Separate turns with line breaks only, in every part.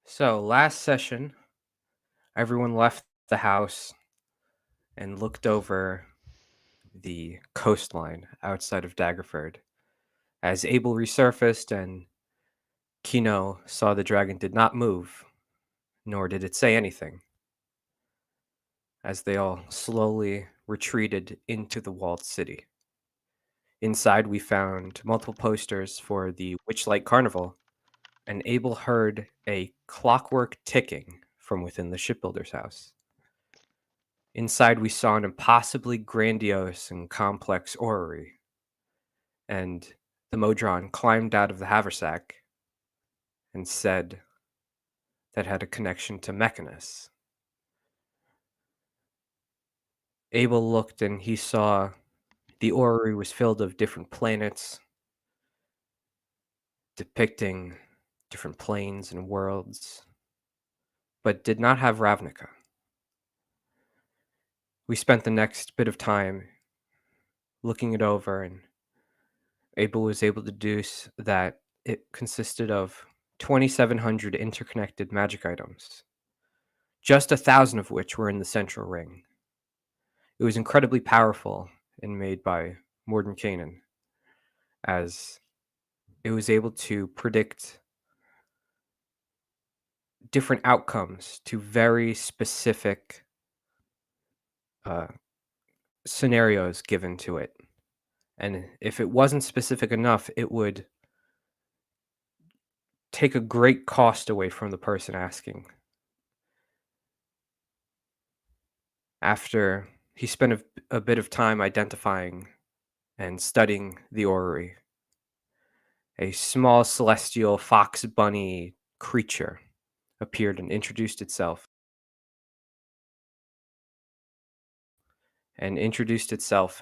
So last session, everyone left the house and looked over the coastline outside of Daggerford. As Abel resurfaced and Kino saw the dragon did not move, nor did it say anything, as they all slowly retreated into the walled city. Inside, we found multiple posters for the Witchlight Carnival, and Abel heard a clockwork ticking from within the shipbuilder's house. Inside, we saw an impossibly grandiose and complex orrery, and the Modron climbed out of the haversack and said that had a connection to Mechanus. Abel looked and he saw the orrery was filled of different planets, depicting different planes and worlds, but did not have Ravnica. We spent the next bit of time looking it over, and Abel was able to deduce that it consisted of 2,700 interconnected magic items, just 1,000 of which were in the central ring. It was incredibly powerful and made by Mordenkainen, as it was able to predict different outcomes to very specific uh, scenarios given to it. And if it wasn't specific enough, it would take a great cost away from the person asking. After he spent a bit of time identifying and studying the orrery, a small celestial fox bunny creature appeared and introduced itself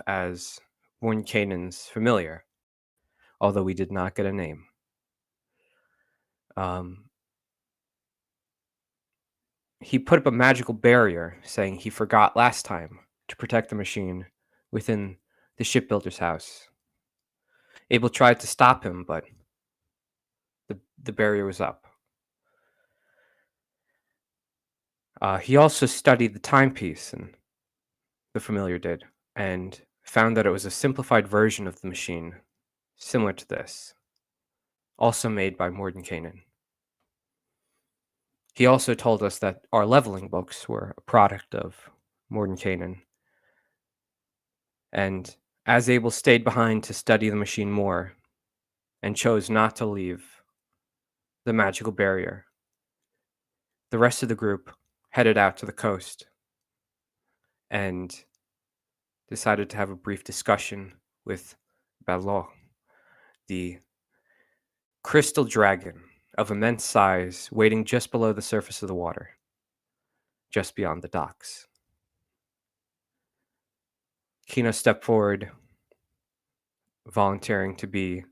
as Mordenkainen's familiar, although we did not get a name. He put up a magical barrier, saying he forgot last time to protect the machine within the shipbuilder's house. Abel tried to stop him, but the barrier was up. He also studied the timepiece, and the familiar did, and found that it was a simplified version of the machine, similar to this, also made by Mordenkainen. He also told us that our leveling books were a product of Mordenkainen, and as Abel stayed behind to study the machine more and chose not to leave the magical barrier, the rest of the group headed out to the coast and decided to have a brief discussion with Balor, the crystal dragon of immense size waiting just below the surface of the water, just beyond the docks. Kino stepped forward, volunteering to be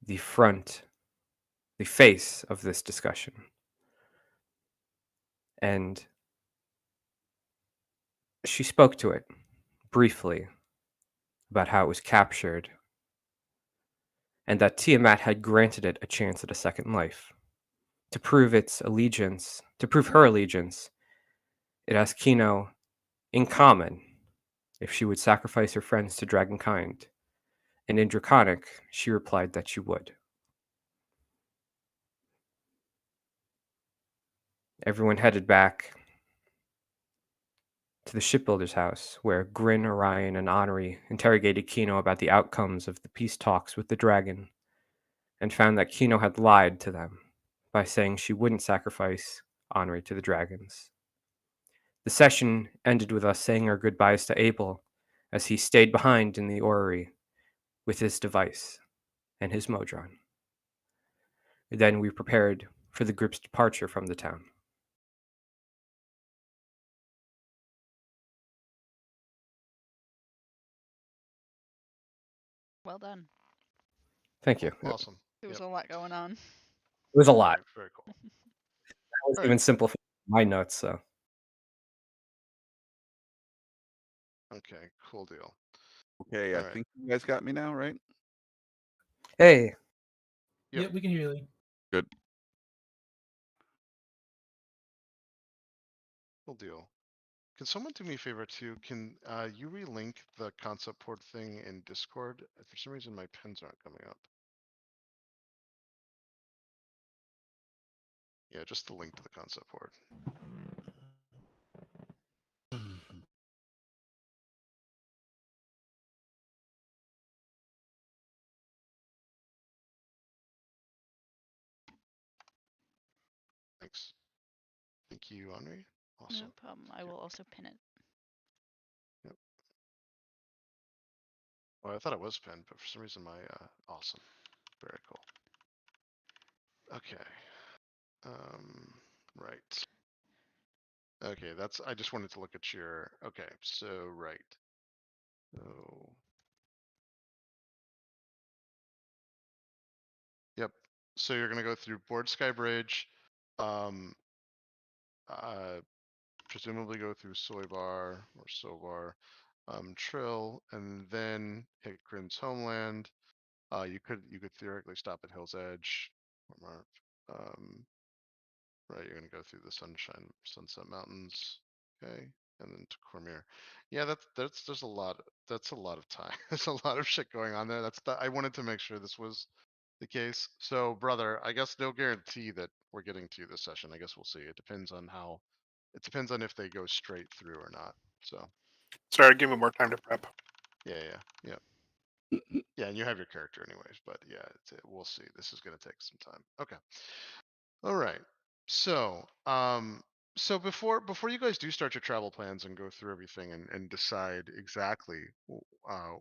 the face of this discussion. And she spoke to it briefly about how it was captured and that Tiamat had granted it a chance at a second life. To prove her allegiance, it asked Kino in common if she would sacrifice her friends to Dragonkind, and in Draconic, she replied that she would. Everyone headed back to the shipbuilder's house, where Grin, Orion, and Honoree interrogated Kino about the outcomes of the peace talks with the dragon, and found that Kino had lied to them by saying she wouldn't sacrifice Honoree to the dragons. The session ended with us saying our goodbyes to Abel as he stayed behind in the orrery with his device and his Modron. Then we prepared for the group's departure from the town.
Well done.
Thank you.
Awesome.
There was a lot going on.
It was a lot.
Very cool.
I was
All
even
right.
simplifying my notes, so.
Okay, cool deal.
Okay,
All
I
right.
think you guys got me now, right?
Hey,
Yep.
Yeah, we can hear you.
Good.
Cool deal. Can someone do me a favor too? Can you relink the concept port thing in Discord? For some reason, my pens aren't coming up. Yeah, just the link to the concept port. Thanks. Thank you, Henri. Awesome.
No problem. I will also pin it.
Yep. Well, I thought it was pinned, but for some reason my awesome. Very cool. Okay. Right. Okay, that's I just wanted to look at your okay, so right. So yep. So you're gonna go through Board Sky Bridge, um presumably go through Soybar or Sobar, Trill, and then hit Grim's Homeland. You could theoretically stop at Hill's Edge or Mark. Right, you're gonna go through the Sunset Mountains, okay, and then to Cormier. Yeah, that's there's a lot. That's a lot of time. There's a lot of shit going on there. I wanted to make sure this was the case. So, brother, I guess no guarantee that we're getting to this session. I guess we'll see. It depends on how. It depends on if they go straight through or not. So.
Sorry, give me more time to prep.
Yeah. Yeah, and you have your character anyways, but yeah, we'll see. This is gonna take some time. Okay. All right. So, so before you guys do start your travel plans and go through everything and decide exactly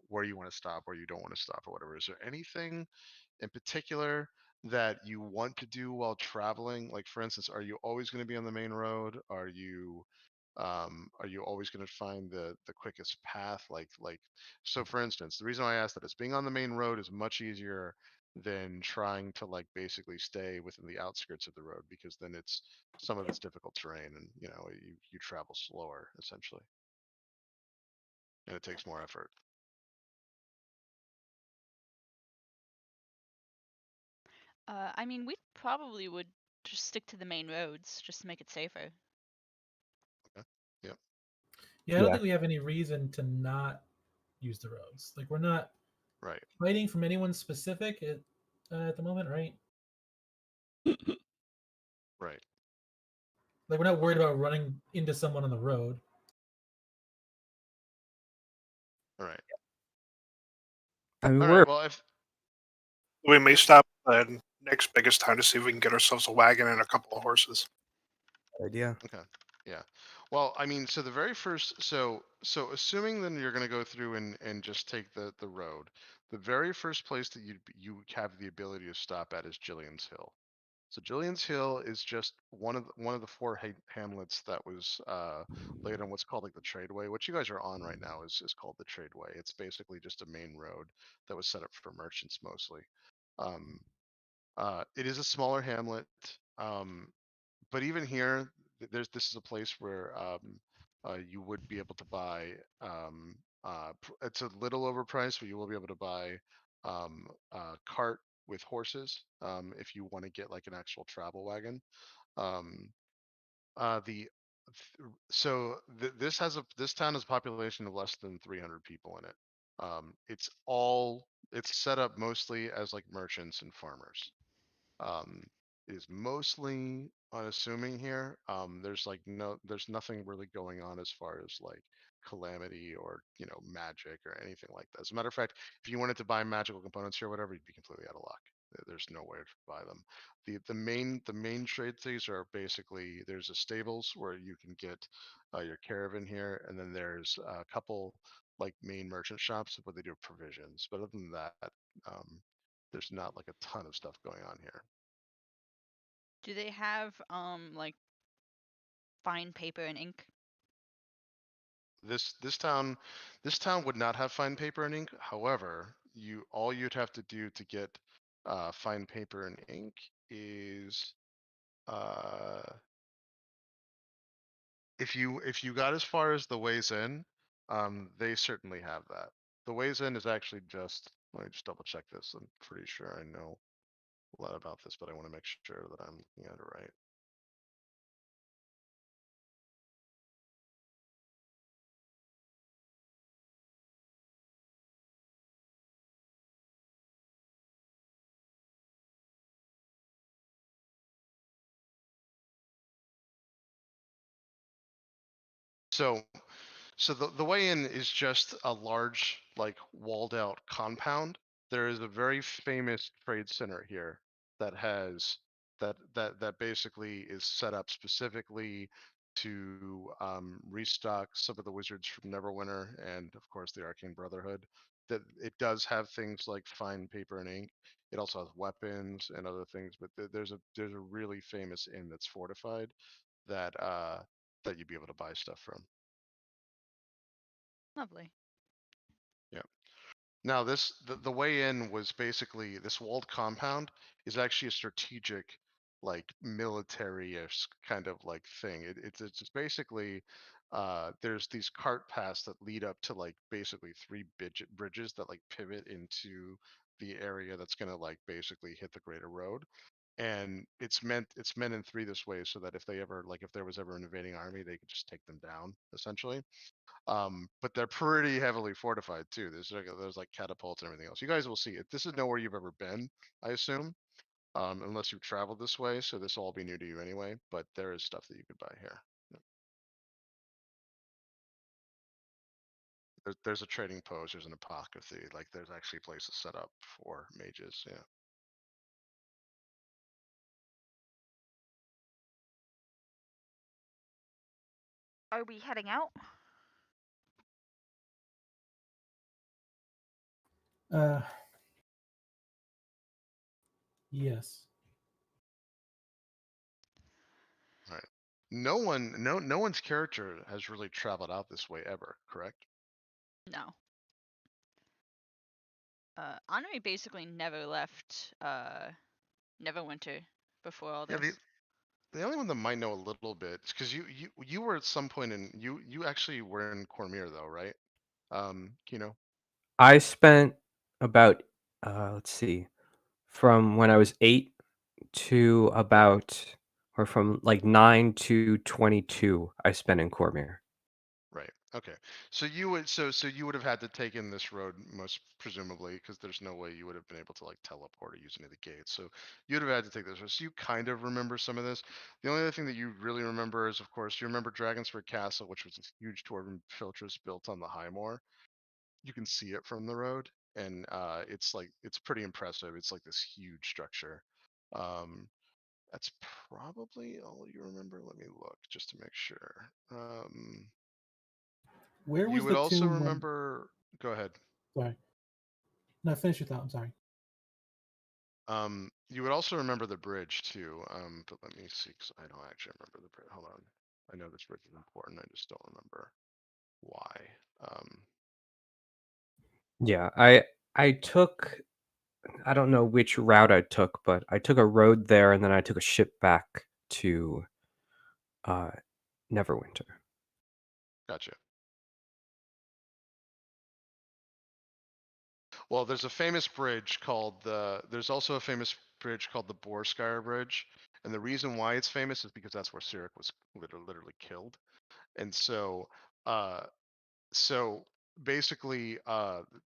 where you want to stop, where you don't want to stop, or whatever, is there anything in particular that you want to do while traveling? Like, for instance, are you always going to be on the main road? Are you always going to find the quickest path? So for instance, the reason why I asked that is being on the main road is much easier than trying to like basically stay within the outskirts of the road, because then some of it's difficult terrain, and you travel slower essentially, and it takes more effort.
I mean, we probably would just stick to the main roads just to make it safer.
Okay. Yep.
Yeah, I don't
Yeah.
think we have any reason to not use the roads. Like, we're not
Right.
hiding from anyone specific at the moment, right?
Right.
Like, we're not worried about running into someone on the road.
All right.
I mean,
All
we're
right. Well, if
We may
yep.
stop at the next biggest town to see if we can get ourselves a wagon and a couple of horses.
idea.
Okay. Yeah. Well, I mean, so the very first, so assuming then you're going to go through and just take the road, the very first place that you have the ability to stop at is Gillian's Hill. So Gillian's Hill is just one of the four hamlets that was laid on what's called like the Tradeway. What you guys are on right now is called the Tradeway. It's basically just a main road that was set up for merchants mostly. Um, it is a smaller hamlet. But even here, this is a place where you would be able to buy. It's a little overpriced, but you will be able to buy a cart with horses if you want to get like an actual travel wagon. Um, the so this town has a population of less than 300 people in it. It's set up mostly as like merchants and farmers. um, is mostly unassuming here. There's nothing really going on as far as like calamity or magic or anything like that. As a matter of fact, if you wanted to buy magical components here or whatever, you'd be completely out of luck. There's nowhere to buy them. The main trade things are basically there's a stables where you can get your caravan here, and then there's a couple like main merchant shops where they do provisions. But other than that, um, there's not like a ton of stuff going on here.
Do they have like fine paper and ink?
This town would not have fine paper and ink. However, all you'd have to do to get fine paper and ink is uh, if you got as far as the ways in, they certainly have that. The ways in is actually just, let me just double check this. I'm pretty sure I know a lot about this, but I want to make sure that I'm looking at it right. So so the way in is just a large, like walled out compound. There is a very famous trade center here that has that basically is set up specifically to restock some of the wizards from Neverwinter and of course the Arcane Brotherhood. That it does have things like fine paper and ink. It also has weapons and other things, but there's a really famous inn that's fortified that you'd be able to buy stuff from.
Lovely.
Yeah. Now the way in was basically this walled compound is actually a strategic, like military-ish kind of like thing. It's just basically there's these cart paths that lead up to like basically three bridges that like pivot into the area that's gonna like basically hit the greater road. And it's meant in three this way so that if they ever like if there was ever an invading army, they could just take them down essentially. But they're pretty heavily fortified too. There's like catapults and everything else. You guys will see it. This is nowhere you've ever been, I assume, unless you've traveled this way. So this will all be new to you anyway. But there is stuff that you could buy here. Yep. There's a trading post. There's an apothecary. Like there's actually places set up for mages. Yeah.
Are we heading out?
Uh, yes.
All right. No one's character has really traveled out this way ever. Correct?
No. Anami basically never left Neverwinter before all
Yeah.
this.
The only one that might know a little bit is because you were at some point in you actually were in Cormier though, right? Kino.
I spent about, let's see, from when I was 8 to about, or from like 9 to 22, I spent in Cormier.
Right. Okay. So you would have had to take in this road most presumably because there's no way you would have been able to like teleport or use any of the gates. So you'd have had to take this road. So you kind of remember some of this. The only other thing that you really remember is, of course, you remember Dragonsford Castle, which was this huge dwarven fortress built on the High Moor. You can see it from the road, and it's pretty impressive. It's like this huge structure. Um, that's probably all you remember. Let me look just to make sure.
Where
You
was
would
the
also
tomb?
remember. Go ahead.
Sorry. No, finish your thought. I'm sorry.
You would also remember the bridge too. But let me see, because I don't actually remember the bridge. Hold on. I know this bridge is important. I just don't remember why. Um,
Yeah, I took, I don't know which route I took, but I took a road there and then I took a ship back to uh Neverwinter.
gotcha. Well, there's a famous bridge called the. There's also a famous bridge called the Borskire Bridge, and the reason why it's famous is because that's where Cyric was literally killed. And uh, so basically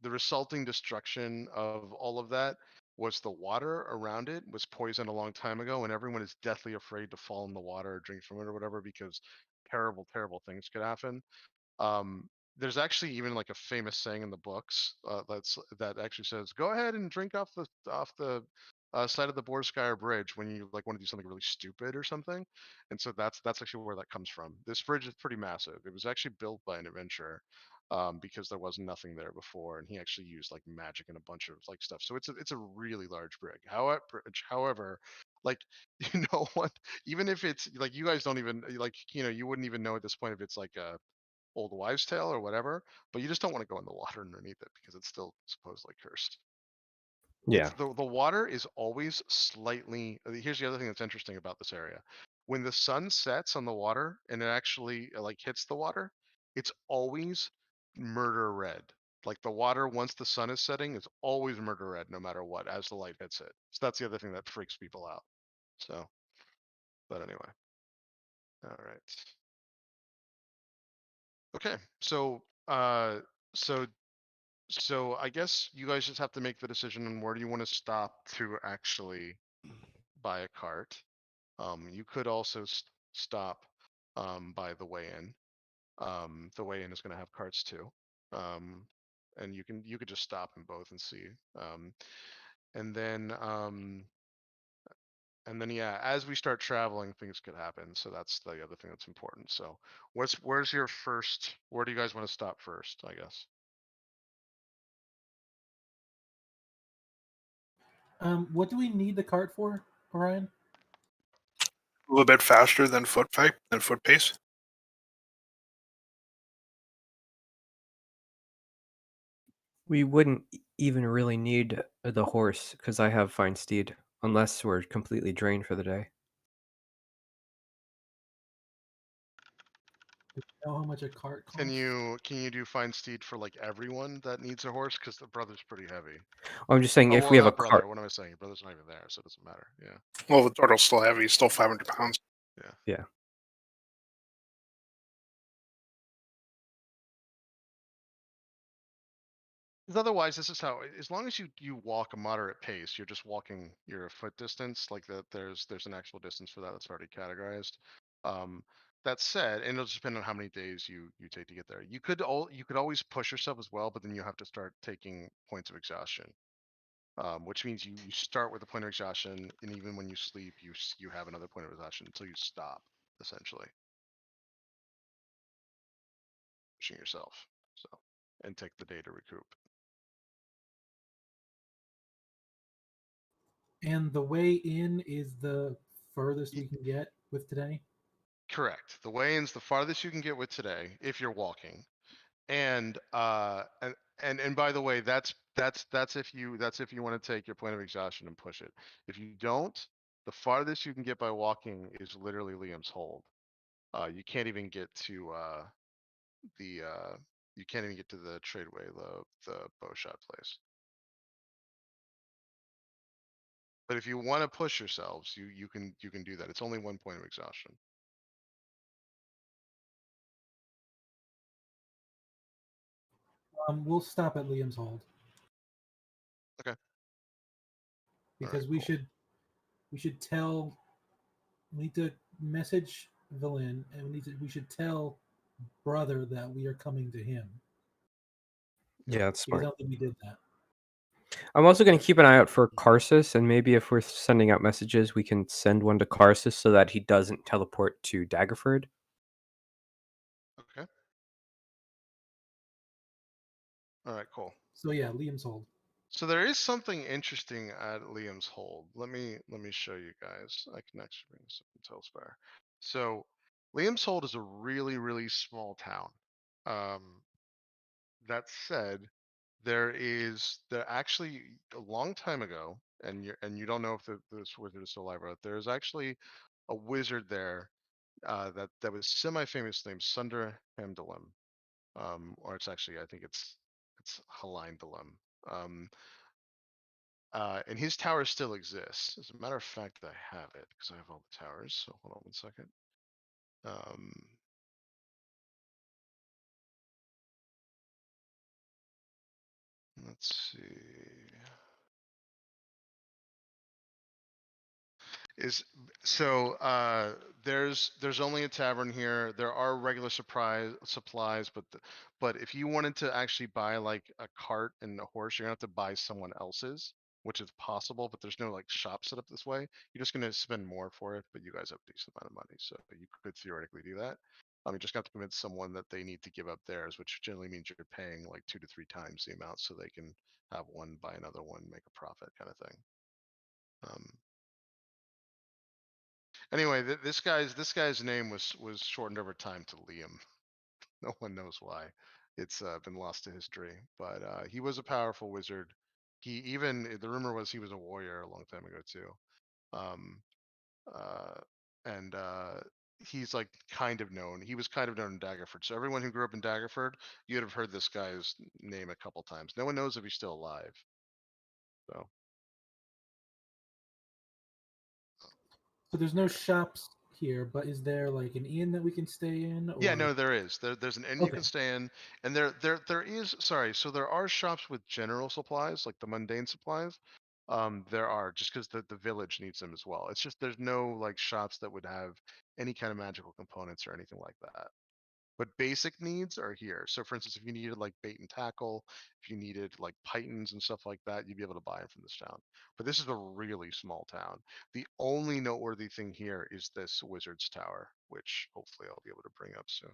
the resulting destruction of all of that was the water around it was poisoned a long time ago, and everyone is deathly afraid to fall in the water or drink from it or whatever because terrible things could happen. um, there's actually even like a famous saying in the books that actually says, "Go ahead and drink off the side of the Borskire Bridge when you like want to do something really stupid or something." And so that's actually where that comes from. This bridge is pretty massive. It was actually built by an adventurer because there was nothing there before, and he actually used like magic and a bunch of like stuff. So it's a really large However, like you know what? Even if it's like you guys don't even like you wouldn't even know at this point if it's like a old wives' tale or whatever, but you just don't want to go in the water underneath it because it's still supposedly cursed. It's
Yeah.
the water is always slightly. Here's the other thing that's interesting about this area: when the sun sets on the water and it actually like hits the water, it's always murder red. Like the water once the sun is setting is always murder red, no matter what, as the light hits it. So that's the other thing that freaks people out. So, but anyway, all right. Okay, so So I guess you guys just have to make the decision on where do you want to stop to actually buy a cart. You could also stop by the way in. The way in is going to have carts too. And you could just stop in both and see. And then yeah, as we start traveling, things could happen. So that's the other thing that's important. So where's your first? Where do you guys want to stop first? I guess.
What do we need the cart for, Orion?
A little bit faster than foot pace.
We wouldn't even really need the horse because I have fine steed, unless we're completely drained for the day.
Do you know how much a cart costs?
Can you do find steed for like everyone that needs a horse? Because the brother's pretty heavy.
I'm just saying
Oh,
if
well,
we have a
not brother.
cart.
What am I saying? Your brother's not even there, so it doesn't matter. Yeah.
Well, the turtle's still heavy. He's still 500 pounds.
Yeah.
Yeah.
Because otherwise, this is how. As long as you walk a moderate pace, you're just walking your foot distance. Like that, there's an actual distance for that that's already categorized. That said, and it'll just depend on how many days you take to get there. You could always push yourself as well, but then you have to start taking points of exhaustion. Which means you start with a point of exhaustion, and even when you sleep, you have another point of exhaustion until you stop, essentially pushing yourself. So, and take the day to recoup.
And the way in is the furthest we can get with today.
Correct. The weigh-in's the farthest you can get with today if you're walking. And by the way, that's if you want to take your point of exhaustion and push it. If you don't, the farthest you can get by walking is literally Liam's hold. You can't even get to the you can't even get to the tradeway, the bow shot place. But if you want to push yourselves, you can do that. It's only one point of exhaustion.
We'll stop at Liam's hold.
Okay.
Because
Alright, cool.
we should tell, we need to message Villain, and we should tell brother that we are coming to him.
Yeah, that's
Because I
smart.
don't think we did that.
I'm also going to keep an eye out for Karsus, and maybe if we're sending out messages, we can send one to Karsus so that he doesn't teleport to Daggerford.
Okay. All right, cool.
So yeah, Liam's hold.
So there is something interesting at Liam's hold. Let me show you guys. I can actually bring this up in Telspire. So Liam's hold is a really small town. That said, there actually a long time ago, and you don't know if this wizard is still alive or not. There's actually a wizard there that was semi-famous named Sunder Hamdalim. Or it's actually I think it's Halindalim. Um, and his tower still exists. As a matter of fact, I have it because I have all the towers. So hold on one second. Um, let's see. Is so there's only a tavern here. There are regular supplies, but if you wanted to actually buy like a cart and a horse, you're gonna have to buy someone else's, which is possible, but there's no like shop set up this way. You're just gonna spend more for it, but you guys have a decent amount of money, so you could theoretically do that. You just got to convince someone that they need to give up theirs, which generally means you're paying like 2 to 3 times the amount so they can have one buy another one, make a profit kind of thing. Um, Anyway, this guy's name was shortened over time to Liam. No one knows why. It's been lost to history, but he was a powerful wizard. The rumor was he was a warrior a long time ago too. Um, uh, and he's like kind of known. He was kind of known in Daggerford. So everyone who grew up in Daggerford, you'd have heard this guy's name a couple times. No one knows if he's still alive. So
So there's no
yeah.
shops here, but is there like an inn that we can stay in?
Yeah,
Or
no, there is. There's an inn you
okay,
can stay in, and there is. Sorry, so there are shops with general supplies, like the mundane supplies. There are just because the village needs them as well. It's just there's no like shops that would have any kind of magical components or anything like that. But basic needs are here. So for instance, if you needed like bait and tackle, if you needed like pythons and stuff like that, you'd be able to buy them from this town. But this is a really small town. The only noteworthy thing here is this wizard's tower, which hopefully I'll be able to bring up soon.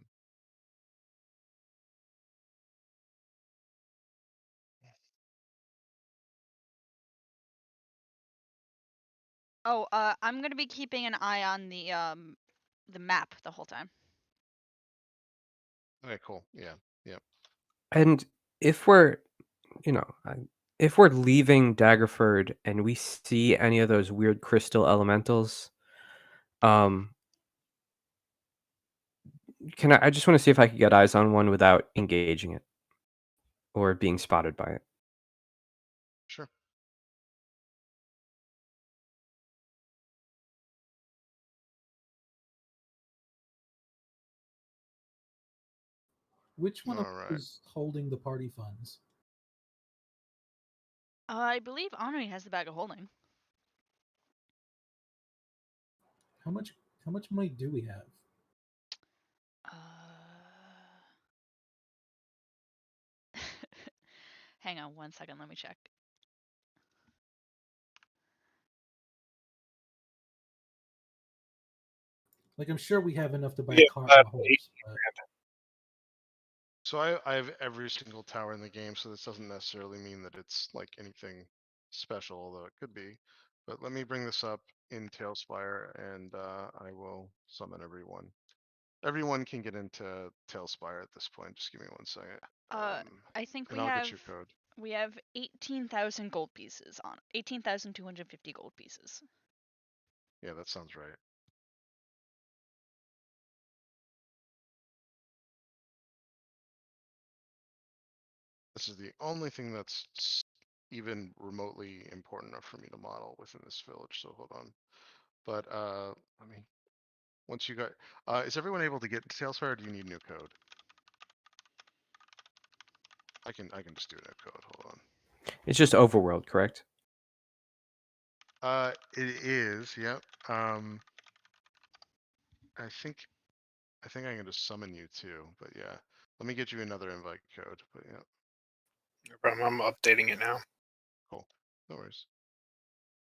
Oh, I'm gonna be keeping an eye on the map the whole time.
Okay, cool. Yeah. Yeah.
And if we're, you know, if we're leaving Daggerford and we see any of those weird crystal elementals, um, I just want to see if I could get eyes on one without engaging it or being spotted by it.
Sure.
Which one of
All
us
right.
is holding the party funds?
I believe Henri has the bag of holding.
How much money do we have?
Hang on 1 second, let me check.
Like, I'm sure we have enough to buy
We
a
have
cart
about
and a horse.
18
But
grand.
So I have every single tower in the game, so this doesn't necessarily mean that it's like anything special, although it could be. But let me bring this up in Tailspire, and I will summon everyone. Everyone can get into Tailspire at this point. Just give me 1 second.
I think
And I'll get your code.
we have 18,000 gold pieces on 18,250 gold pieces.
Yeah, that sounds right. This is the only thing that's even remotely important enough for me to model within this village. So hold on. But let me. Once you got, is everyone able to get into Tailspire? Or do you need new code? I can just do a new code. Hold on.
It's just overworld, correct?
It is. Yep. I think I can just summon you too. But yeah, let me get you another invite code. But yeah,
No problem. I'm updating it now.
cool. No worries.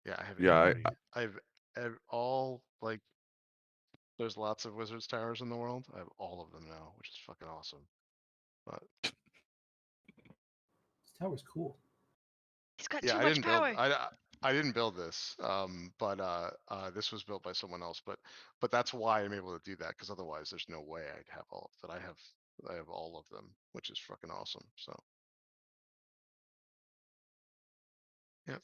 Yeah, I have
Yeah,
I have all like. There's lots of wizards towers in the world. I have all of them now, which is fucking awesome. But
this tower's cool.
He's got
yeah,
too
I
much
didn't build.
power.
I didn't build this. But this was built by someone else. But that's why I'm able to do that, because otherwise there's no way I'd have all that. I have all of them, which is fucking awesome. So yeah.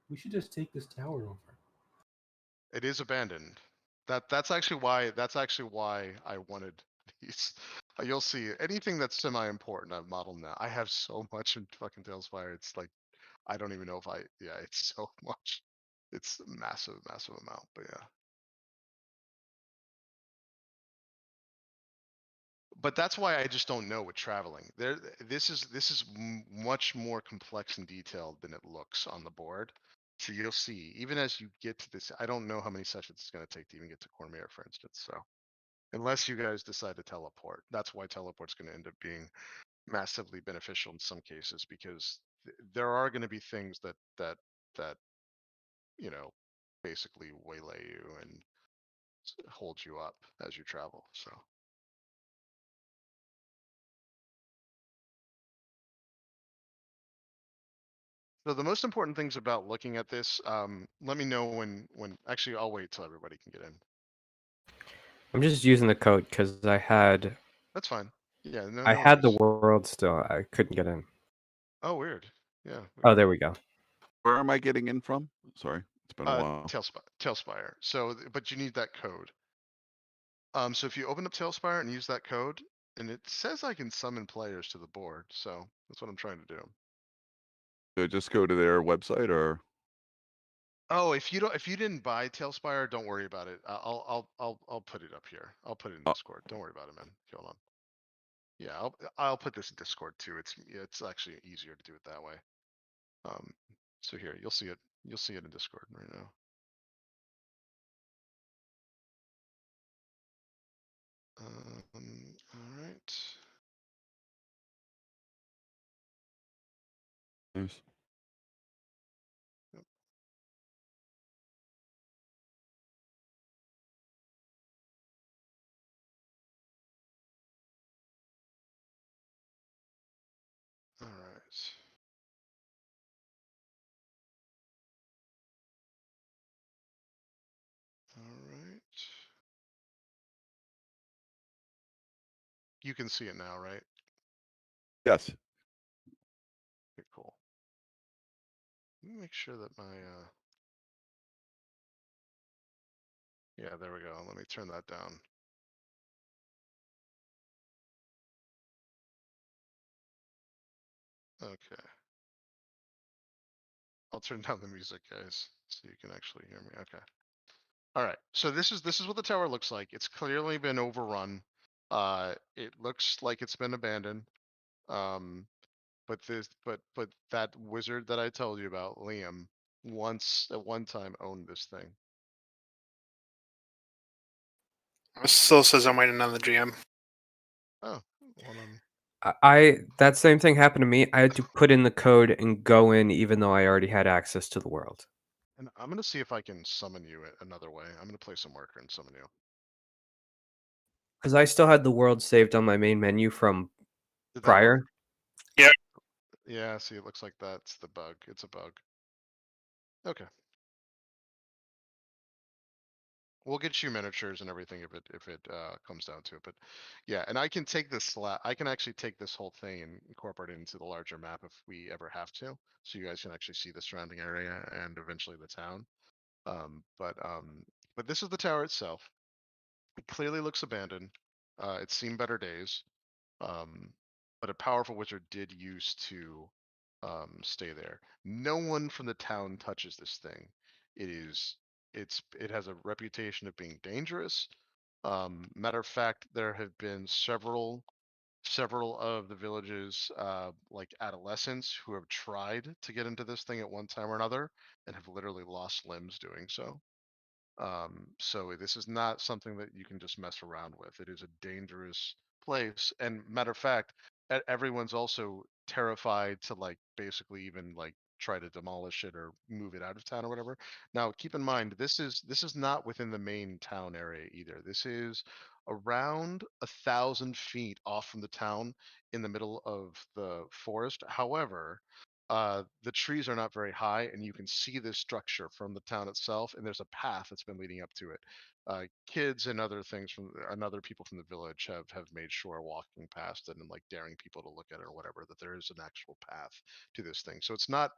We should just take this tower over.
It is abandoned. That's actually why I wanted these. You'll see anything that's semi-important I've modeled now. I have so much in fucking Tailspire. It's like I don't even know if yeah, it's so much. It's a massive, massive amount. But yeah. But that's why I just don't know with traveling. This is much more complex and detailed than it looks on the board. So you'll see, even as you get to this, I don't know how many sessions it's going to take to even get to Cormier, for instance. So unless you guys decide to teleport, that's why teleport's going to end up being massively beneficial in some cases, because there are going to be things that you know basically waylay you and hold you up as you travel. So. So the most important things about looking at this, let me know when actually I'll wait till everybody can get in.
I'm just using the code because
That's fine. Yeah, no,
I
no
had the
worries.
world still. I couldn't get in.
Oh, weird. Yeah.
Oh,
Weird.
there we go.
where am I getting in from? Sorry, it's been a while.
Tailspire. So, but you need that code. So if you open up Tailspire and use that code, and it says I can summon players to the board, so that's what I'm trying to do.
So just go to their website or
Oh, if you didn't buy Tailspire, don't worry about it. I'll put it up here. I'll put it in
oh,
Discord. Don't worry about it, man. Hold on. Yeah, I'll put this in Discord too. It's actually easier to do it that way. So here you'll see it. You'll see it in Discord right now. All right.
Nice.
All right. All right. You can see it now, right?
Yes.
Okay, cool. Let me make sure that my yeah, there we go. Let me turn that down. Okay. I'll turn down the music, guys, so you can actually hear me. Okay. All right. So this is what the tower looks like. It's clearly been overrun. It looks like it's been abandoned. But that wizard that I told you about, Liam, once at one time owned this thing.
It still says I'm waiting on the GM.
Oh, hold on.
I that same thing happened to me. I had to put in the code and go in, even though I already had access to the world.
And I'm gonna see if I can summon you another way. I'm gonna play some marker and summon you.
Because I still had the world saved on my main menu from
Did that work?
prior.
Yeah, see, it looks like that's the bug. It's a bug. Okay. We'll get you miniatures and everything if it comes down to it. But yeah, and I can take this I can actually take this whole thing and incorporate it into the larger map if we ever have to. So you guys can actually see the surrounding area and eventually the town. Um, but um, but this is the tower itself. It clearly looks abandoned. It's seen better days. Um, but a powerful wizard did used to stay there. No one from the town touches this thing. It is it has a reputation of being dangerous. Matter of fact, there have been several of the villages like adolescents who have tried to get into this thing at one time or another and have literally lost limbs doing so. So this is not something that you can just mess around with. It is a dangerous place. And matter of fact, everyone's also terrified to like basically even like try to demolish it or move it out of town or whatever. Now, keep in mind, this is not within the main town area either. This is around 1,000 feet off from the town in the middle of the forest. However, the trees are not very high, and you can see this structure from the town itself. And there's a path that's been leading up to it. Kids and other things and other people from the village have made sure walking past it and like daring people to look at it or whatever that there is an actual path to this thing. So it's not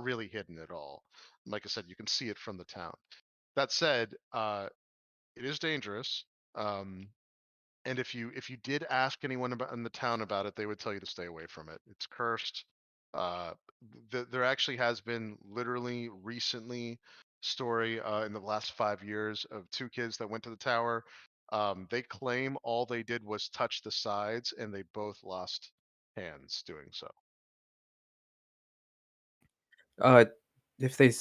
really hidden at all. Like I said, you can see it from the town. That said, it is dangerous. Um, and if you did ask anyone about in the town about it, they would tell you to stay away from it. It's cursed. Uh, there actually has been literally recently story in the last 5 years of two kids that went to the tower. They claim all they did was touch the sides, and they both lost hands doing so.
Uh, if they,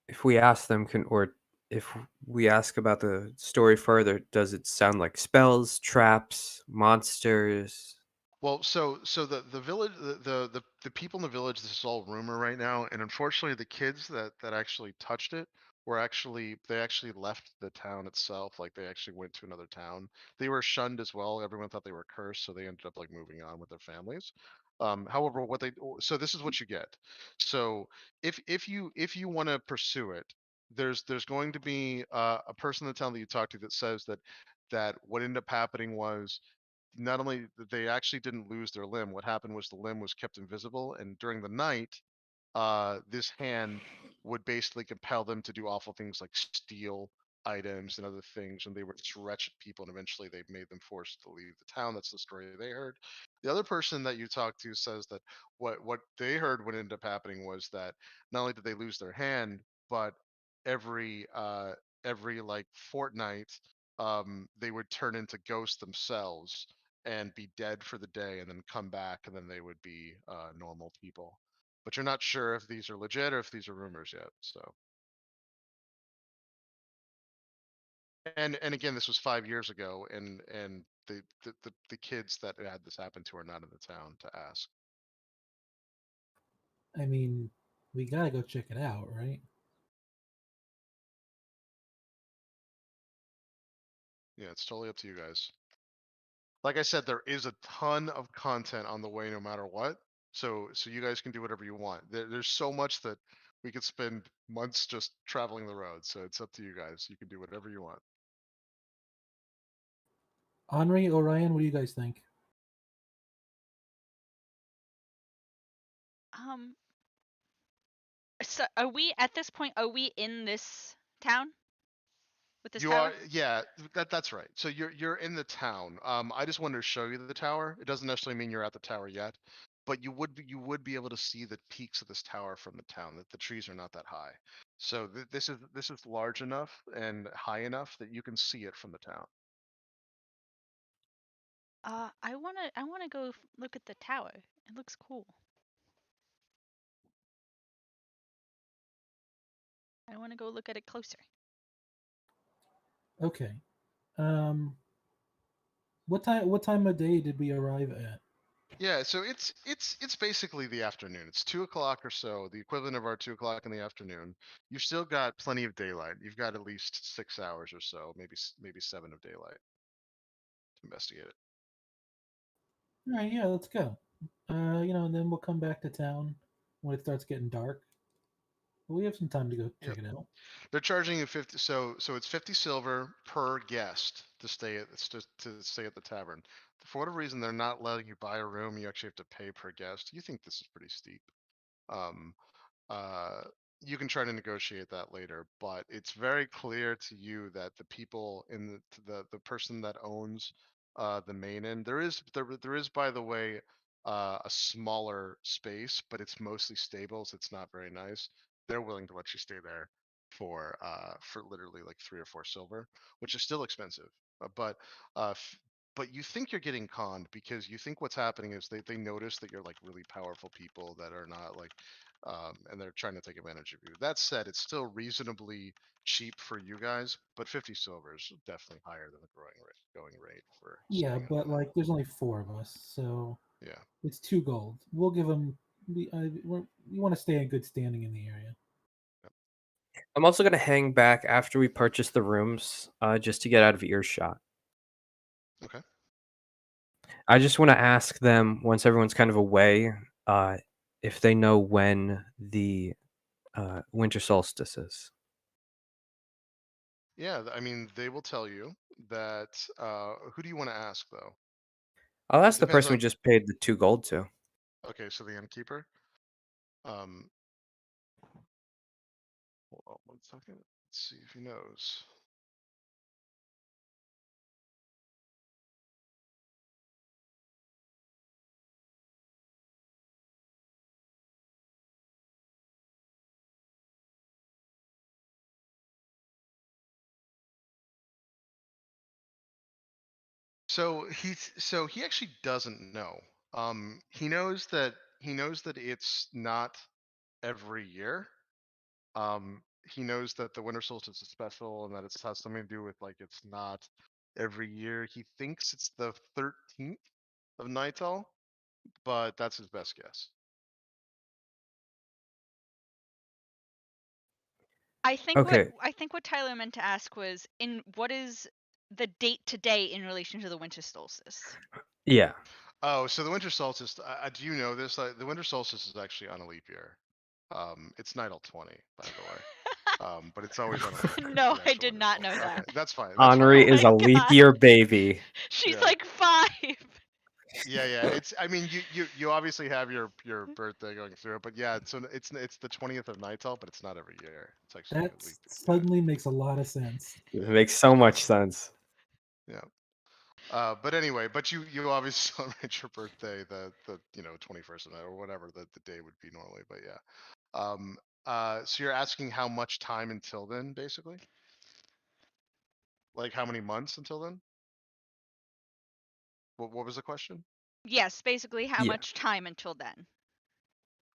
if we ask them, or if we ask about the story further, does it sound like spells, traps, monsters?
Well, so the village the people in the village, this is all rumor right now, and unfortunately the kids that actually touched it they actually left the town itself, like they actually went to another town. They were shunned as well. Everyone thought they were cursed, so they ended up like moving on with their families. However, so this is what you get. So if you want to pursue it, there's going to be a person in the town that you talk to that says that what ended up happening was not only that they actually didn't lose their limb, what happened was the limb was kept invisible, and during the night, this hand would basically compel them to do awful things like steal items and other things, and they were just wretched people, and eventually they made them forced to leave the town. That's the story they heard. The other person that you talked to says that what they heard what ended up happening was that not only did they lose their hand, but every like fortnight, they would turn into ghosts themselves and be dead for the day and then come back and then they would be normal people. But you're not sure if these are legit or if these are rumors yet. So and again, this was 5 years ago, and the kids that had this happen to are not in the town to ask.
I mean, we gotta go check it out, right?
Yeah, it's totally up to you guys. Like I said, there is a ton of content on the way, no matter what. So you guys can do whatever you want. There's so much that we could spend months just traveling the road. So it's up to you guys. You can do whatever you want.
Henri, Orion, what do you guys think?
Um. So are we at this point? Are we in this town with this
You
tower?
are, yeah, that's right. So you're in the town. I just wanted to show you the tower. It doesn't necessarily mean you're at the tower yet, but you would be able to see the peaks of this tower from the town. That the trees are not that high. So this is large enough and high enough that you can see it from the town.
I wanna go look at the tower. It looks cool. I wanna go look at it closer.
Okay. Um, What time of day did we arrive at?
Yeah, so it's basically the afternoon. It's 2 o'clock or so, the equivalent of our 2 o'clock in the afternoon. You've still got plenty of daylight. You've got at least 6 hours or so, maybe 7 of daylight to investigate it.
All right, yeah, let's go. And then we'll come back to town when it starts getting dark. But we have some time to go check
Yep.
it out.
They're charging you 50, so it's 50 silver per guest to stay at to stay at the tavern. For whatever reason, they're not letting you buy a room. You actually have to pay per guest. You think this is pretty steep. Um, uh, you can try to negotiate that later, but it's very clear to you that the people in the person that owns the main inn, there is, by the way, a smaller space, but it's mostly stables. It's not very nice. They're willing to let you stay there for literally like 3 or 4 silver, which is still expensive. But uh, f- but you think you're getting conned because you think what's happening is they notice that you're like really powerful people that are not like and they're trying to take advantage of you. That said, it's still reasonably cheap for you guys, but 50 silver is definitely higher than the going rate for
Yeah,
staying
but
at an
like, there's only four of us, so
inn. Yeah.
it's 2 gold. We'll give them. We want to stay in good standing in the area.
Yep.
I'm also going to hang back after we purchase the rooms, just to get out of earshot.
Okay.
I just want to ask them once everyone's kind of away, if they know when the winter solstice is.
Yeah, I mean, they will tell you that. Who do you want to ask though?
I'll
It
ask the
depends
person we
on.
just paid the 2 gold to.
Okay, so the innkeeper. Um, Hold on 1 second. Let's see if he knows. So he actually doesn't know. He knows that it's not every year. He knows that the winter solstice is special and that it has something to do with like it's not every year. He thinks it's the 13th of Nightal, but that's his best guess.
Okay,
I think what Tyler meant to ask was in what is the date today in relation to the winter solstice?
yeah.
Oh, so the winter solstice. Do you know this? The winter solstice is actually on a leap year. It's Nightal 20, by the way. But it's always on a leap year.
No,
The
I
actual
did
winter
not know
solstice. Okay,
that.
that's fine. That's fine.
Henri
Oh
is
my
a leap
god.
year baby.
She's
Yeah.
like 5.
Yeah, yeah. It's. I mean, you obviously have your birthday going through it, but yeah. So it's the 20th of Nightal, but it's not every year. It's actually
That
a leap. Yeah,
suddenly makes a lot of sense.
It makes so much sense.
yeah. But anyway, but you obviously celebrate your birthday the 21st of Night or whatever the day would be normally. But yeah. Um. So you're asking how much time until then, basically? Like how many months until then? What was the question?
Yes, basically how
Yeah.
much time until then?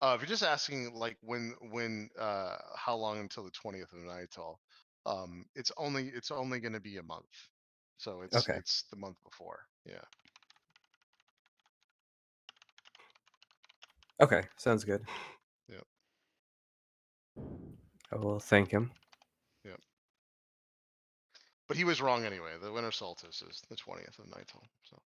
If you're just asking like how long until the 20th of Nightal, it's only going to be a month. So
Okay.
it's the month before. Yeah.
Okay. Sounds good.
Yep.
I will thank him.
Yep. But he was wrong anyway. The winter solstice is the 20th of Nighthall. So.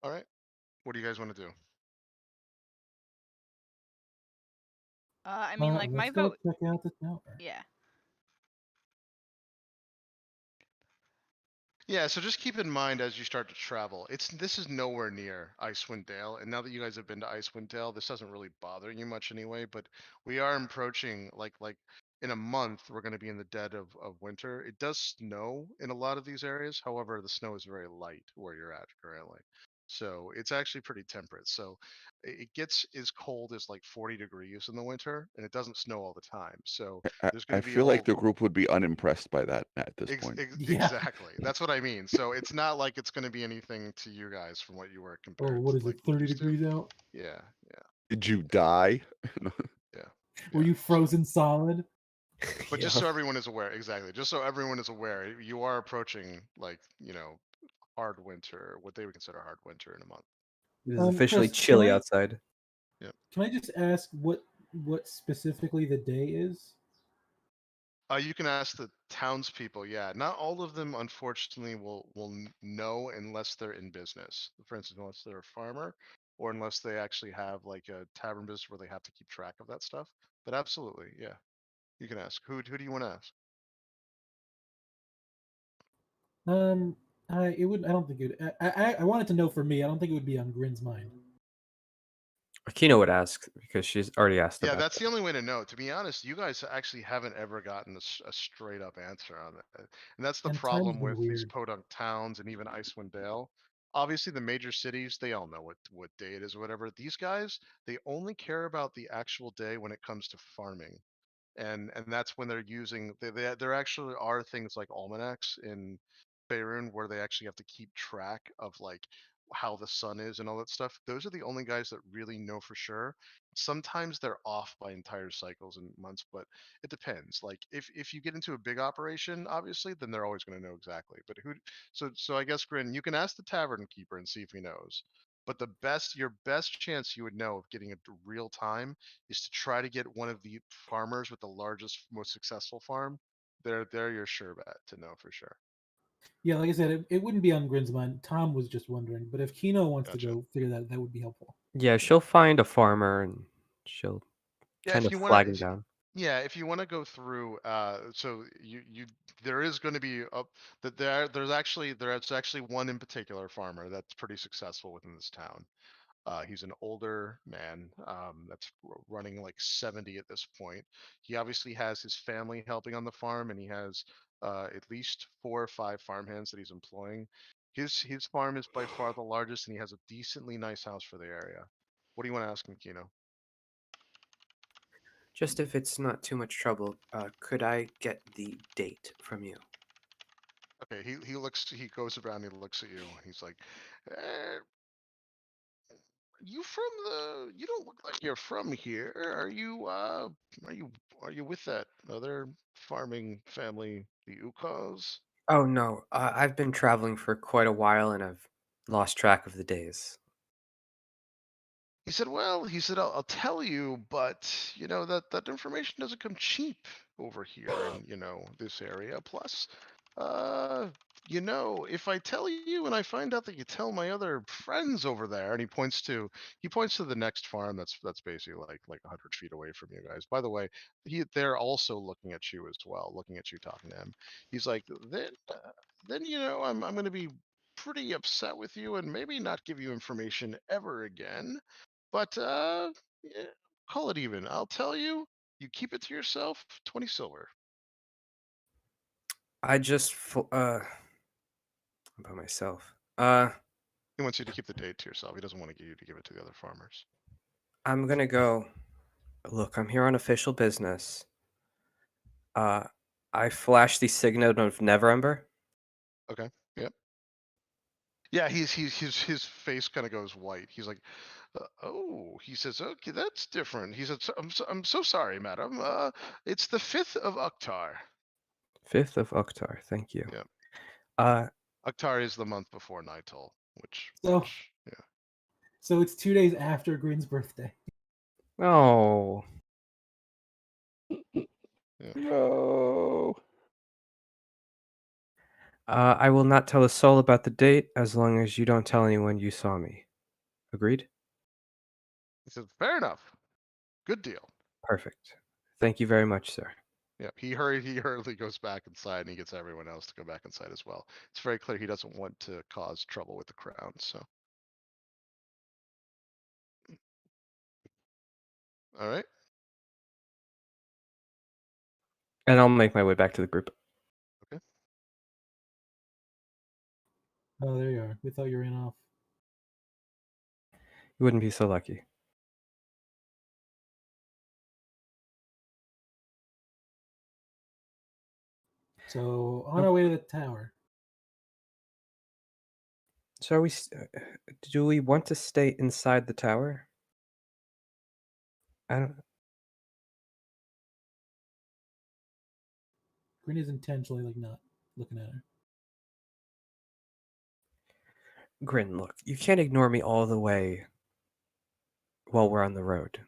All right. What do you guys want to do?
I mean, like my
Let's go
vote.
check out the tower.
Yeah.
Yeah, so just keep in mind as you start to travel, this is nowhere near Icewind Dale, and now that you guys have been to Icewind Dale, this doesn't really bother you much anyway. But we are approaching like in a month, we're going to be in the dead of winter. It does snow in a lot of these areas, however, the snow is very light where you're at currently, so it's actually pretty temperate. So it gets as cold as like 40 degrees in the winter, and it doesn't snow all the time. So there's going
I
to be a
feel like
whole
the group would be unimpressed by that at this point.
Yeah.
Exactly. That's what I mean. So it's not like it's going to be anything to you guys from what you were
Oh,
compared
what
to
is
like
it? 30
used to.
degrees out?
Yeah,
Did you die?
yeah.
Were
Yeah.
you
So,
frozen solid?
but just
Yeah.
so everyone is aware, exactly. Just so everyone is aware, you are approaching like hard winter, what they would consider hard winter in a month.
It is officially
Chris,
chilly outside.
can I just ask what specifically the day is?
You can ask the townspeople. Yeah, not all of them, unfortunately, will know unless they're in business. For instance, unless they're a farmer, or unless they actually have like a tavern business where they have to keep track of that stuff. But absolutely, yeah, you can ask. Who do you want to ask?
It would. I don't think it. I wanted to know for me. I don't think it would be on Grin's mind.
Akino would ask because she's already asked
Yeah,
about
that's
it.
the only way to know. To be honest, you guys actually haven't ever gotten a straight up answer on that, and that's the
And time's
problem
been
with these
weird.
podunk towns and even Icewind Dale. Obviously, the major cities, they all know what day it is or whatever. These guys, they only care about the actual day when it comes to farming, and that's when they're using. There actually are things like almanacs in Faerun where they actually have to keep track of like how the sun is and all that stuff. Those are the only guys that really know for sure. Sometimes they're off by entire cycles and months, but it depends. Like if you get into a big operation, obviously, then they're always going to know exactly. But so I guess Grin, you can ask the tavern keeper and see if he knows. But your best chance you would know of getting it real time is to try to get one of the farmers with the largest, most successful farm. They're your sure bet to know for sure.
Yeah, like I said, it wouldn't be on Grin's mind. Tom was just wondering, but if Kino wants to
Gotcha.
go figure that, that would be helpful.
Yeah, she'll find a farmer and she'll
Yeah,
kind
if
of
you want
flag
to,
him down.
yeah, if you want to go through, so you there is going to be up that there's actually one in particular farmer that's pretty successful within this town. He's an older man that's running like 70 at this point. He obviously has his family helping on the farm, and he has at least 4 or 5 farmhands that he's employing. His farm is by far the largest, and he has a decently nice house for the area. What do you want to ask him, Kino?
Just if it's not too much trouble, could I get the date from you?
Okay, he goes around, he looks at you, and he's like, eh, you don't look like you're from here. Are you are you with that other farming family, the Ukos?
Oh no, I've been traveling for quite a while and I've lost track of the days.
He said, well, I'll tell you, but that information doesn't come cheap over here in, this area. Plus, uh, if I tell you and I find out that you tell my other friends over there, and he points to the next farm that's basically like 100 feet away from you guys. By the way, they're also looking at you as well, looking at you talking to him. He's like, then I'm going to be pretty upset with you and maybe not give you information ever again. But yeah, call it even. I'll tell you. You keep it to yourself. 20 silver.
I just by myself.
He wants you to keep the date to yourself. He doesn't want to get you to give it to the other farmers.
I'm gonna go. Look, I'm here on official business. Uh, I flash the signet of Neverember.
Okay. Yep. Yeah, his face kind of goes white. He's like, oh, he says, okay, that's different. He said, I'm so sorry, madam. It's the 5th of Oktar.
5th of Oktar. Thank you.
Yeah.
Uh,
Oktar is the month before Nightul,
So,
yeah.
so it's 2 days after Green's birthday.
oh.
Yeah.
No.
I will not tell a soul about the date as long as you don't tell anyone you saw me. Agreed?
He says, fair enough. Good deal.
Perfect. Thank you very much, sir.
Yeah, he hurriedly goes back inside and he gets everyone else to go back inside as well. It's very clear he doesn't want to cause trouble with the crown, so. All right.
And I'll make my way back to the group.
Okay.
Oh, there you are. We thought you ran off.
You wouldn't be so lucky.
So on our way to the tower.
So do we want to stay inside the tower? I don't.
Green is intentionally like not looking at her.
Grin, look, you can't ignore me all the way while we're on the road.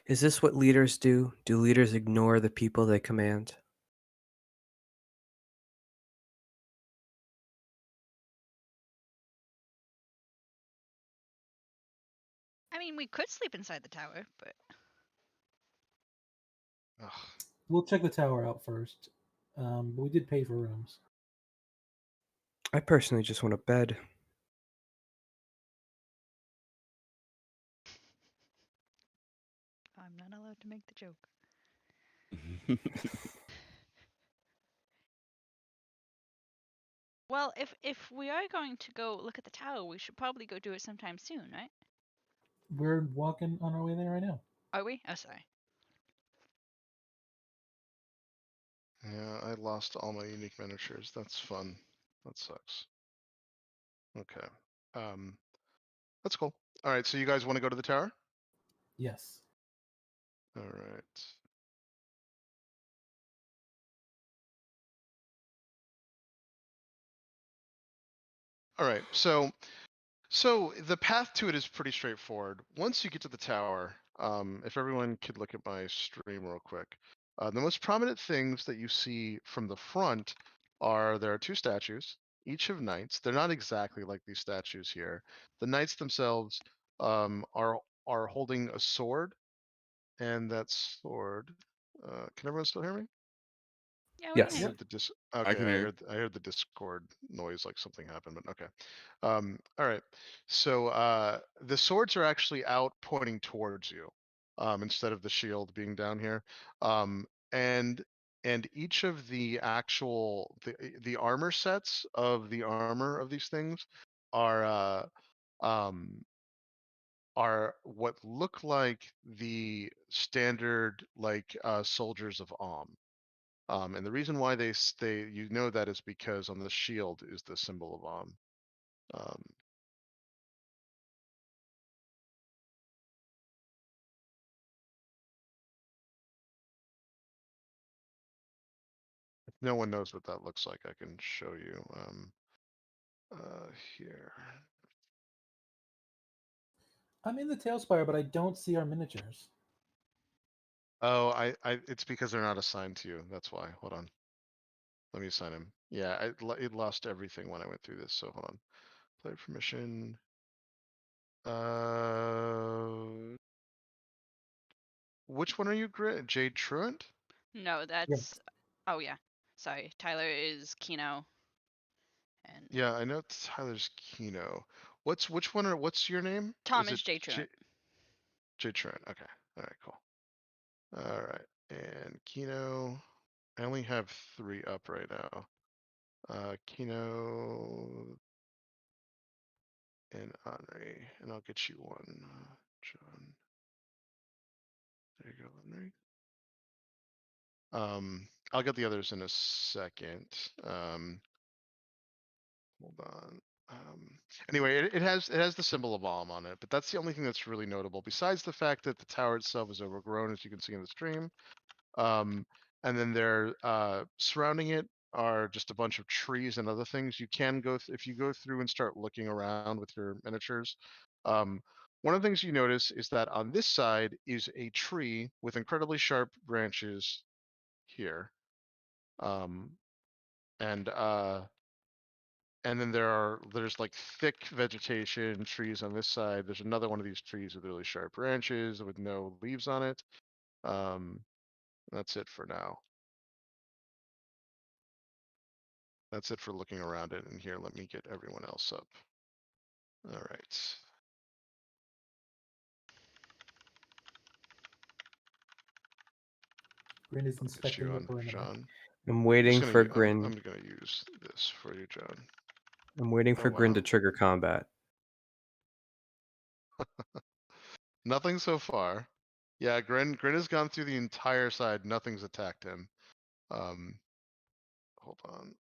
Is this what leaders do? Do leaders ignore the people they command?
I mean, we could sleep inside the tower, but
Ugh.
We'll check the tower out first. But we did pay for rooms.
I personally just want a bed.
I'm not allowed to make the joke. Well, if we are going to go look at the tower, we should probably go do it sometime soon, right?
We're walking on our way there right now.
Are we? Oh, sorry.
Yeah, I lost all my unique miniatures. That's fun. That sucks. Okay. That's cool. All right, so you guys want to go to the tower?
Yes.
All right. All right. So the path to it is pretty straightforward. Once you get to the tower, if everyone could look at my stream real quick, the most prominent things that you see from the front are there are two statues, each of knights. They're not exactly like these statues here. The knights themselves are holding a sword, and that sword. Can everyone still hear me?
Yeah, we can
I
Yes.
hear you.
heard the
I
okay,
can hear.
I heard the Discord noise like something happened, but okay. All right. So the swords are actually out pointing towards you, instead of the shield being down here. Um, and each of the actual the armor sets of the armor of these things are um are what look like the standard like soldiers of Om. And the reason why they you know that is because on the shield is the symbol of Om. Um, if no one knows what that looks like, I can show you. Here.
I'm in the Tailspire, but I don't see our miniatures.
Oh, it's because they're not assigned to you. That's why. Hold on. Let me assign him. Yeah, it lost everything when I went through this. So hold on. Play permission. Uh, which one are you, Jade Truant?
No,
Yes.
that's. Oh yeah. Sorry, Tyler is Kino, and
Yeah, I know Tyler's Kino. Which one are what's your name?
Tom
Is it
is J Truant.
Jade Truant? Okay. All right, cool. All right, and Kino. I only have 3 up right now. Kino and Henri, and I'll get you one. John. There you go, Henri. I'll get the others in a second. Hold on. Anyway, it has the symbol of Om on it, but that's the only thing that's really notable. Besides the fact that the tower itself is overgrown, as you can see in the stream, and then there, surrounding it are just a bunch of trees and other things. You can go if you go through and start looking around with your miniatures. One of the things you notice is that on this side is a tree with incredibly sharp branches here, um, and then there's like thick vegetation trees on this side. There's another one of these trees with really sharp branches with no leaves on it. That's it for now. That's it for looking around it. And here, let me get everyone else up. All right.
Grin is
I'll get
inspecting
you
the
on,
perimeter.
John.
I'm waiting for
I'm
Grin.
gonna use this for you, John.
I'm waiting
Oh
for Grin
wow.
to trigger combat.
Nothing so far. Yeah, Grin has gone through the entire side. Nothing's attacked him. Hold on.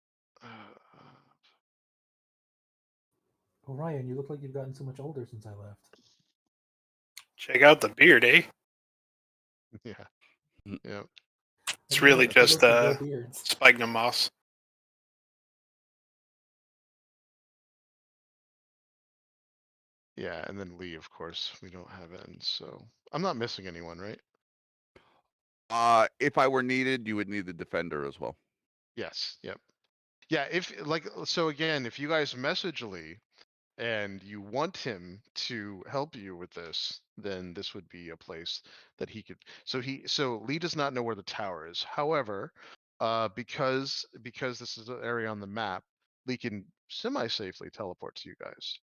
Orion, you look like you've gotten so much older since I left.
Check out the beard, eh?
Yeah.
Mm.
Yeah.
It's really just
grow beards.
sphagnum moss.
Yeah, and then Lee, of course, we don't have ends, so I'm not missing anyone, right?
If I were needed, you would need the defender as well.
Yes. Yep. Yeah. If like, so again, if you guys message Lee and you want him to help you with this, then this would be a place that he could. So Lee does not know where the tower is. However, because this is an area on the map, Lee can semi-safely teleport to you guys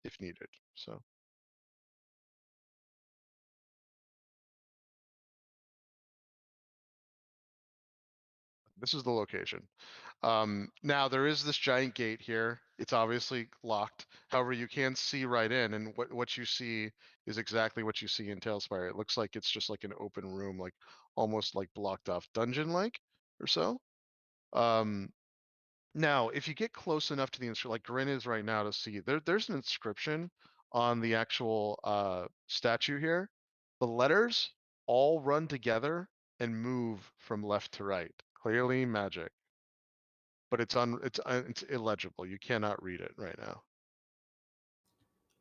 if needed. So. This is the location. Now there is this giant gate here. It's obviously locked. However, you can see right in, and what you see is exactly what you see in Tailspire. It looks like it's just like an open room, like almost like blocked off dungeon-like or so. Now, if you get close enough to the inscription, like Grin is right now to see, there's an inscription on the actual statue here. The letters all run together and move from left to right. Clearly magic, but it's illegible. You cannot read it right now.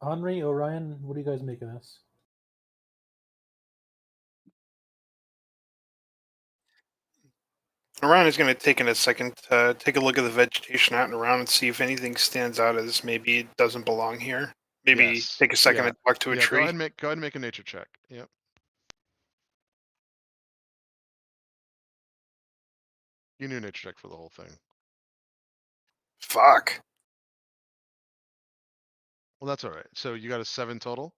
Henri, Orion, what do you guys make of this?
Orion is going to take in a second to take a look at the vegetation out and around and see if anything stands out as maybe it doesn't belong here. Maybe
Yes.
take a second
Yeah.
to talk to a
Yeah.
tree.
Go ahead and make a nature check. Yep. You knew nature check for the whole thing.
Fuck.
Well, that's all right. So you got a 7 total.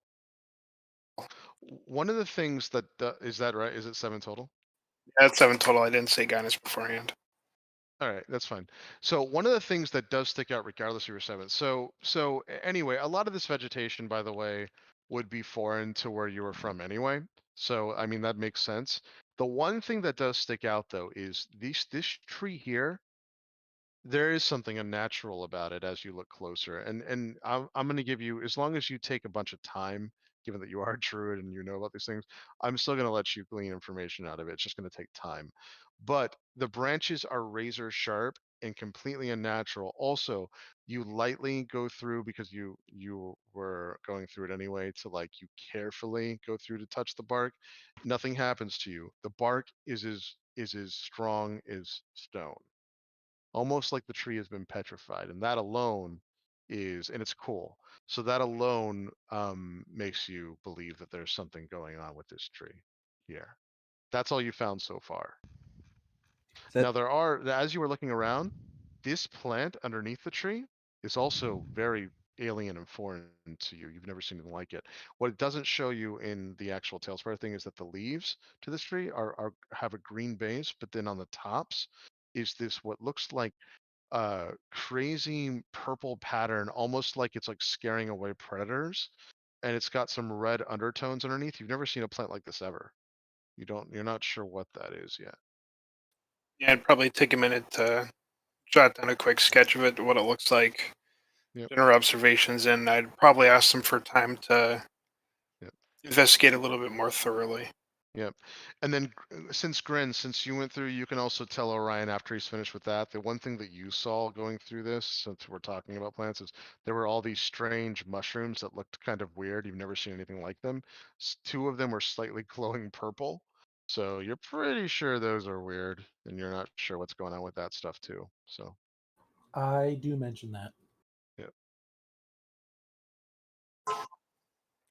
One of the things that is that right? Is it 7 total?
That's 7 total. I didn't say guidance beforehand.
All right, that's fine. So one of the things that does stick out, regardless of your 7. Anyway, a lot of this vegetation, by the way, would be foreign to where you were from anyway. So I mean that makes sense. The one thing that does stick out though is this tree here. There is something unnatural about it as you look closer, and I'm going to give you, as long as you take a bunch of time, given that you are a druid and you know about these things, I'm still going to let you glean information out of it. It's just going to take time, but the branches are razor sharp and completely unnatural. Also, you lightly go through, because you were going through it anyway, to like, you carefully go through to touch the bark. Nothing happens to you. The bark is as strong as stone, almost like the tree has been petrified, and that alone and it's cool. So that alone makes you believe that there's something going on with this tree here. That's all you found so far. Now there are, as you were looking around, this plant underneath the tree is also very alien and foreign to you. You've never seen anything like it. What it doesn't show you in the actual Tailspire thing is that the leaves to this tree have a green base, but then on the tops is this what looks like crazy purple pattern, almost like it's like scaring away predators, and it's got some red undertones underneath. You've never seen a plant like this ever. You're not sure what that is yet.
Yeah, I'd probably take a minute to jot down a quick sketch of it, what it looks like,
Yep.
general observations, and I'd probably ask them for time to
Yep.
investigate a little bit more thoroughly.
Yep. And then since you went through, you can also tell Orion after he's finished with that. The one thing that you saw going through this, since we're talking about plants, is there were all these strange mushrooms that looked kind of weird. You've never seen anything like them. Two of them were slightly glowing purple. So you're pretty sure those are weird, and you're not sure what's going on with that stuff too. So
I do mention that.
yeah.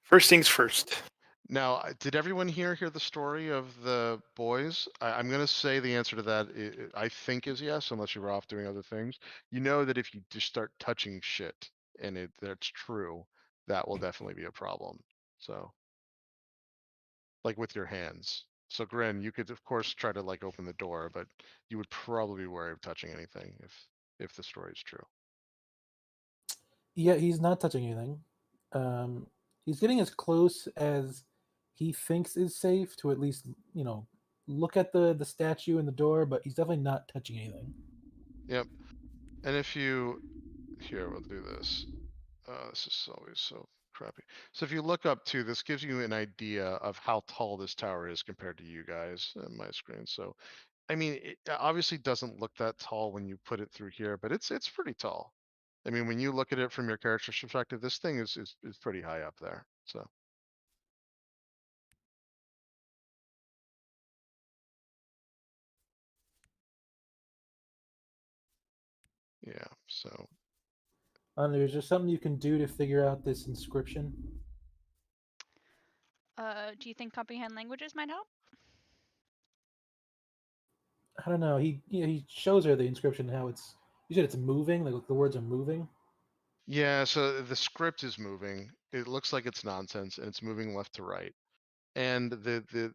First things first.
Now, did everyone here hear the story of the boys? I'm going to say the answer to that, I think, is yes, unless you were off doing other things. You know that if you just start touching shit and that's true, that will definitely be a problem. So, like with your hands. So, Grin, you could of course try to like open the door, but you would probably be wary of touching anything if the story is true.
Yeah, he's not touching anything. He's getting as close as he thinks is safe to at least, look at the statue and the door, but he's definitely not touching anything.
Yep. And if you here, we'll do this. This is always so crappy. So if you look up too, this gives you an idea of how tall this tower is compared to you guys in my screen. So, I mean, it obviously doesn't look that tall when you put it through here, but it's pretty tall. I mean, when you look at it from your character's perspective, this thing is pretty high up there. So, yeah. So,
Is there something you can do to figure out this inscription?
Do you think comprehend languages might help?
I don't know. He shows her the inscription and how it's. You said it's moving, like the words are moving.
yeah. So the script is moving. It looks like it's nonsense, and it's moving left to right. And the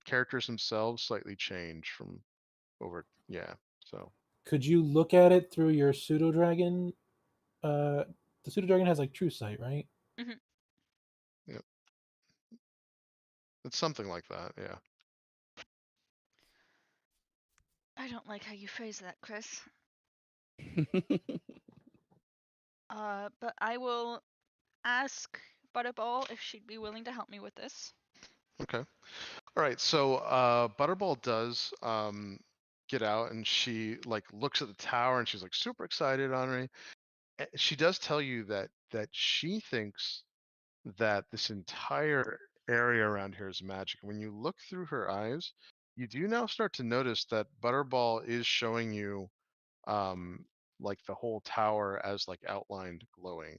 characters themselves slightly change from over. Yeah. So
Could you look at it through your pseudo dragon? The pseudo dragon has like true sight, right?
Hmm.
yeah, it's something like that. Yeah.
I don't like how you phrase that, Chris. But I will ask Butterball if she'd be willing to help me with this.
Okay. All right. So Butterball does get out, and she like looks at the tower, and she's like super excited on her. She does tell you that she thinks that this entire area around here is magic. When you look through her eyes, you do now start to notice that Butterball is showing you um like the whole tower as like outlined glowing.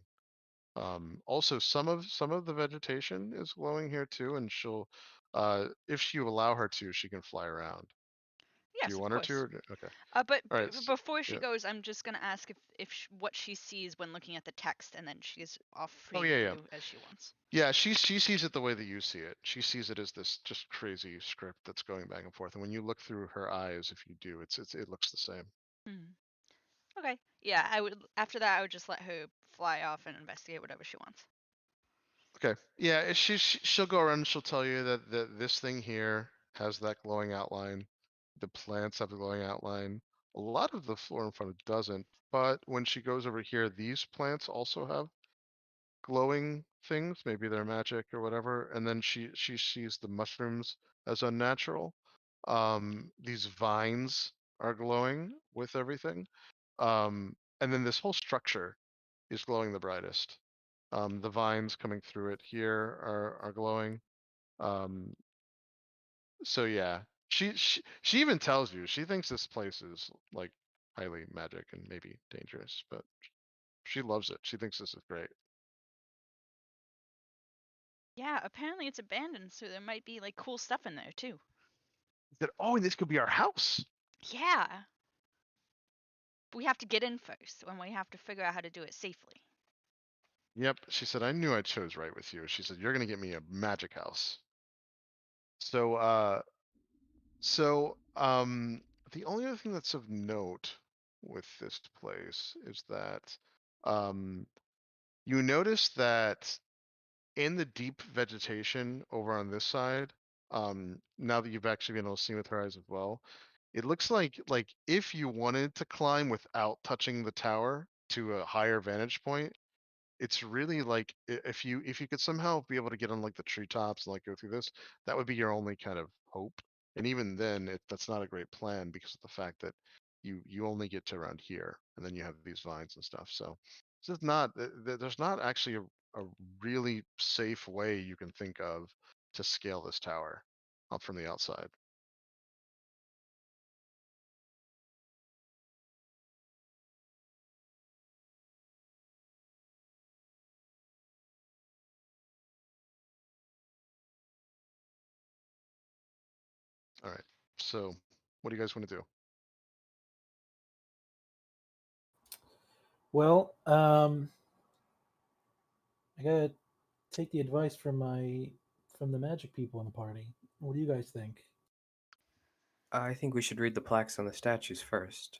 Also some of the vegetation is glowing here too, and she'll if you allow her to, she can fly around. Do
Yes,
you
of
want her to?
course.
Okay.
But
All right.
before she
Yeah.
goes, I'm just gonna ask if what she sees when looking at the text, and then she's off
Oh
free
yeah,
to
yeah.
do as she wants.
Yeah, she sees it the way that you see it. She sees it as this just crazy script that's going back and forth. And when you look through her eyes, if you do, it looks the same.
Hmm. Okay. Yeah, I would. After that, I would just let her fly off and investigate whatever she wants.
Okay. Yeah, she'll go around and she'll tell you that this thing here has that glowing outline. The plants have the glowing outline. A lot of the floor in front of it doesn't, but when she goes over here, these plants also have glowing things. Maybe they're magic or whatever. And then she sees the mushrooms as unnatural. These vines are glowing with everything. And then this whole structure is glowing the brightest. The vines coming through it here are glowing. Um, so yeah, she even tells you she thinks this place is like highly magic and maybe dangerous, but she loves it. She thinks this is great.
Yeah, apparently it's abandoned, so there might be like cool stuff in there too.
That oh, and this could be our house.
Yeah. But we have to get in first, and we have to figure out how to do it safely.
Yep, she said I knew I chose right with you. She said you're gonna get me a magic house. So the only other thing that's of note with this place is that um you notice that in the deep vegetation over on this side, now that you've actually been able to see with her eyes as well, It looks like if you wanted to climb without touching the tower to a higher vantage point, it's really like if you could somehow be able to get on like the treetops and like go through this, that would be your only kind of hope. And even then, that's not a great plan because of the fact that you only get to around here, and then you have these vines and stuff. So it's just not there's not actually a really safe way you can think of to scale this tower up from the outside. All right. So what do you guys want to do?
Well, I gotta take the advice from the magic people in the party. What do you guys think?
I think we should read the plaques on the statues first.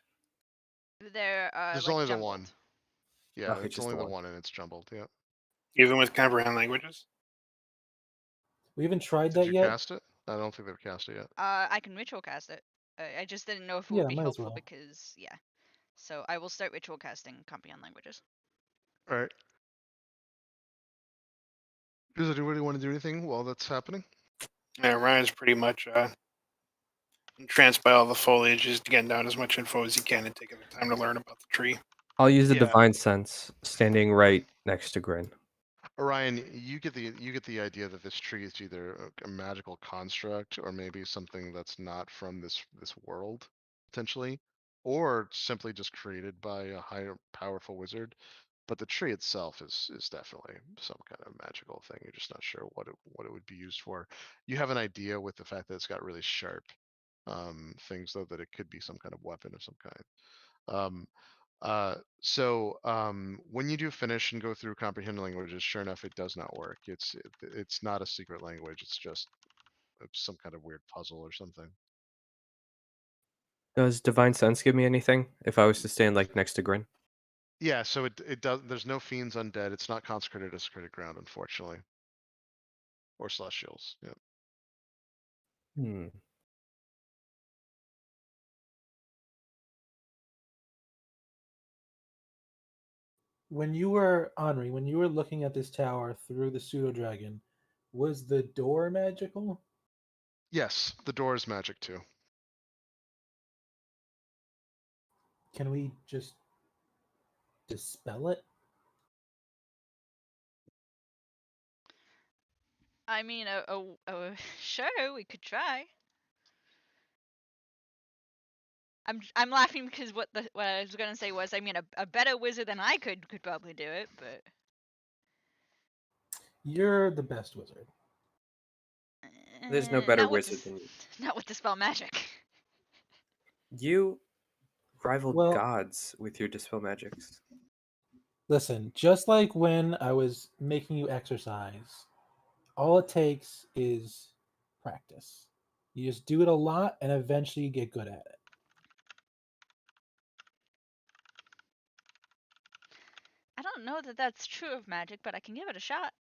They're
There's
like
only the
jumbled.
one. Yeah,
Okay,
it's
just
only
the
the
one.
one and it's jumbled. Yeah.
Even with comprehend languages.
We haven't tried
Did
that
you
yet.
cast it? I don't think they've cast it yet.
I can ritual cast it. I just didn't know if it
Yeah,
would be
might as
helpful
well.
because yeah. So I will start ritual casting comprehend languages.
All right. Does anybody want to do anything while that's happening?
Yeah, Ryan's pretty much entranced by all the foliage, just getting down as much info as he can and taking the time to learn about the tree.
I'll use the
Yeah.
divine sense, standing right next to Grin.
Orion, you get the idea that this tree is either a magical construct or maybe something that's not from this world, potentially, or simply just created by a higher powerful wizard. But the tree itself is definitely some kind of magical thing. You're just not sure what it would be used for. You have an idea with the fact that it's got really sharp things, though, that it could be some kind of weapon of some kind. Um, when you do finish and go through comprehend languages, sure enough, it does not work. It's not a secret language. It's just some kind of weird puzzle or something.
Does divine sense give me anything if I was to stand like next to Grin?
Yeah, so it does. There's no fiends undead. It's not consecrated as sacred ground, unfortunately, or celestials. Yeah.
Hmm.
When you were looking at this tower through the pseudo dragon, was the door magical?
Yes, the door is magic too.
Can we just dispel it?
I mean, sure, we could try. I'm laughing because what I was gonna say was, I mean, a better wizard than I could probably do it, but
You're the best wizard.
There's no better
not with
wizard than you.
not with dispel magic.
You rival
Well,
gods with your dispel magics.
listen, just like when I was making you exercise, all it takes is practice. You just do it a lot and eventually you get good at it.
I don't know that that's true of magic, but I can give it a shot.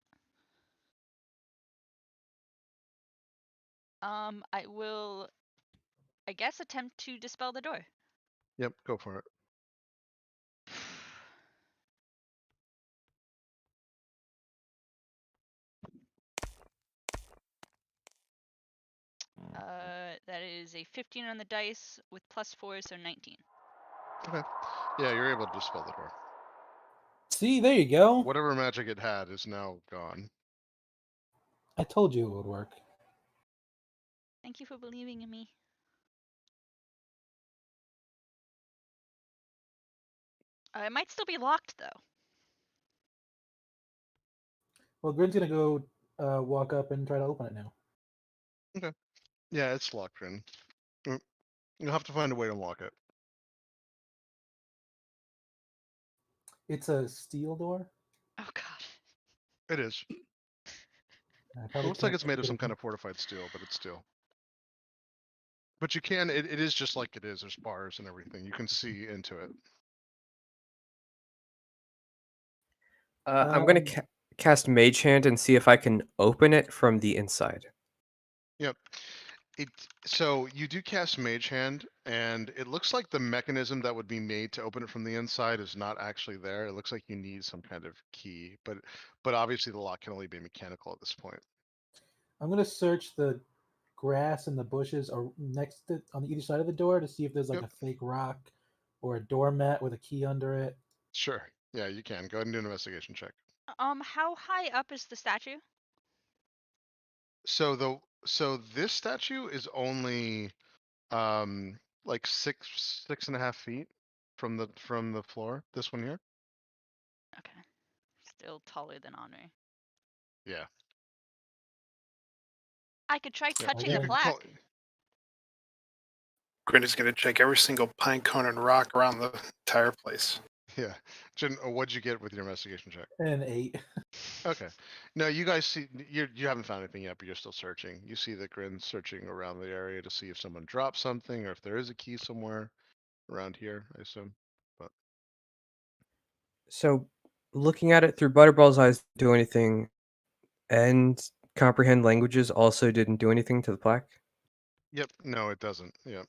I will, I guess, attempt to dispel the door.
Yep, go for it.
That is a 15 on the dice with +4, so 19.
Okay. Yeah, you're able to dispel the door.
See, there you go.
Whatever magic it had is now gone.
I told you it would work.
Thank you for believing in me. It might still be locked though.
Well, Grin's gonna go walk up and try to open it now.
Okay. Yeah, it's locked in. You'll have to find a way to lock it.
It's a steel door.
Oh god.
It is.
I
It
probably
looks like
can't
it's made of
get
some
it.
kind of fortified steel, but it's steel. But you can, it is just like it is. There's bars and everything. You can see into it.
I'm going to cast Mage Hand and see if I can open it from the inside.
Yep. So you do cast Mage Hand, and it looks like the mechanism that would be made to open it from the inside is not actually there. It looks like you need some kind of key, but obviously the lock can only be mechanical at this point.
I'm gonna search the grass and the bushes or next to on either side of the door to see if there's like
Yep.
a fake rock or a doormat with a key under it.
Sure. Yeah, you can. Go ahead and do an investigation check.
How high up is the statue?
So this statue is only like 6.5 feet from the floor. This one here.
Okay. Still taller than Henri.
Yeah.
I could try
Yeah.
touching
You
the
could call.
plaque.
Grin is going to check every single pine cone and rock around the entire place.
Yeah. Jen, what'd you get with your investigation check?
An 8.
Okay. No, you guys see you haven't found anything yet, but you're still searching. You see the Grin searching around the area to see if someone dropped something or if there is a key somewhere around here, I assume. But
So, looking at it through Butterball's eyes, do anything, and comprehend languages also didn't do anything to the plaque.
yep, no, it doesn't. Yep.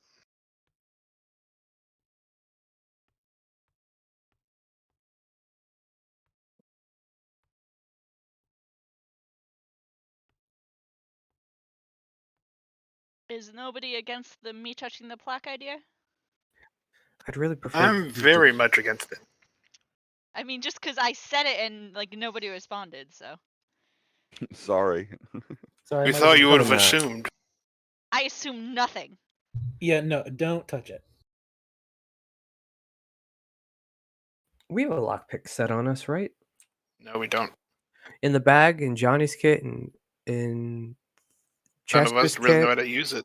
Is nobody against the me touching the plaque idea?
I'd really prefer.
I'm
you to-
very much against it.
I mean, just because I said it and like nobody responded, so
Sorry.
Sorry,
We
my
thought you would have
Come on.
assumed.
I assume nothing.
Yeah, no, don't touch it.
We have a lockpick set on us, right?
No, we don't.
In the bag, in Johnny's kit, and in
None of
Chester's
us really know
kit.
how to use it.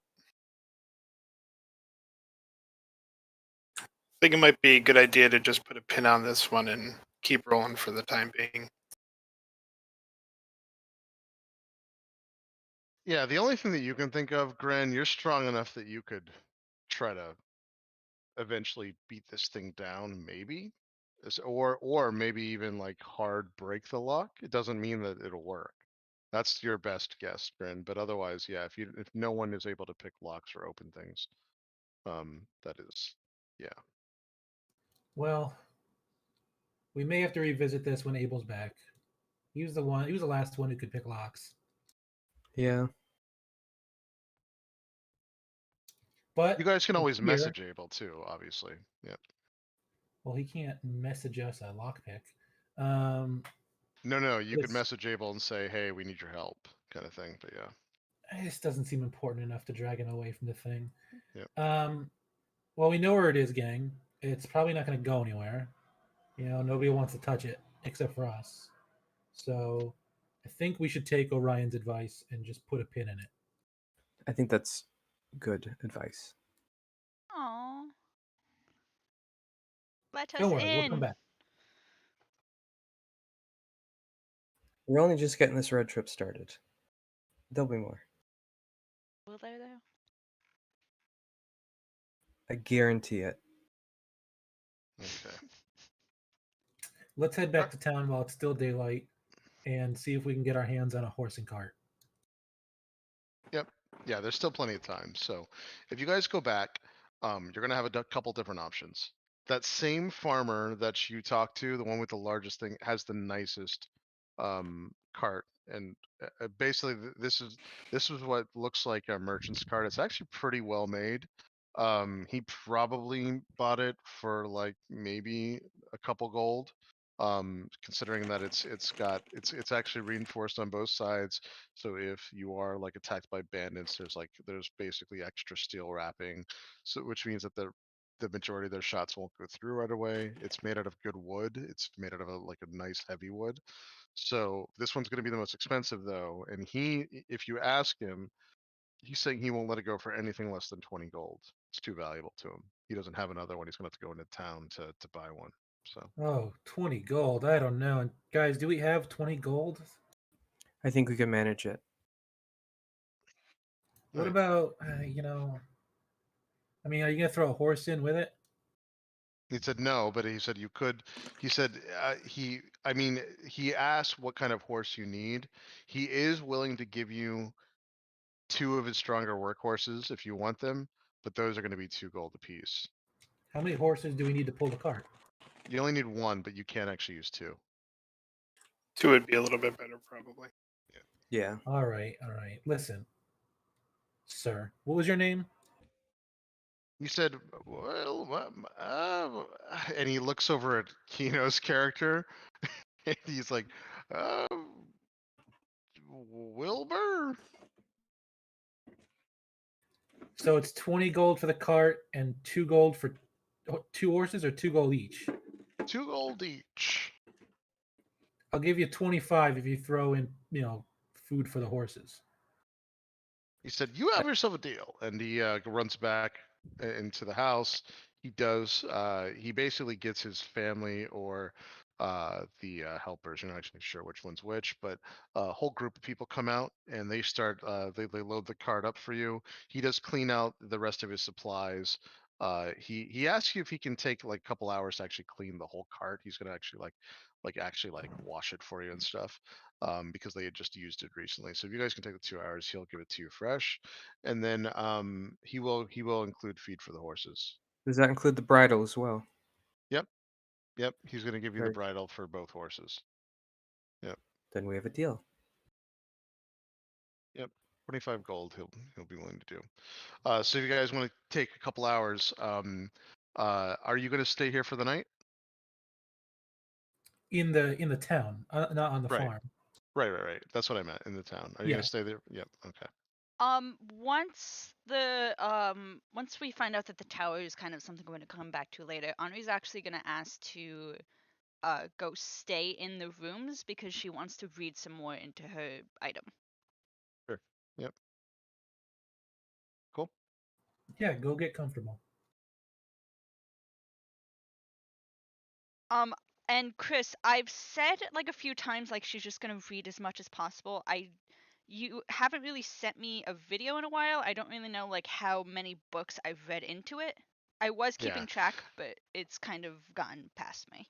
I think it might be a good idea to just put a pin on this one and keep rolling for the time being.
Yeah, the only thing that you can think of, Gren, you're strong enough that you could try to eventually beat this thing down, maybe. Or maybe even like hard break the lock. It doesn't mean that it'll work. That's your best guess, Gren. But otherwise, yeah, if no one is able to pick locks or open things, that is, yeah.
Well, we may have to revisit this when Abel's back. He was the one. He was the last one who could pick locks.
Yeah.
But
You guys can always
here,
message Abel too, obviously. Yeah.
well, he can't message us a lockpick. Um,
No, you could
This-
message Abel and say, "Hey, we need your help," kind of thing. But yeah.
this doesn't seem important enough to drag him away from the thing.
Yep.
Well, we know where it is, gang. It's probably not going to go anywhere. You know, nobody wants to touch it except for us. So, I think we should take Orion's advice and just put a pin in it.
I think that's good advice.
Aww. Let us
Don't worry,
in.
we'll come back.
We're only just getting this road trip started. There'll be more.
Will there though?
I guarantee it.
Okay.
Let's head back to town while it's still daylight and see if we can get our hands on a horse and cart.
Yep. Yeah, there's still plenty of time. So if you guys go back, you're gonna have a couple different options. That same farmer that you talked to, the one with the largest thing, has the nicest cart, and basically this is what looks like a merchant's cart. It's actually pretty well made. He probably bought it for like maybe a couple gold. Considering that it's actually reinforced on both sides. So if you are like attacked by bandits, there's basically extra steel wrapping, so which means that the majority of their shots won't go through right away. It's made out of good wood. It's made out of like a nice heavy wood. So this one's going to be the most expensive though, and if you ask him, he's saying he won't let it go for anything less than 20 gold. It's too valuable to him. He doesn't have another one. He's going to have to go into town to buy one. So
Oh, 20 gold. I don't know. And guys, do we have 20 gold?
I think we can manage it.
What
Okay.
about, I mean, are you going to throw a horse in with it?
He said no, but he said you could. He said I mean, he asked what kind of horse you need. He is willing to give you 2 of his stronger workhorses if you want them, but those are going to be 2 gold apiece.
How many horses do we need to pull the cart?
You only need 1, but you can actually use 2.
2 would be a little bit better, probably.
Yeah.
All right, all right. Listen, sir, what was your name?
He said, "Well, and he looks over at Kino's character, and he's like, uh, Wilbur."
So it's 20 gold for the cart and 2 gold for 2 horses, or 2 gold each.
2 gold each.
I'll give you 25 if you throw in, food for the horses.
He said, "You have yourself a deal," and he runs back into the house. He does. He basically gets his family or the helpers. You're not actually sure which one's which, but a whole group of people come out and they start. They load the cart up for you. He does clean out the rest of his supplies. He asks you if he can take like a couple hours to actually clean the whole cart. He's gonna actually like wash it for you and stuff, because they had just used it recently. So if you guys can take the 2 hours, he'll give it to you fresh, and then he will include feed for the horses.
Does that include the bridle as well?
Yep, yep. He's gonna give you the
Very-
bridle for both horses. Yep,
Then we have a deal.
yep. 25 gold. He'll be willing to do. So if you guys want to take a couple hours, are you gonna stay here for the night?
In the town, not on the
Right.
farm.
Right. That's what I meant, in the town. Are you
Yeah.
gonna stay there? Yep. Okay.
Once we find out that the tower is kind of something we're gonna come back to later, Henri's actually gonna ask to go stay in the rooms because she wants to read some more into her item.
Sure. Yep. Cool.
Yeah, go get comfortable.
And Chris, I've said like a few times like she's just gonna read as much as possible. You haven't really sent me a video in a while. I don't really know like how many books I've read into it. I was keeping
Yeah.
track, but it's kind of gotten past me.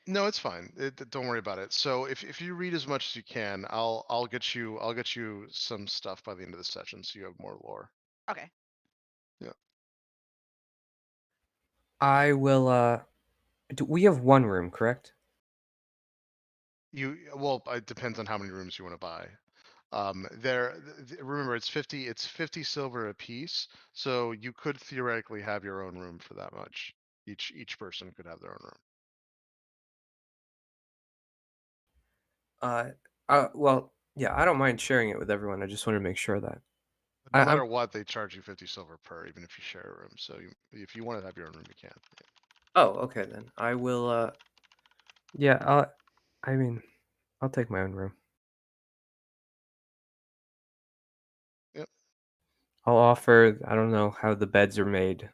No, it's fine. Don't worry about it. So if you read as much as you can, I'll get you some stuff by the end of the session, so you have more lore.
Okay.
Yeah.
I will. We have one room, correct?
Well, it depends on how many rooms you want to buy. Remember it's 50 silver a piece, so you could theoretically have your own room for that much. Each person could have their own room.
Well, yeah. I don't mind sharing it with everyone. I just want to make sure that.
No
I'm
matter what, they charge you 50 silver per, even if you share a room. So if you want to have your own room, you can.
Oh, okay then. I will. Yeah. I mean, I'll take my own room.
Yep.
I'll offer. I don't know how the beds are made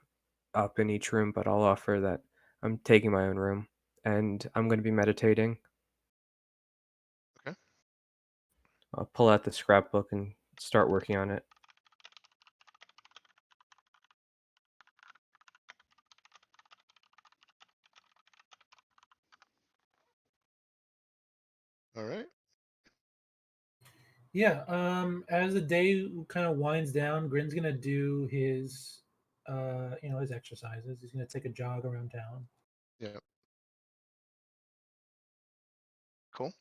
up in each room, but I'll offer that I'm taking my own room and I'm going to be meditating.
Okay.
I'll pull out the scrapbook and start working on it.
All right.
Yeah. As the day kind of winds down, Grin's gonna do his, his exercises. He's gonna take a jog around town.
Yep. Cool.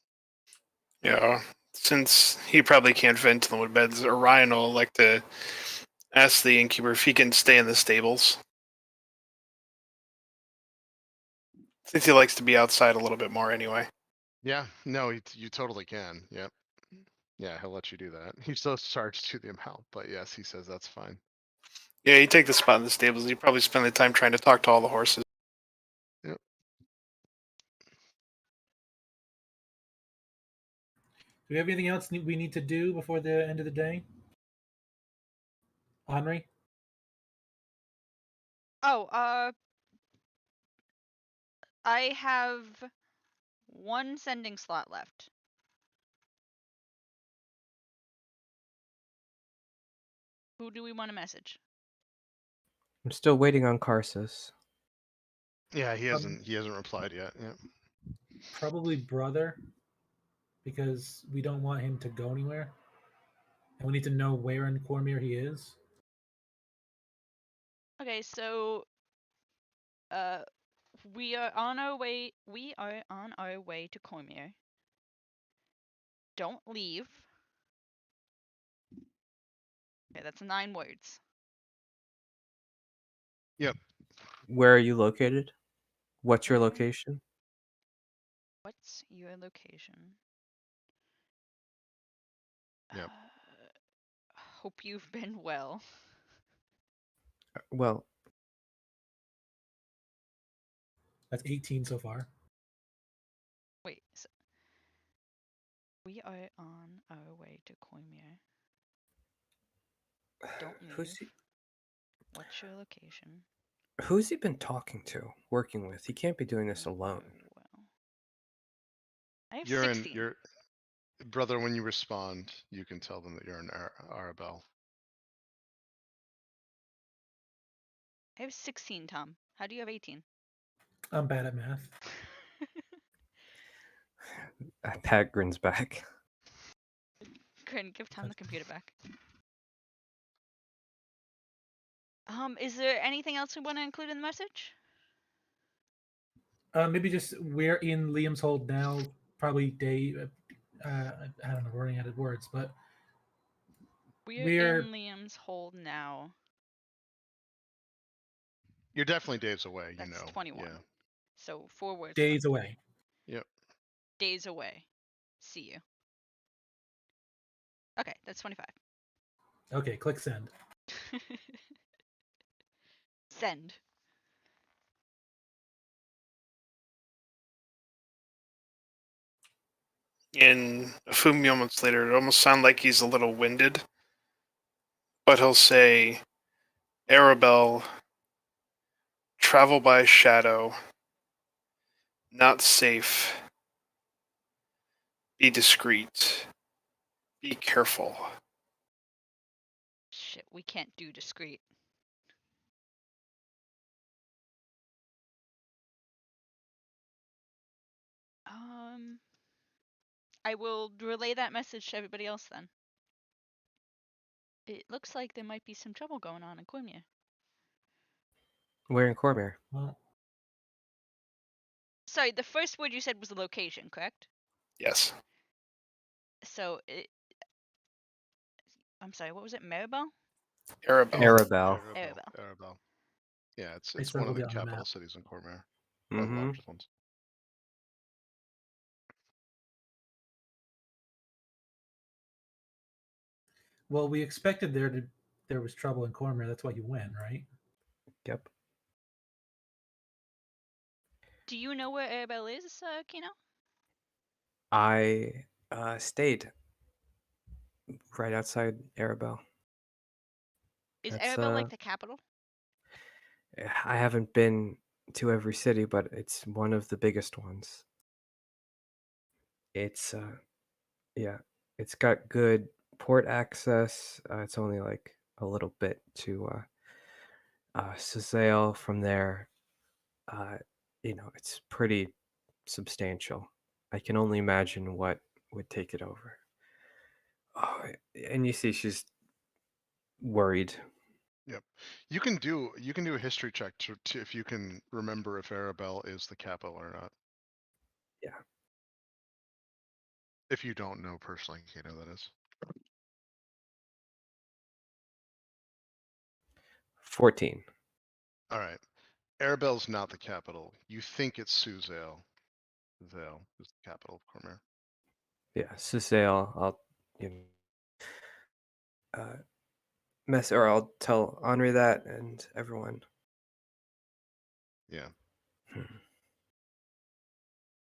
Yeah. Since he probably can't vent in the woodbeds, Orion will like to ask the innkeeper if he can stay in the stables. Since he likes to be outside a little bit more anyway.
Yeah. No, you totally can. Yep. Yeah, he'll let you do that. He still charged you the amount, but yes, he says that's fine.
Yeah, you take the spot in the stables. You probably spend the time trying to talk to all the horses.
Yep.
Do we have anything else we need to do before the end of the day? Henri?
Oh, I have one sending slot left. Who do we want to message?
I'm still waiting on Karsus.
Yeah, he hasn't replied yet. Yeah.
Probably brother, because we don't want him to go anywhere. We need to know where in Cormier he is.
Okay, so we are on our way. We are on our way to Cormier. Don't leave. Okay, that's 9 words.
Yep.
Where are you located? What's your
Where?
location?
What's your location?
Yep.
Hope you've been well.
Well,
That's 18 so far.
Wait. So we are on our way to Cormier. Don't leave.
who's he,
What's your location?
who's he been talking to, working with? He can't be doing this
You
alone.
are well. I have
You're
16.
your brother. When you respond, you can tell them that you're an Arabelle.
I have 16, Tom. How do you have 18?
I'm bad at math.
Pat grins back.
Grin, give Tom the computer back. Is there anything else we want to include in the message?
Maybe just we're in Liam's hold now. Probably day. I don't know. We're running out of words, but
We're in Liam's hold now.
You're definitely days away. You
That's
know.
21.
Yeah.
So 4 words.
days away.
Yep.
Days away. See you. Okay, that's 25.
Okay, click send.
Send.
And a few moments later, it almost sounds like he's a little winded, but he'll say, Arabelle, travel by shadow, not safe, be discreet, be careful.
Shit, we can't do discreet. I will relay that message to everybody else then. It looks like there might be some trouble going on in Cormier.
Where in Cormier?
Well,
Sorry, the first word you said was the location, correct?
Yes.
So, I'm sorry, what was it? Maribel?
Arabelle.
Arabelle.
Arabelle. Yeah,
I
it's one of
circled
the
it on the
capital
map.
cities in Cormier.
Mm-hmm.
One of the largest ones.
Well, we expected there was trouble in Cormier. That's why you went, right?
Yep.
Do you know where Arabelle is, Kino?
I stayed right outside Arabelle.
Is
That's
Arabelle like the capital?
I haven't been to every city, but it's one of the biggest ones. It's yeah, it's got good port access. It's only like a little bit to Sazale from there. Uh, it's pretty substantial. I can only imagine what would take it over. Oh, and you see, she's worried.
Yep. You can do a history check to if you can remember if Arabelle is the capital or not.
Yeah.
If you don't know personally, Kato, that is.
14.
All right. Arabelle's not the capital. You think it's Suzale. Zale is the capital of Cormier.
Yeah, Sazale. I'll I'll tell Henri that and everyone.
Yeah.
Hmm.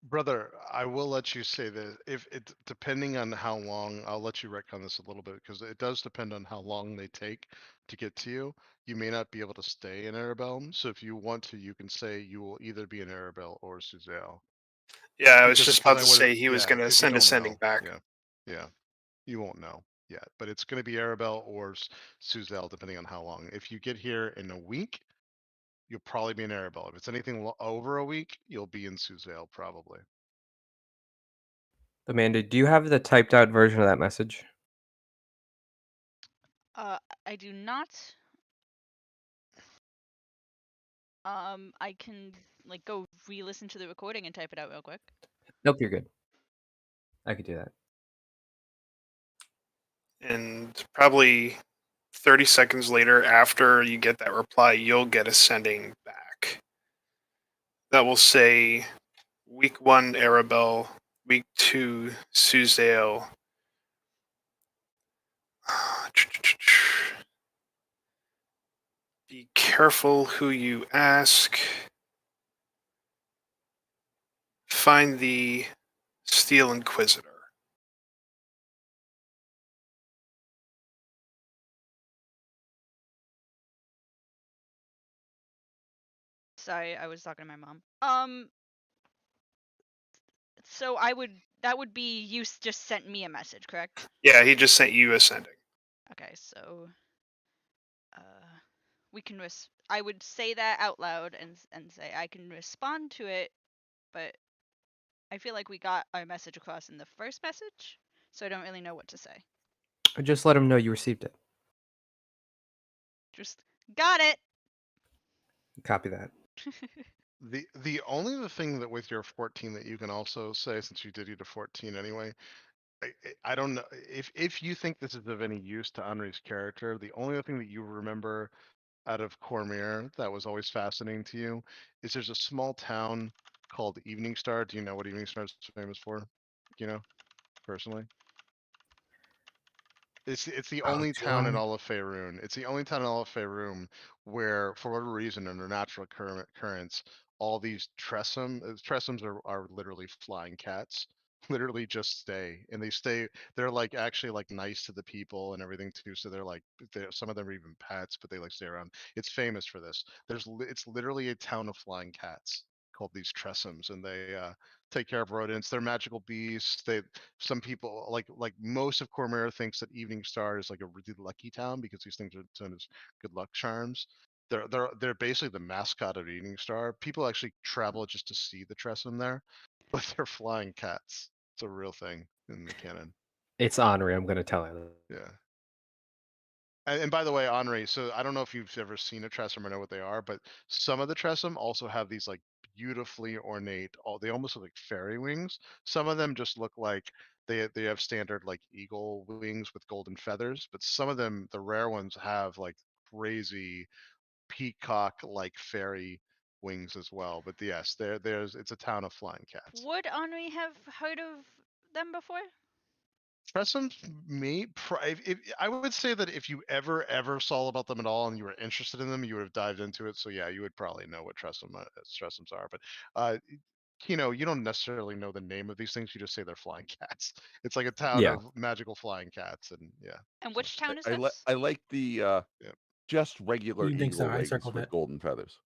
Brother, I will let you say that if it depending on how long, I'll let you retcon this a little bit because it does depend on how long they take to get to you. You may not be able to stay in Arabelle, so if you want to, you can say you will either be in Arabelle or Suzale.
Yeah, I was
Because
just
because
about
I
to
would,
say he was
yeah,
going to
because you
send a
don't
sending
know,
back.
yeah, you won't know yet, but it's going to be Arabelle or Suzale depending on how long. If you get here in a week, you'll probably be in Arabelle. If it's anything over a week, you'll be in Suzale probably.
Amanda, do you have the typed out version of that message?
I do not. I can like go re-listen to the recording and type it out real quick.
Nope, you're good. I could do that.
And probably 30 seconds later, after you get that reply, you'll get a sending back. That will say, week 1, Arabelle, week 2, Suzale. Be careful who you ask. Find the Steel Inquisitor.
Sorry, I was talking to my mom. So that would be you just sent me a message, correct?
Yeah, he just sent you a sending.
Okay, so we can I would say that out loud and say I can respond to it, but I feel like we got our message across in the first message, so I don't really know what to say.
Just let him know you received it.
Just got it.
Copy that.
The only other thing that with your 14 that you can also say, since you did it to 14 anyway, I don't know if you think this is of any use to Henri's character. The only other thing that you remember out of Cormier that was always fascinating to you is there's a small town called Evening Star. Do you know what Evening Star is famous for? You know, personally? It's the
Oh,
only
too
town in
long.
all of Faerun. It's the only town in all of Faerun where, for whatever reason, under natural currents, all these tressums are literally flying cats. Literally just stay, and they stay. They're like actually like nice to the people and everything too. So some of them are even pets, but they like stay around. It's famous for this. It's literally a town of flying cats called these tressums, and they take care of rodents. They're magical beasts. Some people like most of Cormera thinks that Evening Star is like a really lucky town because these things are known as good luck charms. They're basically the mascot of Evening Star. People actually travel just to see the Tressum there, but they're flying cats. It's a real thing in the canon.
It's Henri. I'm gonna tell her.
Yeah. And by the way, Henri, so I don't know if you've ever seen a Tressum or know what they are, but some of the Tressum also have these like beautifully ornate, they almost look like fairy wings. Some of them just look like they have standard like eagle wings with golden feathers, but some of them, the rare ones, have like crazy peacock like fairy wings as well. But yes, it's a town of flying cats.
Would Henri have heard of them before?
Tressums, I would say that if you ever saw about them at all and you were interested in them, you would have dived into it. So yeah, you would probably know what tressums are. But uh, Kino, you don't necessarily know the name of these things. You just say they're flying cats. It's like a town
Yeah.
of magical flying cats, and yeah.
And
So
which town is
I,
this?
I like the
yeah,
just regular
You think so?
eagle
I
wings
circled
with
it.
golden feathers.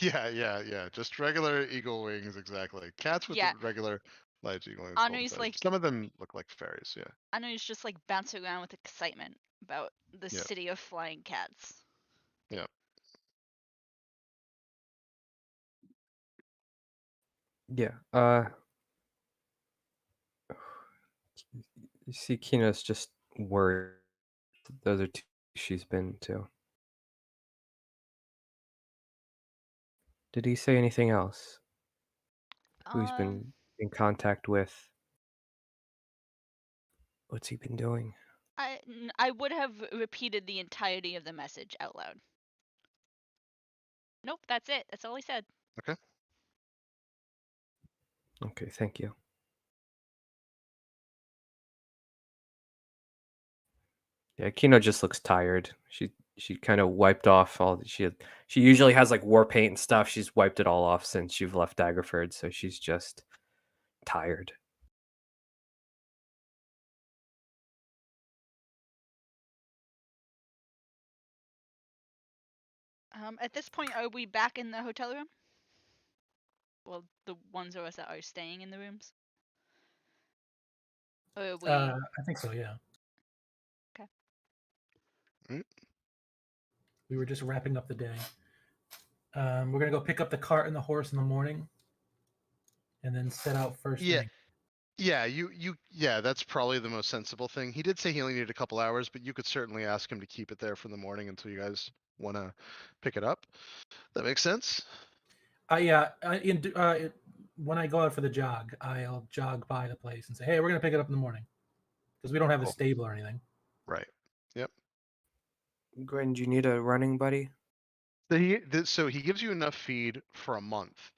yeah. Just regular eagle wings, exactly. Cats with the
Yeah,
regular large eagle wings, golden
Henri's
feathers.
like
Some of them look like fairies. Yeah,
Henri's just like bouncing around with excitement about the
yeah,
city of flying cats.
yeah.
Yeah. You see, Kina's just worried. Those are two she's been to. Did he say anything else? Who he's
Uh,
been in contact with? What's he been doing?
I would have repeated the entirety of the message out loud. Nope, that's it. That's all he said.
Okay.
Okay, thank you. Yeah, Kino just looks tired. She kind of wiped off she usually has like war paint and stuff. She's wiped it all off since you've left Daggerford, so she's just tired.
At this point, are we back in the hotel room? Well, the ones of us that are staying in the rooms. Or are we?
I think so. Yeah.
Okay.
Mm.
We were just wrapping up the day. We're gonna go pick up the cart and the horse in the morning, and then set out first
Yeah.
thing.
Yeah, yeah, that's probably the most sensible thing. He did say he only needed a couple hours, but you could certainly ask him to keep it there from the morning until you guys want to pick it up. That makes sense.
When I go out for the jog, I'll jog by the place and say, "Hey, we're gonna pick it up in the morning," because we don't have a
Cool.
stable or anything.
Right. Yep.
Grin, do you need a running buddy?
So he gives you enough feed for a month,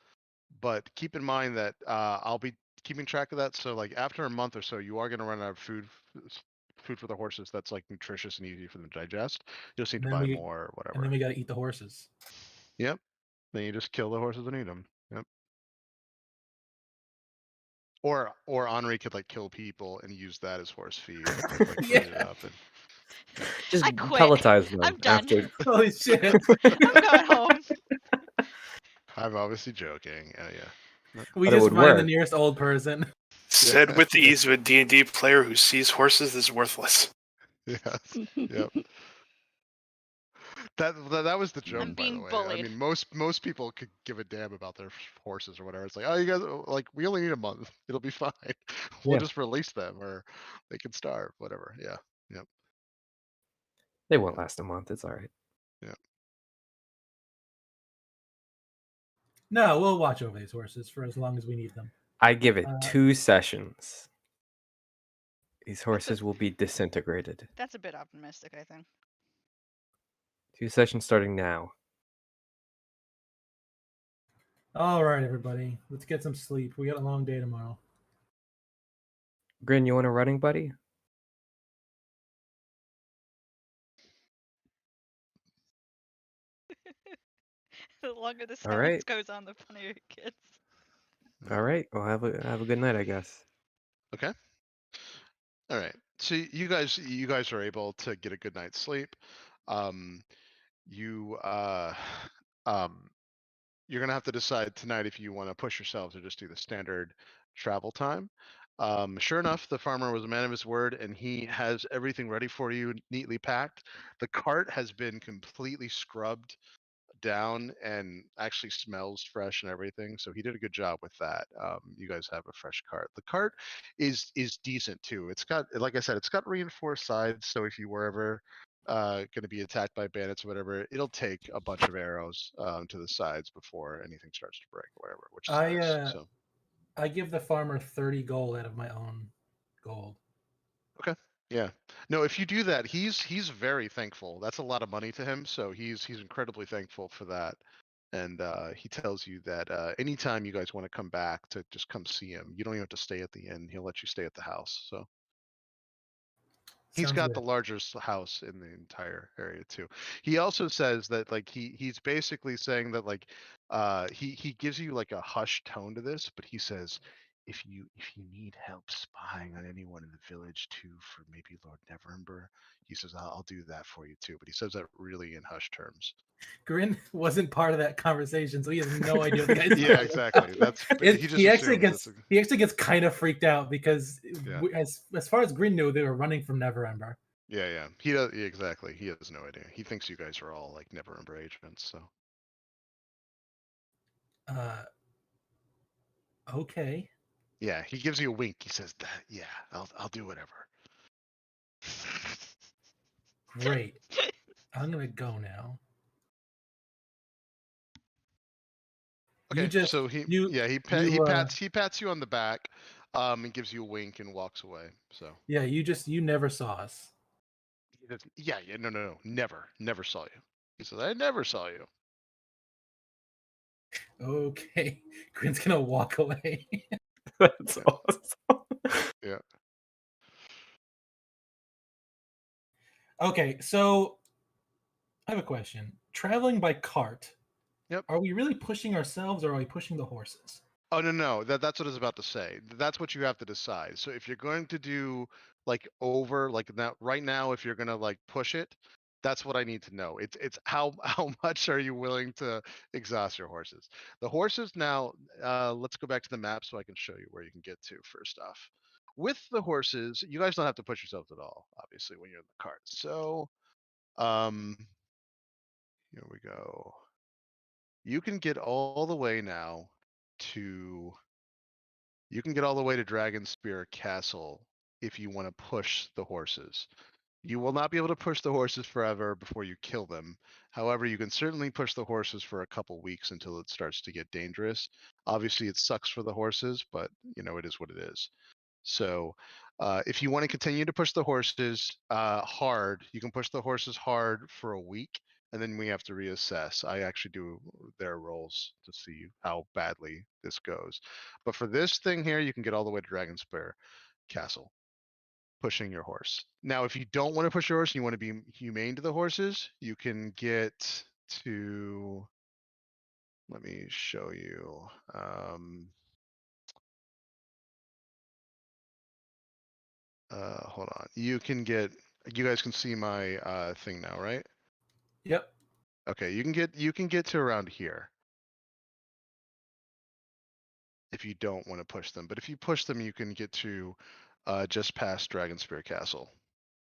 but keep in mind that I'll be keeping track of that. So like after a month or so, you are going to run out of food for the horses that's like nutritious and easy for them to digest. You'll just need
And
to
then
buy
we
more or
and then
whatever.
we got to eat the horses.
Yep. Then you just kill the horses and eat them. Yep. Or Henri could like kill people and use that as horse feed to like
Yeah.
clean it up and yeah.
Just
I quit.
pelletize them
I'm done.
after.
Holy shit!
I'm going home.
I'm obviously joking. Yeah.
We
But it
just
would
find the
work.
nearest old person.
Said with the ease of a D&D player who sees horses as worthless.
Yes. Yep. That was the joke,
I'm
by the
being
way. I
bullied.
mean, most people could give a damn about their horses or whatever. It's like, oh, you guys, like, we only need a month. It'll be fine. We'll
Yeah.
just release them, or they can starve, whatever. Yeah. Yep.
They won't last a month. It's all right.
Yeah.
No, we'll watch over these horses for as long as we need them.
I give it
Uh,
2 sessions. These horses will be disintegrated.
That's a bit optimistic, I think.
2 sessions starting now.
All right, everybody, let's get some sleep. We got a long day tomorrow.
Grin, you want a running buddy?
The longer the
All
silence
right.
goes on, the funnier it gets.
All right. Well, have a good night, I guess.
Okay. All right. So you guys are able to get a good night's sleep. Um, you um, you're gonna have to decide tonight if you want to push yourselves or just do the standard travel time. Sure enough, the farmer was a man of his word, and he has everything ready for you, neatly packed. The cart has been completely scrubbed down and actually smells fresh and everything. So he did a good job with that. You guys have a fresh cart. The cart is decent too. It's got, like I said, it's got reinforced sides. So if you were ever going to be attacked by bandits or whatever, it'll take a bunch of arrows to the sides before anything starts to break or whatever, which is nice. So
I give the farmer 30 gold out of my own gold.
okay. Yeah. No, if you do that, he's very thankful. That's a lot of money to him, so he's incredibly thankful for that. And he tells you that anytime you guys want to come back to just come see him, you don't even have to stay at the inn. He'll let you stay at the house. So he's
Sounds
got the
good.
largest house in the entire area too. He also says that like he's basically saying that like he gives you like a hushed tone to this, but he says if you need help spying on anyone in the village too for maybe Lord Neverember, he says I'll do that for you too. But he says that really in hushed terms.
Grin wasn't part of that conversation, so he has no idea what the guy's
Yeah,
talking
exactly.
about.
That's he just
He actually
assumes
gets
it's
kind of freaked out because
yeah.
as far as Grin knew, they were running from Neverember.
Yeah. He does yeah, exactly. He has no idea. He thinks you guys are all like Neverember agents. So
Uh, okay.
yeah, he gives you a wink. He says that yeah, I'll do whatever.
Great. I'm gonna go now. You
Okay,
just
so he
you
yeah
you
he pats you on the back, and gives you a wink and walks away. So
yeah, you never saw us.
yeah no never saw you. He says I never saw you.
Okay. Grin's gonna walk away.
That's
Okay.
awesome.
Yeah.
Okay, so I have a question. Traveling by cart,
Yep.
are we really pushing ourselves or are we pushing the horses?
Oh no, that's what I was about to say. That's what you have to decide. So if you're going to do like over like now right now, if you're gonna like push it, that's what I need to know. It's how how much are you willing to exhaust your horses? The horses now, let's go back to the map so I can show you where you can get to first off. With the horses, you guys don't have to push yourselves at all, obviously, when you're in the cart. So um here we go. You can get all the way now to You can get all the way to Dragonspear Castle if you want to push the horses. You will not be able to push the horses forever before you kill them. However, you can certainly push the horses for a couple weeks until it starts to get dangerous. Obviously, it sucks for the horses, but it is what it is. So, if you want to continue to push the horses hard, you can push the horses hard for a week, and then we have to reassess. I actually do their rolls to see how badly this goes. But for this thing here, you can get all the way to Dragonspear Castle pushing your horse. Now, if you don't want to push your horse and you want to be humane to the horses, you can get to. Let me show you. Hold on. You can get. You guys can see my thing now, right?
Yep.
Okay, you can get to around here if you don't want to push them. But if you push them, you can get to just past Dragonspear Castle.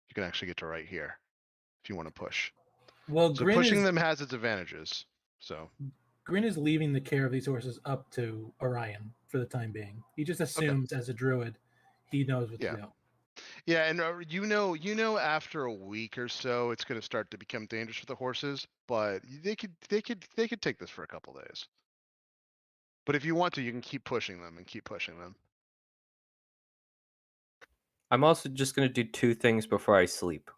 You can actually get to right here if you want to push.
Well,
So pushing them has its advantages. So
Grin is leaving the care of these horses up to Orion for the time being. He just assumes, as a druid, he knows what to do.
Yeah, and after a week or so, it's going to start to become dangerous for the horses. But they could take this for a couple days. But if you want to, you can keep pushing them and keep pushing them.
I'm also just going to do 2 things before I sleep.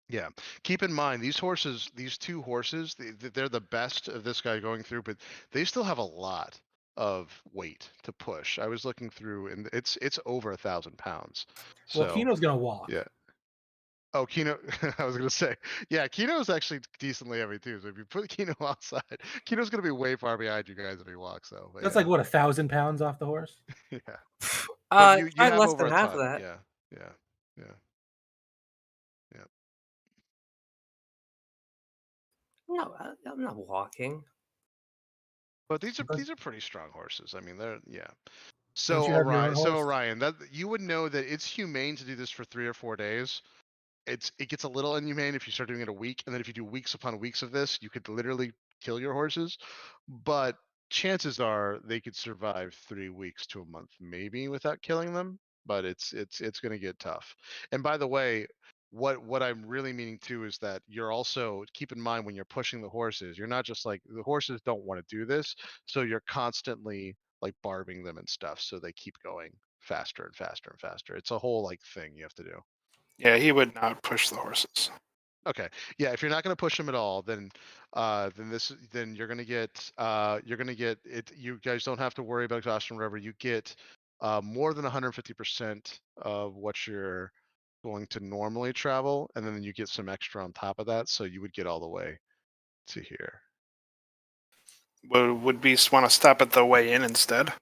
Yeah. Keep in mind, these horses, these 2 horses, they're the best of this guy going through, but they still have a lot of weight to push. I was looking through, and it's over 1,000 pounds.
Well,
So
Kino's gonna walk.
yeah. Oh, Kino, I was gonna say, yeah, Kino's actually decently heavy too. So if you put Kino outside, Kino's gonna be way far behind you guys if he walks though. But
That's
yeah.
like what, 1,000 pounds off the horse?
Yeah. But you
Probably
have
less
over
than
a
half of
ton.
that.
Yeah. Yeah. Yeah. Yeah.
No, I'm not walking.
But these are
Because-
pretty strong horses. I mean, they're yeah.
Don't you have your own horse?
Orion, that you would know that it's humane to do this for 3 or 4 days. It gets a little inhumane if you start doing it a week, and then if you do weeks upon weeks of this, you could literally kill your horses. But chances are they could survive 3 weeks to a month, maybe without killing them. But it's going to get tough. And by the way, what I'm really meaning too is that you're also keep in mind when you're pushing the horses, you're not just like the horses don't want to do this, so you're constantly like barbing them and stuff, so they keep going faster and faster and faster. It's a whole like thing you have to do.
Yeah, he would not push the horses.
Okay. Yeah, if you're not going to push them at all, then you're going to get it. You guys don't have to worry about exhaustion or whatever. You get more than 150% of what you're going to normally travel, and then you get some extra on top of that, so you would get all the way to here.
Would Beast want to stop at the way in instead?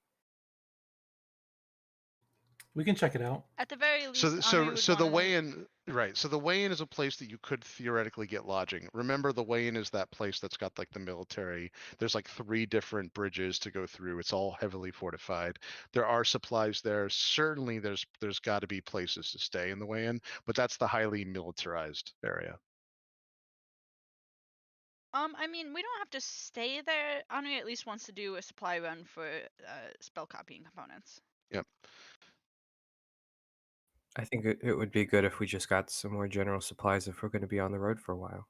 We can check it out.
At the very least,
So
Anu would
the
wanna-
weigh-in, right? So the weigh-in is a place that you could theoretically get lodging. Remember, the weigh-in is that place that's got like the military. There's like 3 different bridges to go through. It's all heavily fortified. There are supplies there. Certainly, there's got to be places to stay in the weigh-in, but that's the highly militarized area.
I mean, we don't have to stay there. Anu at least wants to do a supply run for spell copying components.
Yep.
I think it would be good if we just got some more general supplies if we're going to be on the road for a while.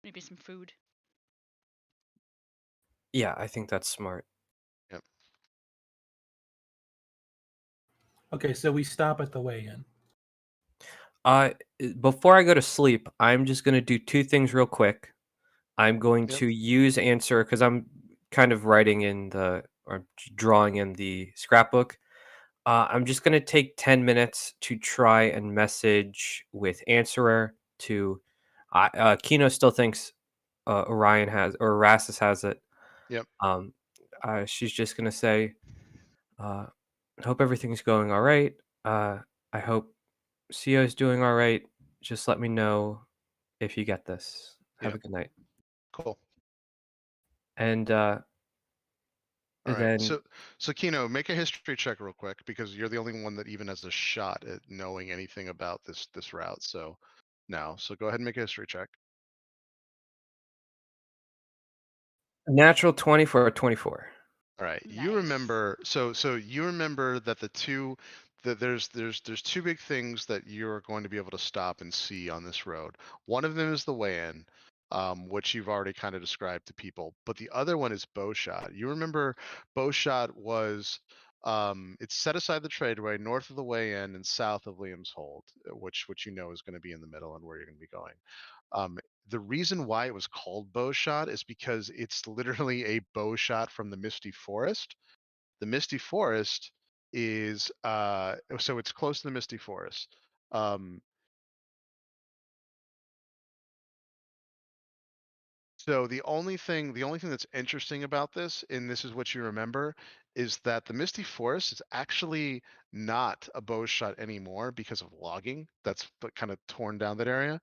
Maybe some food.
Yeah, I think that's smart.
Yep.
Okay, so we stop at the weigh-in.
Before I go to sleep, I'm just going to do 2 things real quick. I'm going
Yep.
to use answer because I'm kind of writing in the or drawing in the scrapbook. I'm just going to take 10 minutes to try and message with Answerer to. Kino still thinks Orion has or Erastus has it.
Yep.
She's just going to say, hope everything's going all right. I hope CO is doing all right. Just let me know if you get this. Have a
Yep.
good night.
Cool.
And
All right.
then
So Kino, make a history check real quick because you're the only one that even has a shot at knowing anything about this route. So go ahead and make a history check.
natural 20 for a 24.
All right, you
Nice.
remember. So you remember that there's two big things that you're going to be able to stop and see on this road. One of them is the weigh-in, which you've already kind of described to people, but the other one is Bowshot. You remember Bowshot was it's set aside the tradeway north of the weigh-in and south of Liam's Hold, which you know is going to be in the middle and where you're going to be going. Um, the reason why it was called bow shot is because it's literally a bow shot from the Misty Forest. The Misty Forest is so it's close to the Misty Forest. Um, so the only thing that's interesting about this, and this is what you remember, is that the Misty Forest is actually not a bow shot anymore because of logging. That's kind of torn down that area.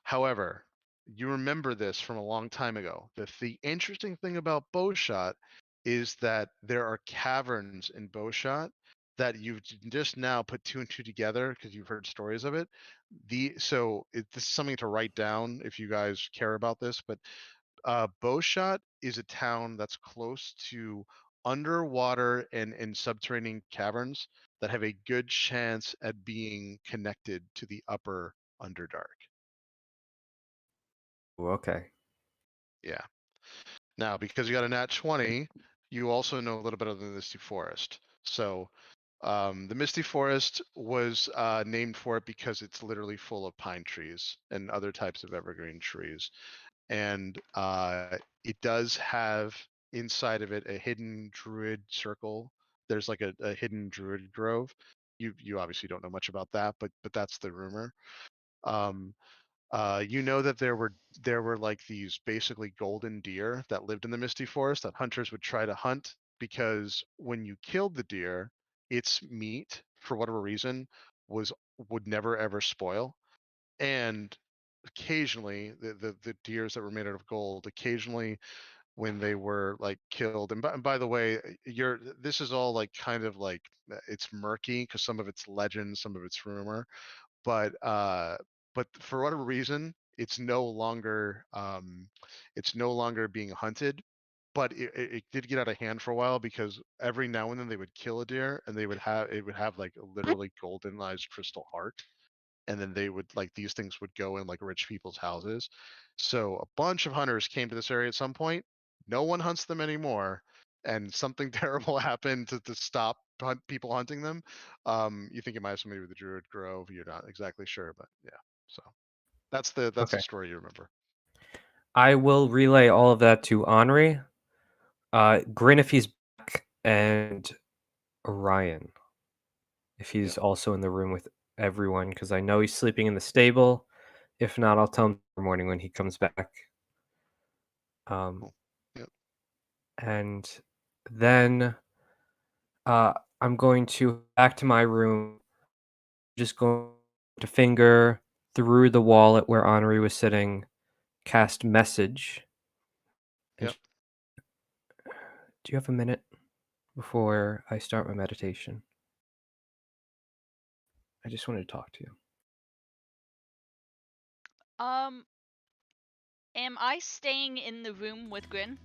However, you remember this from a long time ago. The interesting thing about Bowshot is that there are caverns in Bowshot that you've just now put two and two together because you've heard stories of it. This is something to write down if you guys care about this. But Bowshot is a town that's close to underwater and subterranean caverns that have a good chance at being connected to the upper Underdark.
Ooh, okay.
Yeah. Now, because you got a nat 20, you also know a little bit of the Misty Forest. So, the Misty Forest was named for it because it's literally full of pine trees and other types of evergreen trees. And it does have inside of it a hidden druid circle. There's like a hidden druid grove. You obviously don't know much about that, but that's the rumor. Um, you know that there were like these basically golden deer that lived in the Misty Forest that hunters would try to hunt because when you killed the deer, its meat, for whatever reason, was would never ever spoil. And occasionally, the deers that were made out of gold, occasionally when they were like killed, and by the way, you're this is all like kind of like it's murky because some of it's legend, some of it's rumor, but for whatever reason it's no longer being hunted, but it did get out of hand for a while because every now and then they would kill a deer and it would have like a literally goldenized crystal heart, and then they would like these things would go in like rich people's houses. So a bunch of hunters came to this area at some point. No one hunts them anymore, and something terrible happened to stop people hunting them. You think it might have something to do with the Druid Grove. You're not exactly sure, but yeah. So that's the
Okay.
story you remember.
I will relay all of that to Henri. Grin if he's back, and Orion if
Yep.
he's also in the room with everyone, because I know he's sleeping in the stable. If not, I'll tell him tomorrow morning when he comes back. Um,
Cool. Yep.
and then I'm going to back to my room. Just going to finger through the wall at where Henri was sitting, cast message. And
Yep.
do you have a minute before I start my meditation? I just wanted to talk to you.
Um, am I staying in the room with Grin?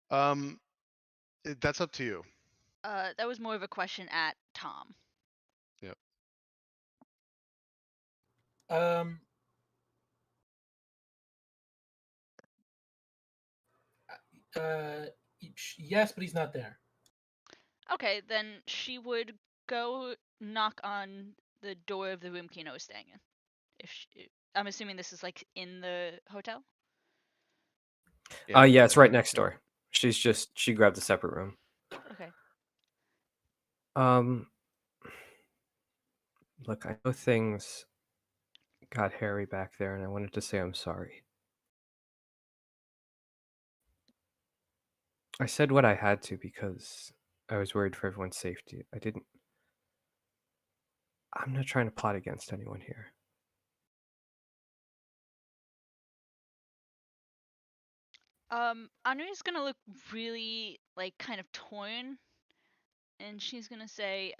Um, that's up to you.
That was more of a question at Tom.
Yep.
Um, uh, yes, but he's not there.
Okay, then she would go knock on the door of the room Kino is staying in. If she, I'm assuming this is like in the hotel.
Yeah.
Yeah, it's right
Yep.
next door. She grabbed a separate room.
Okay.
Um, look, I know things got hairy back there, and I wanted to say I'm sorry. I said what I had to because I was worried for everyone's safety. I'm not trying to plot against anyone here.
Anu's gonna look really like kind of torn, and she's gonna say,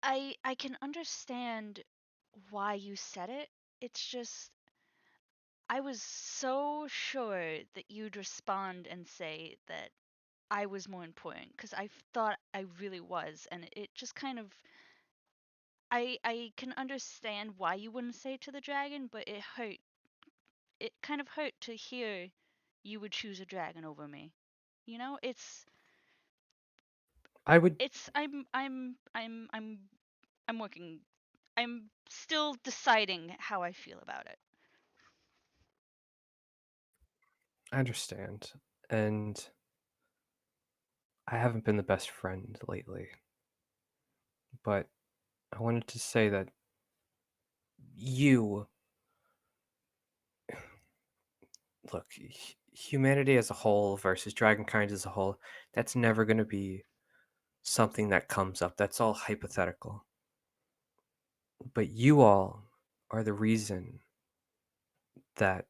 I can understand why you said it. It's just I was so sure that you'd respond and say that I was more important because I thought I really was, and it just kind of I can understand why you wouldn't say it to the dragon, but it hurt. It kind of hurt to hear you would choose a dragon over me. You know,
I would
I'm working. I'm still deciding how I feel about it.
understand, and I haven't been the best friend lately, but I wanted to say that you look, humanity as a whole versus dragonkind as a whole, that's never going to be something that comes up. That's all hypothetical. But you all are the reason that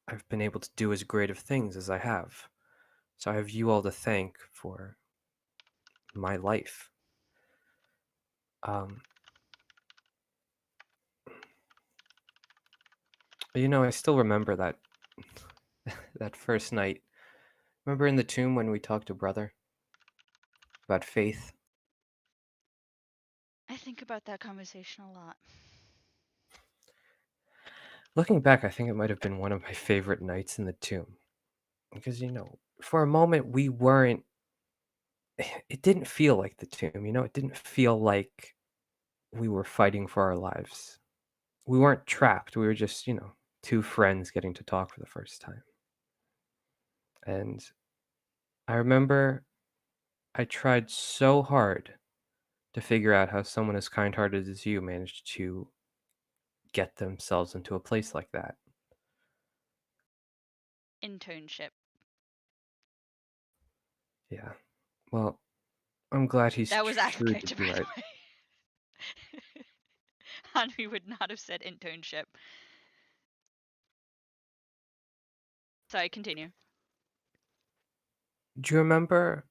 I've been able to do as great of things as I have. So I have you all to thank for my life. Um, I still remember that that first night. Remember in the tomb when we talked to brother about faith?
I think about that conversation a lot.
Looking back, I think it might have been one of my favorite nights in the tomb because for a moment we weren't. It didn't feel like the tomb. It didn't feel like we were fighting for our lives. We weren't trapped. We were just, two friends getting to talk for the first time. And I remember I tried so hard to figure out how someone as kind hearted as you managed to get themselves into a place like that.
Internship.
Yeah. Well, I'm glad he's
That was out of
true to
character,
be
by the
right.
way. Henry would not have said internship. Sorry, continue.
Do you remember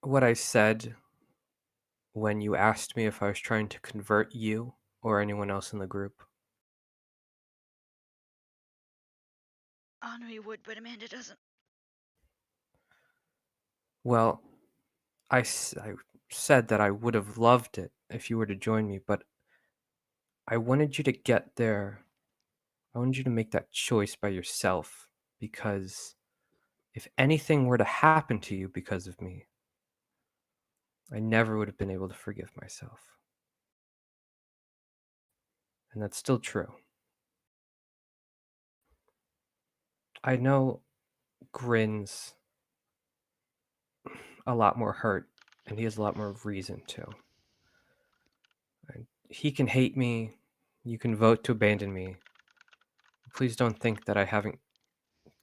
what I said when you asked me if I was trying to convert you or anyone else in the group?
Henry would, but Amanda doesn't.
Well, I said that I would have loved it if you were to join me, but I wanted you to get there. I wanted you to make that choice by yourself because if anything were to happen to you because of me, I never would have been able to forgive myself. And that's still true. I know Grin's a lot more hurt, and he has a lot more reason to. And he can hate me. You can vote to abandon me. Please don't think that I haven't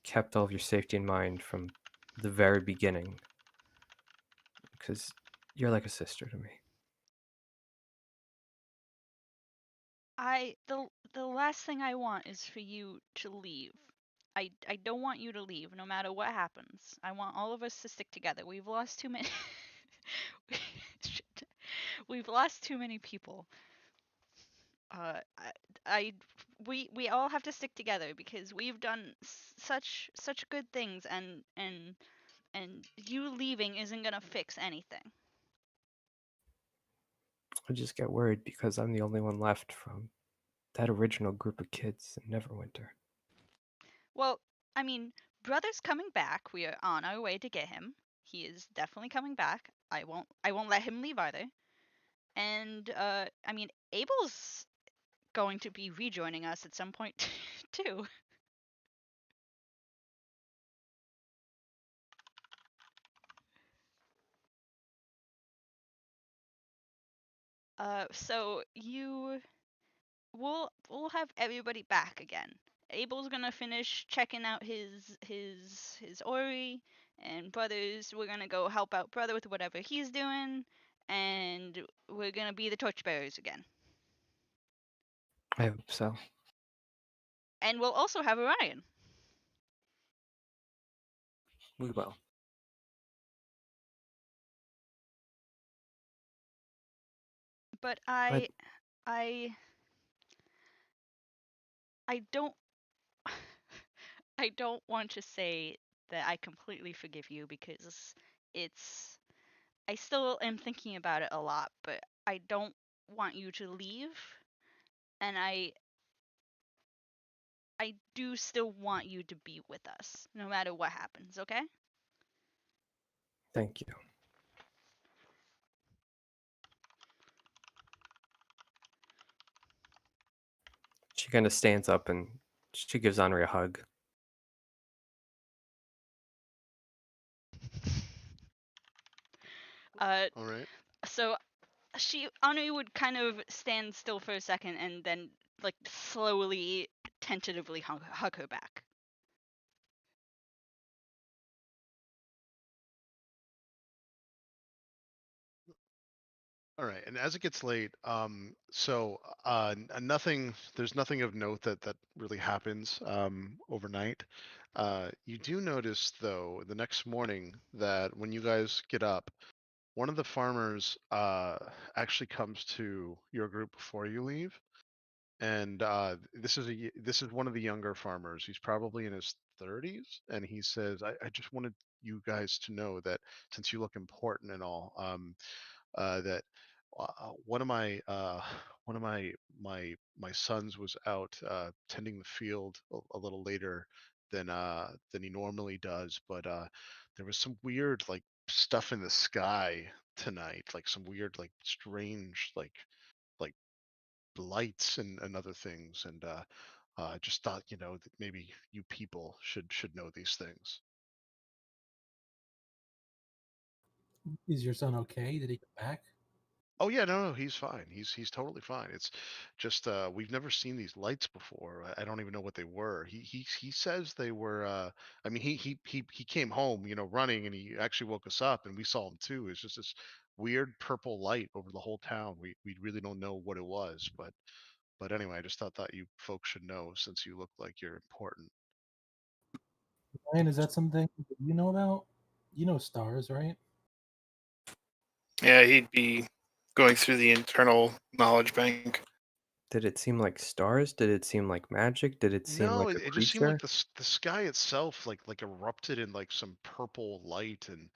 kept all of your safety in mind from the very beginning, because you're like a sister to me.
The last thing I want is for you to leave. I don't want you to leave no matter what happens. I want all of us to stick together. We've lost too many Shit. We've lost too many people. Uh I, I we all have to stick together because we've done such good things, and you leaving isn't going to fix anything.
I just get worried because I'm the only one left from that original group of kids in Neverwinter.
Well, I mean, Brother's coming back. We are on our way to get him. He is definitely coming back. I won't let him leave either. And I mean, Abel's going to be rejoining us at some point too. So we'll have everybody back again. Abel's gonna finish checking out his Ori, and Brothers, we're gonna go help out Brother with whatever he's doing, and we're gonna be the Torchbearers again.
I hope so.
And we'll also have Orion.
We will.
But
I
I I don't I don't want to say that I completely forgive you because it's I still am thinking about it a lot, but I don't want you to leave, and I do still want you to be with us no matter what happens, okay?
Thank you. She kind of stands up and she gives Henri a hug.
All right.
So Anu would kind of stand still for a second and then like slowly, tentatively hug her back.
All right, and as it gets late, nothing. There's nothing of note that really happens overnight. You do notice though the next morning that when you guys get up, one of the farmers actually comes to your group before you leave, and this is one of the younger farmers. He's probably in his 30s, and he says, I just wanted you guys to know that since you look important and all, that one of my one of my sons was out tending the field a little later than he normally does, but there was some weird like stuff in the sky tonight, like some weird like strange like lights and other things, and I just thought that maybe you people should know these things.
Is your son okay? Did he come back?
Oh yeah, no, he's fine. He's totally fine. It's just we've never seen these lights before. I don't even know what they were. He says they were. I mean, he came home, running, and he actually woke us up, and we saw him too. It's just this weird purple light over the whole town. We really don't know what it was, but anyway, I just thought you folks should know since you look like you're important.
Ryan, is that something that you know about? You know stars, right?
Yeah, he'd be going through the internal knowledge bank.
Did it seem like stars? Did it seem like magic? Did it seem
No,
like a
it just seemed like
creature?
the sky itself like erupted in like some purple light, and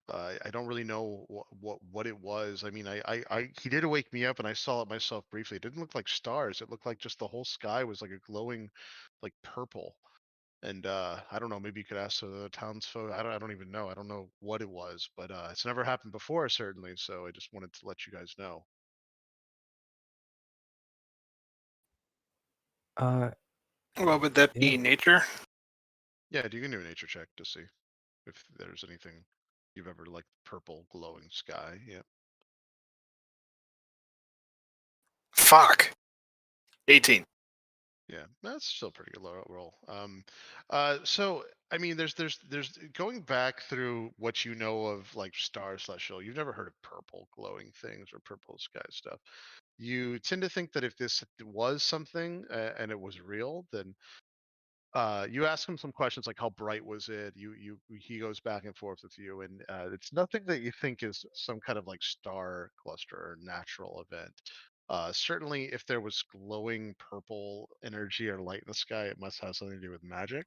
I don't really know what it was. I mean, he did wake me up and I saw it myself briefly. It didn't look like stars. It looked like just the whole sky was like a glowing like purple. And I don't know, maybe you could ask the townsfolk. I don't even know. I don't know what it was, but it's never happened before certainly, so I just wanted to let you guys know.
Uh,
Well, would that
yeah.
be nature?
Yeah, you can do a nature check to see if there's anything you've ever like purple glowing sky. Yeah.
Fuck. 18.
Yeah, that's still a pretty good roll. So I mean, there's going back through what you know of like star celestial. You've never heard of purple glowing things or purple sky stuff. You tend to think that if this was something and it was real, then you ask him some questions like how bright was it. He goes back and forth with you, and it's nothing that you think is some kind of like star cluster or natural event. Certainly, if there was glowing purple energy or light in the sky, it must have something to do with magic,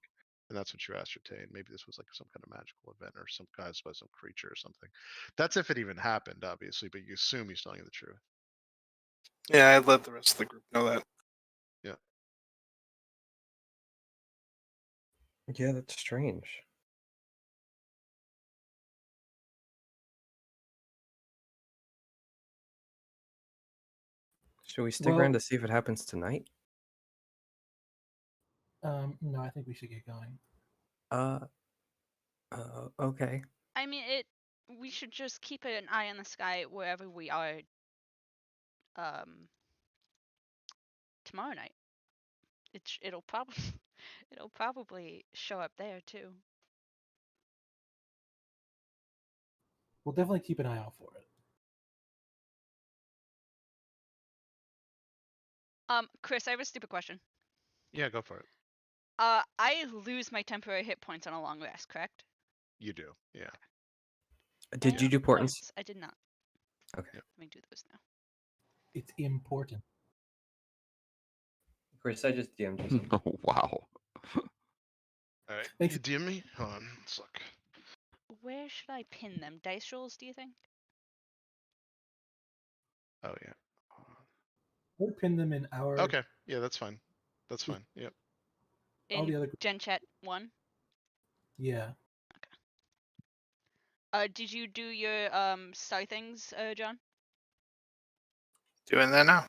and that's what you ascertain. Maybe this was like some kind of magical event or some caused by some creature or something. That's if it even happened, obviously, but you assume he's telling you the truth.
Yeah, I'd let the rest of the group know that.
Yeah.
Yeah, that's strange. Should we stick around
Well,
to see if it happens tonight?
no, I think we should get going.
Uh, okay.
I mean, we should just keep an eye on the sky wherever we are um tomorrow night. It'll probably it'll probably show up there too.
We'll definitely keep an eye out for it.
Chris, I have a stupid question.
Yeah, go for it.
I lose my temporary hit points on a long rest, correct?
You do. Yeah.
Did
Yeah.
you do portents?
Yes, I did not.
Okay.
Yep.
Let me do those now.
It's important.
Chris, I just DM'd you something.
Oh, wow.
All right.
Thanks.
You DM me? Hold on. Let's look.
Where should I pin them? Dice rolls, do you think?
Oh yeah.
We'll pin them in our
Okay. Yeah, that's fine. That's fine. Yep.
all
In
the other.
Gen Chat 1?
Yeah.
Did you do your star things, John?
Doing that now.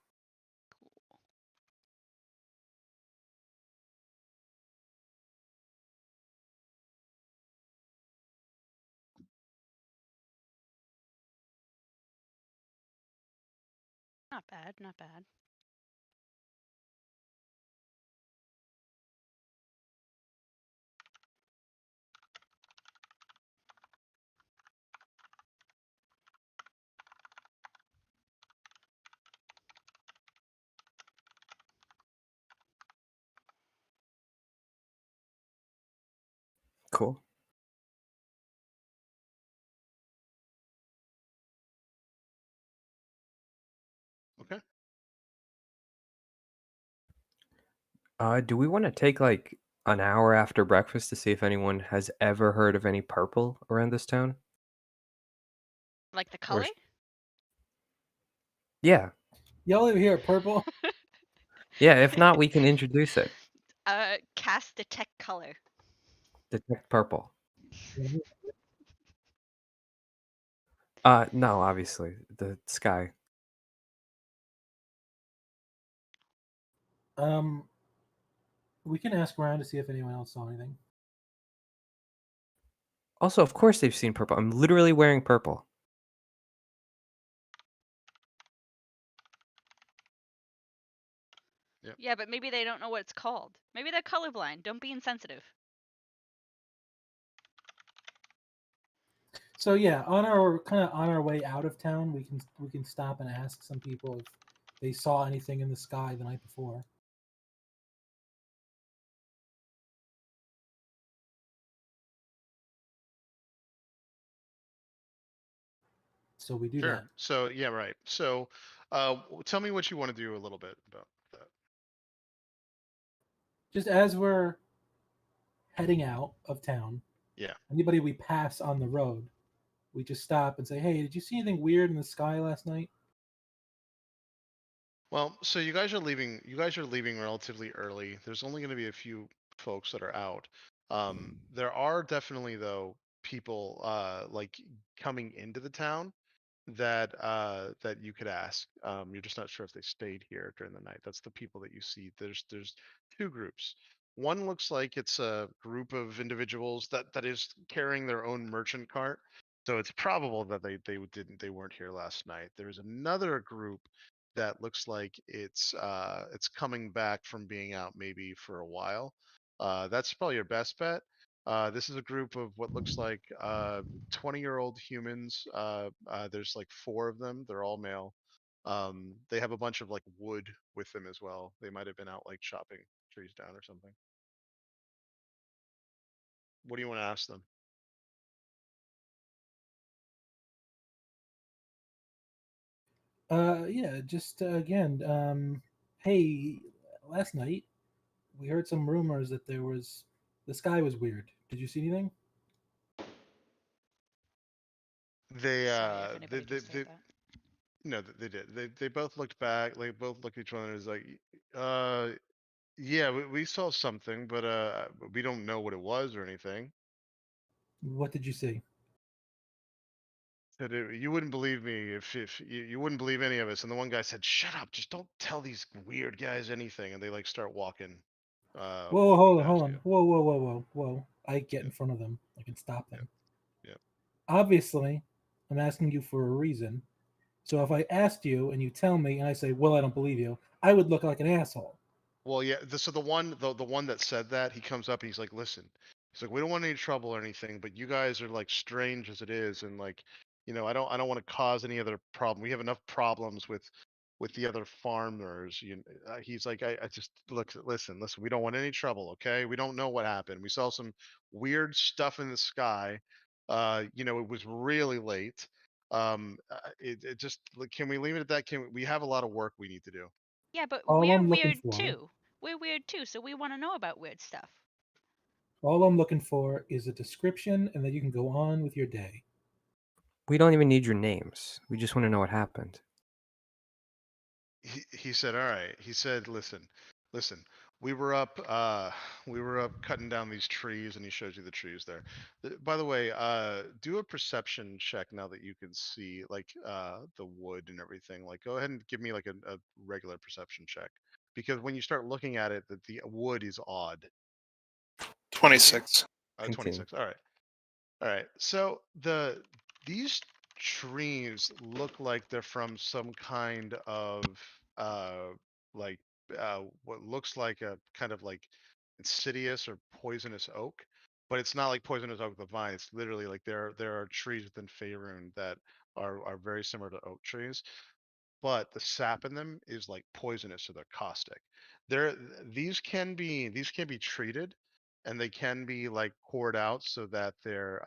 Not bad, not bad.
Cool.
Okay.
Do we want to take like an hour after breakfast to see if anyone has ever heard of any purple around this town?
Like the
Or
color?
yeah,
Y'all over here are purple.
yeah. If not, we can introduce it.
Cast detect color.
Detect purple. No, obviously the sky.
We can ask around to see if anyone else saw anything.
Also, of course they've seen purple. I'm literally wearing purple.
Yep.
Yeah, but maybe they don't know what it's called. Maybe they're colorblind. Don't be insensitive.
So yeah, on our way out of town, we can stop and ask some people if they saw anything in the sky the night before. So we do
Sure.
that.
So yeah, right. So, tell me what you want to do a little bit about that.
Just as we're heading out of town,
Yeah.
anybody we pass on the road, we just stop and say, "Hey, did you see anything weird in the sky last night?"
Well, so you guys are leaving. You guys are leaving relatively early. There's only going to be a few folks that are out. There are definitely though people like coming into the town that you could ask. You're just not sure if they stayed here during the night. That's the people that you see. There's two groups. One looks like it's a group of individuals that is carrying their own merchant cart. So it's probable that they weren't here last night. There's another group that looks like it's coming back from being out maybe for a while. That's probably your best bet. This is a group of what looks like 20-year-old humans. There's like four of them. They're all male. They have a bunch of like wood with them as well. They might have been out like chopping trees down or something. What do you want to ask them?
Yeah, just again, hey, last night we heard some rumors that the sky was weird. Did you see anything?
They
Sorry if
uh
anybody just heard
they
that.
no they did. They both looked back. They both looked at each other and was like, uh yeah, we saw something, but we don't know what it was or anything.
What did you see?
Said you wouldn't believe me if you wouldn't believe any of us. And the one guy said, "Shut up! Just don't tell these weird guys anything." And they like start
Whoa,
walking
hold on, hold
past
on.
you.
Whoa, whoa, whoa, whoa, whoa. I get in
Yep,
front of them. I can stop
yep,
them.
yep.
Obviously, I'm asking you for a reason. So if I asked you and you tell me and I say, well, I don't believe you, I would look like an asshole.
Well, yeah. So the one that said that, he comes up and he's like, "Listen," he's like, "We don't want any trouble or anything, but you guys are like strange as it is, and like, I don't want to cause any other problem. We have enough problems with the other farmers." He's like, I just listen. We don't want any trouble, okay? We don't know what happened. We saw some weird stuff in the sky. It was really late. It just like, can we leave it at that? We have a lot of work we need to do.
Yeah, but
All
we're
I'm looking
weird
for,
too. We're weird too, so we want to know about weird stuff.
All I'm looking for is a description, and then you can go on with your day.
We don't even need your names. We just want to know what happened.
He said, "All right." He said, listen. We were up cutting down these trees, and he shows you the trees there. By the way, do a perception check now that you can see like the wood and everything. Like, go ahead and give me like a regular perception check, because when you start looking at it, that the wood is odd.
26.
19.
26. All right. All right. So these trees look like they're from some kind of uh like what looks like a kind of like insidious or poisonous oak, but it's not like poisonous oak the vine. It's literally like there are trees within Faerun that are very similar to oak trees, but the sap in them is like poisonous, so they're caustic. There, these can be treated, and they can be like poured out so that they're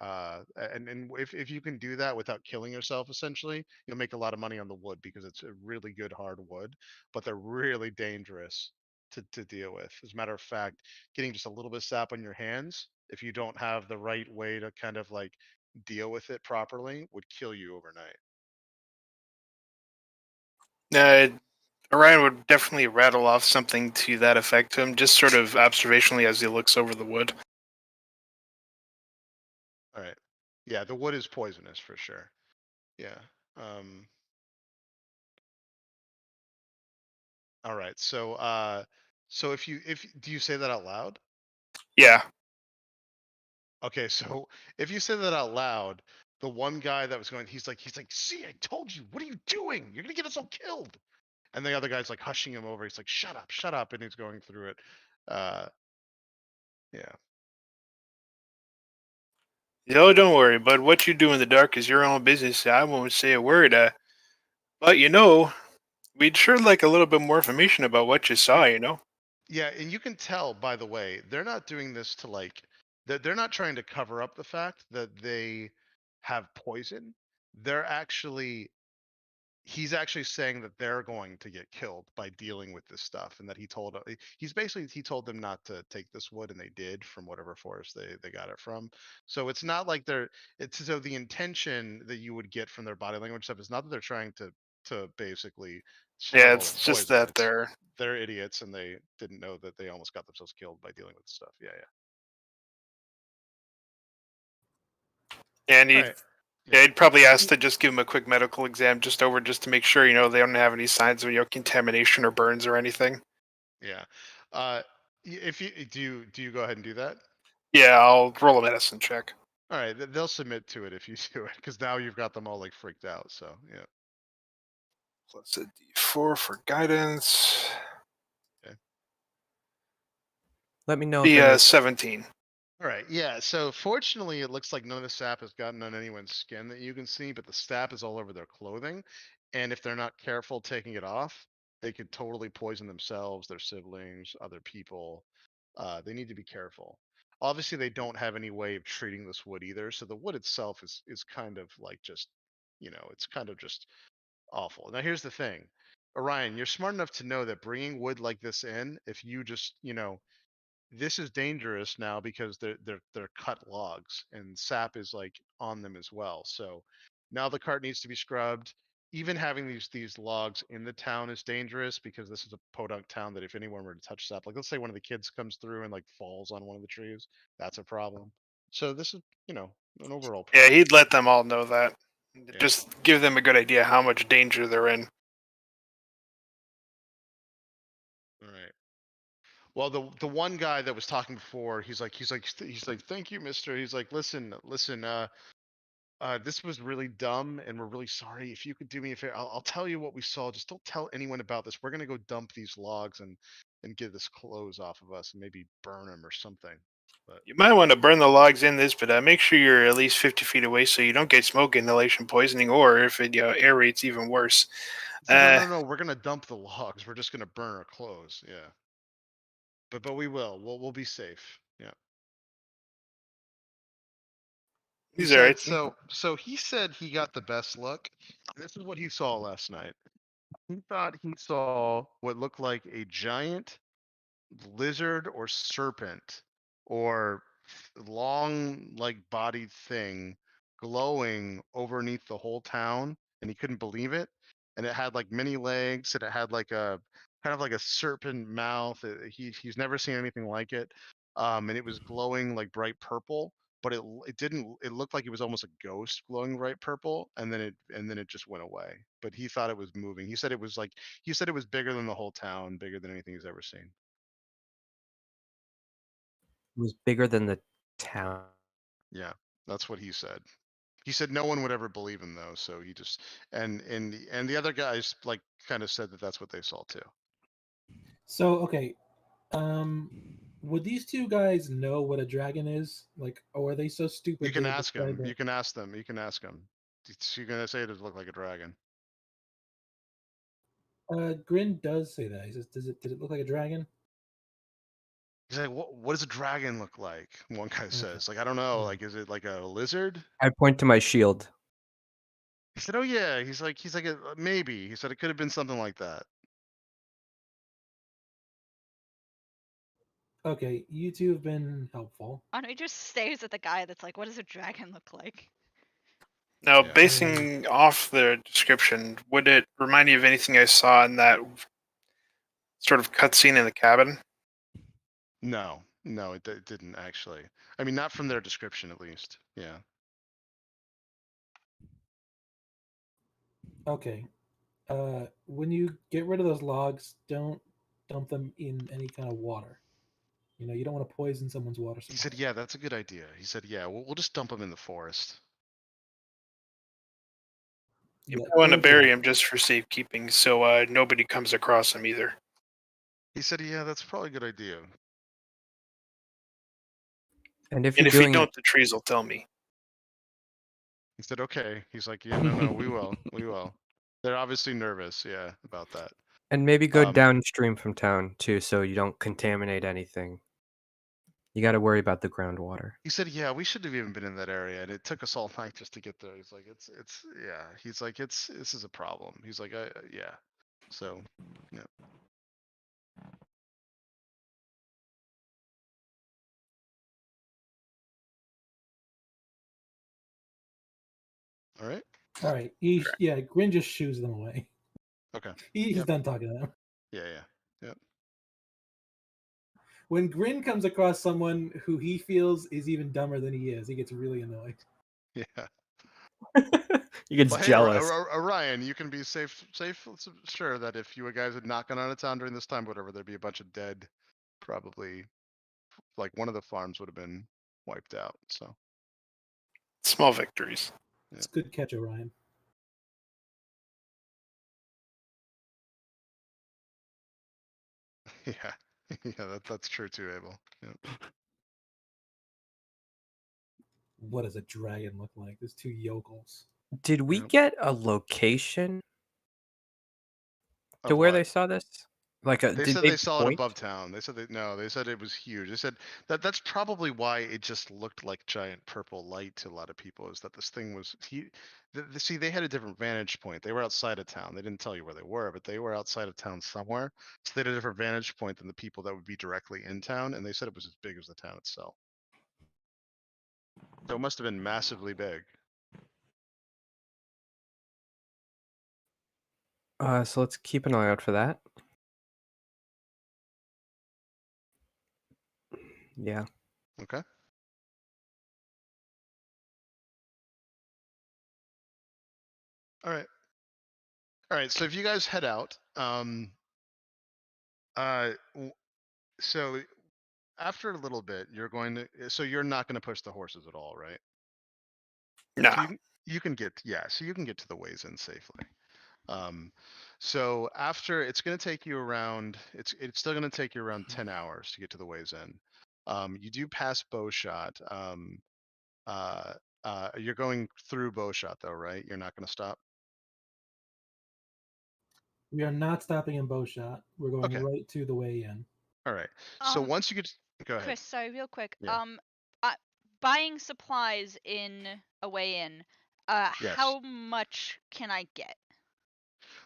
and if you can do that without killing yourself, essentially, you'll make a lot of money on the wood because it's a really good hard wood, but they're really dangerous to deal with. As a matter of fact, getting just a little bit of sap on your hands, if you don't have the right way to kind of like deal with it properly, would kill you overnight.
Uh, Orion would definitely rattle off something to that effect to him, just sort of observationally as he looks over the wood.
All right. Yeah, the wood is poisonous for sure. Yeah. Um, all right. So if do you say that out loud?
Yeah.
Okay, so if you say that out loud, the one guy that was going, he's like, see, I told you, what are you doing? You're gonna get us all killed. And the other guy's like hushing him over. He's like, shut up, and he's going through it. Uh, yeah.
Oh, don't worry, bud. What you do in the dark is your own business. I won't say a word. But we'd sure like a little bit more information about what you saw.
Y- Yeah, and you can tell, by the way, they're not doing this to like they're not trying to cover up the fact that they have poison. They're actually He's actually saying that they're going to get killed by dealing with this stuff, and that he told them not to take this wood, and they did, from whatever forest they got it from. So it's not like it's so the intention that you would get from their body language stuff is not that they're trying to basically spread
Yeah,
all this
it's just
poison.
that
It's
they're
they're idiots, and they didn't know that they almost got themselves killed by dealing with stuff. Yeah, yeah.
and
All
he'd
right. Yeah.
yeah, he'd probably ask to just give him a quick medical exam just to make sure they don't have any signs of contamination or burns or anything.
Yeah. If you do you go ahead and do that?
Yeah, I'll roll a medicine check.
All right, they'll submit to it if you do it, because now you've got them all like freaked out. So yeah.
Plus a D4 for guidance.
Okay.
Let me know if
The
any.
17.
All right. Yeah. So fortunately, it looks like none of the sap has gotten on anyone's skin that you can see, but the sap is all over their clothing, and if they're not careful taking it off, they could totally poison themselves, their siblings, other people. They need to be careful. Obviously, they don't have any way of treating this wood either, so the wood itself is kind of like just, it's kind of just awful. Now, here's the thing, Orion, you're smart enough to know that bringing wood like this in, if you just, this is dangerous now because they're cut logs, and sap is like on them as well. So now the cart needs to be scrubbed. Even having these logs in the town is dangerous, because this is a podunk town that if anyone were to touch sap, like let's say one of the kids comes through and like falls on one of the trees, that's a problem. So this is, an overall
Yeah,
problem.
he'd let them all know that.
Yeah.
Just give them a good idea how much danger they're in.
All right. Well, the one guy that was talking before, he's like, thank you, mister. He's like, listen, this was really dumb, and we're really sorry. If you could do me a favor, I'll tell you what we saw. Just don't tell anyone about this. We're gonna go dump these logs and get this clothes off of us, and maybe burn them or something. But
You might want to burn the logs in this, but make sure you're at least 50 feet away so you don't get smoke inhalation poisoning, or if it aerates, even worse.
so no,
Uh,
no, no. We're gonna dump the logs. We're just gonna burn our clothes. Yeah. But we will. We'll be safe. Yeah. He
he's alright.
said so he said he got the best look. This is what he saw last night. He thought he saw what looked like a giant lizard or serpent, or long, like bodied thing glowing overneath the whole town, and he couldn't believe it. And it had like many legs, and it had like a kind of like a serpent mouth. He's never seen anything like it. And it was glowing like bright purple, but it didn't. It looked like it was almost a ghost glowing bright purple, and then it just went away. But he thought it was moving. He said it was like he said it was bigger than the whole town, bigger than anything he's ever seen.
It was bigger than the town.
Yeah, that's what he said. He said no one would ever believe him though, so he just and the other guys like kind of said that that's what they saw too.
So okay, would these two guys know what a dragon is? Like, or are they so
You
stupid
can
they
ask him.
describe it?
You can ask them. You can ask him. You're gonna say it does look like a dragon.
Grin does say that. He says, Did it look like a dragon?"
He's like, what does a dragon look like? One guy
Okay.
says, like, I don't know.
Yeah.
Like, is it like a lizard?
I point to my shield.
He said, oh yeah. He's like, maybe. He said it could have been something like that.
Okay, you two have been helpful.
Andre just stares at the guy that's like, what does a dragon look like?
Now,
Yeah.
basing off the description, would it remind you of anything I saw in that sort of cutscene in the cabin?
No, it didn't actually. I mean, not from their description, at least. Yeah.
Okay. When you get rid of those logs, don't dump them in any kind of water. You know, you don't want to poison someone's water
He
supply.
said, yeah, that's a good idea. He said, yeah, we'll just dump them in the forest.
You
Yeah,
might want to
go do
bury
that.
him just for safekeeping, so nobody comes across him either.
He said, yeah, that's probably a good idea.
And if
And
you're
if you
doing it,
don't, the trees will tell me.
He said, okay. He's like, yeah, no, we will. We will. They're obviously nervous, yeah, about that.
and maybe go
Um,
downstream from town too, so you don't contaminate anything. You got to worry about the groundwater.
he said, yeah, we should have even been in that area, and it took us all night just to get there. He's like, yeah. He's like, this is a problem. He's like, yeah. So, yeah. All right.
All right. Yeah, Grin just shoos them away.
Okay.
He's
Yep.
done talking to them.
Yeah. Yep.
When Grin comes across someone who he feels is even dumber than he is, he gets really annoyed.
Yeah.
He gets
Well, hey,
jealous.
Ryan, you can be sure that if you guys had not gone out of town during this time, whatever, there'd be a bunch of dead, probably, like one of the farms would have been wiped out. So,
Small victories.
It's a good catch, Orion.
yeah, that's true too, Abel. Yep.
What does a dragon look like? There's two yokels.
Did we
Yep.
get a location to
Of
where
what?
they saw this? Like,
They
did
said
they
they saw it
point?
above town. They said they said it was huge. They said that's probably why it just looked like giant purple light to a lot of people, is that this thing was see, they had a different vantage point. They were outside of town. They didn't tell you where they were, but they were outside of town somewhere. So they had a different vantage point than the people that would be directly in town, and they said it was as big as the town itself. So it must have been massively big.
So let's keep an eye out for that. Yeah.
Okay. All right. All right. So if you guys head out, so after a little bit, you're going to. So you're not going to push the horses at all, right?
Nah.
So you can get, yeah. So you can get to the ways in safely. Um, so after, it's going to take you around. It's still going to take you around 10 hours to get to the ways in. You do pass Bowshot. Uh, you're going through Bowshot though, right? You're not going to stop.
We are not stopping in Bowshot. We're going
Okay.
right to the way in.
All right. So once you get, go ahead.
Chris, sorry, real quick.
Yeah.
Buying supplies in a way in.
Yes.
How much can I get?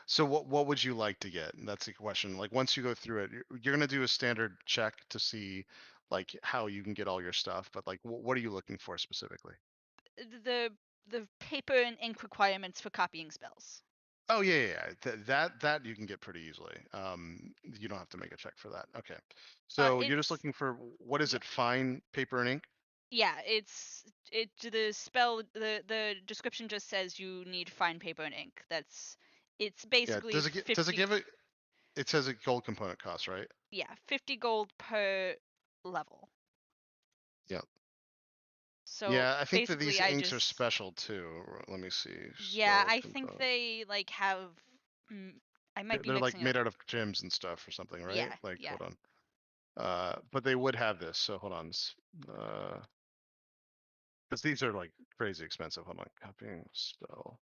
So what would you like to get? That's the question. Like once you go through it, you're going to do a standard check to see like how you can get all your stuff, but like what are you looking for specifically?
The paper and ink requirements for copying spells.
Oh yeah. That you can get pretty easily. You don't have to make a check for that. Okay. So you're just
It's
looking for, what is
yeah,
it? Fine paper and ink?
yeah. It the spell the description just says you need fine paper and ink. It's
Yeah.
basically
Does it
50.
give it? It says a gold component cost, right?
Yeah, 50 gold per level.
Yeah.
So
Yeah, I think that
basically,
these
I
inks are
just
special too. Let me see.
yeah,
Spell
I think
component.
they like have. Mm, I might be
They're like
mixing it up.
made out of gems and stuff or something, right?
Yeah,
Like,
yeah.
hold on. But they would have this. So hold on. Uh, because these are like crazy expensive. Hold on. Copying spell.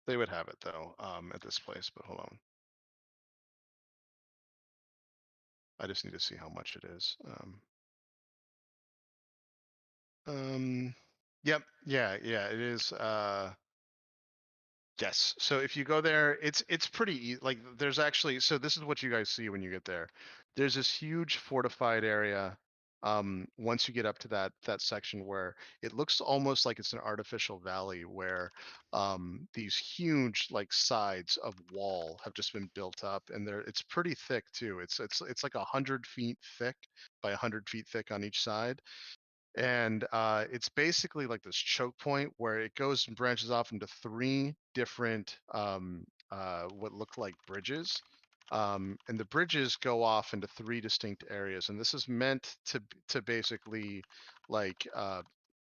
They would have it though, at this place, but hold on. I just need to see how much it is. Um, yep, yeah, it is. Yes. So if you go there, it's pretty easy. Like there's actually, so this is what you guys see when you get there. There's this huge fortified area. Once you get up to that section where it looks almost like it's an artificial valley where these huge like sides of wall have just been built up, and it's pretty thick too. It's like 100 feet thick by 100 feet thick on each side, and it's basically like this choke point where it goes and branches off into three different what look like bridges, and the bridges go off into three distinct areas, and this is meant to basically like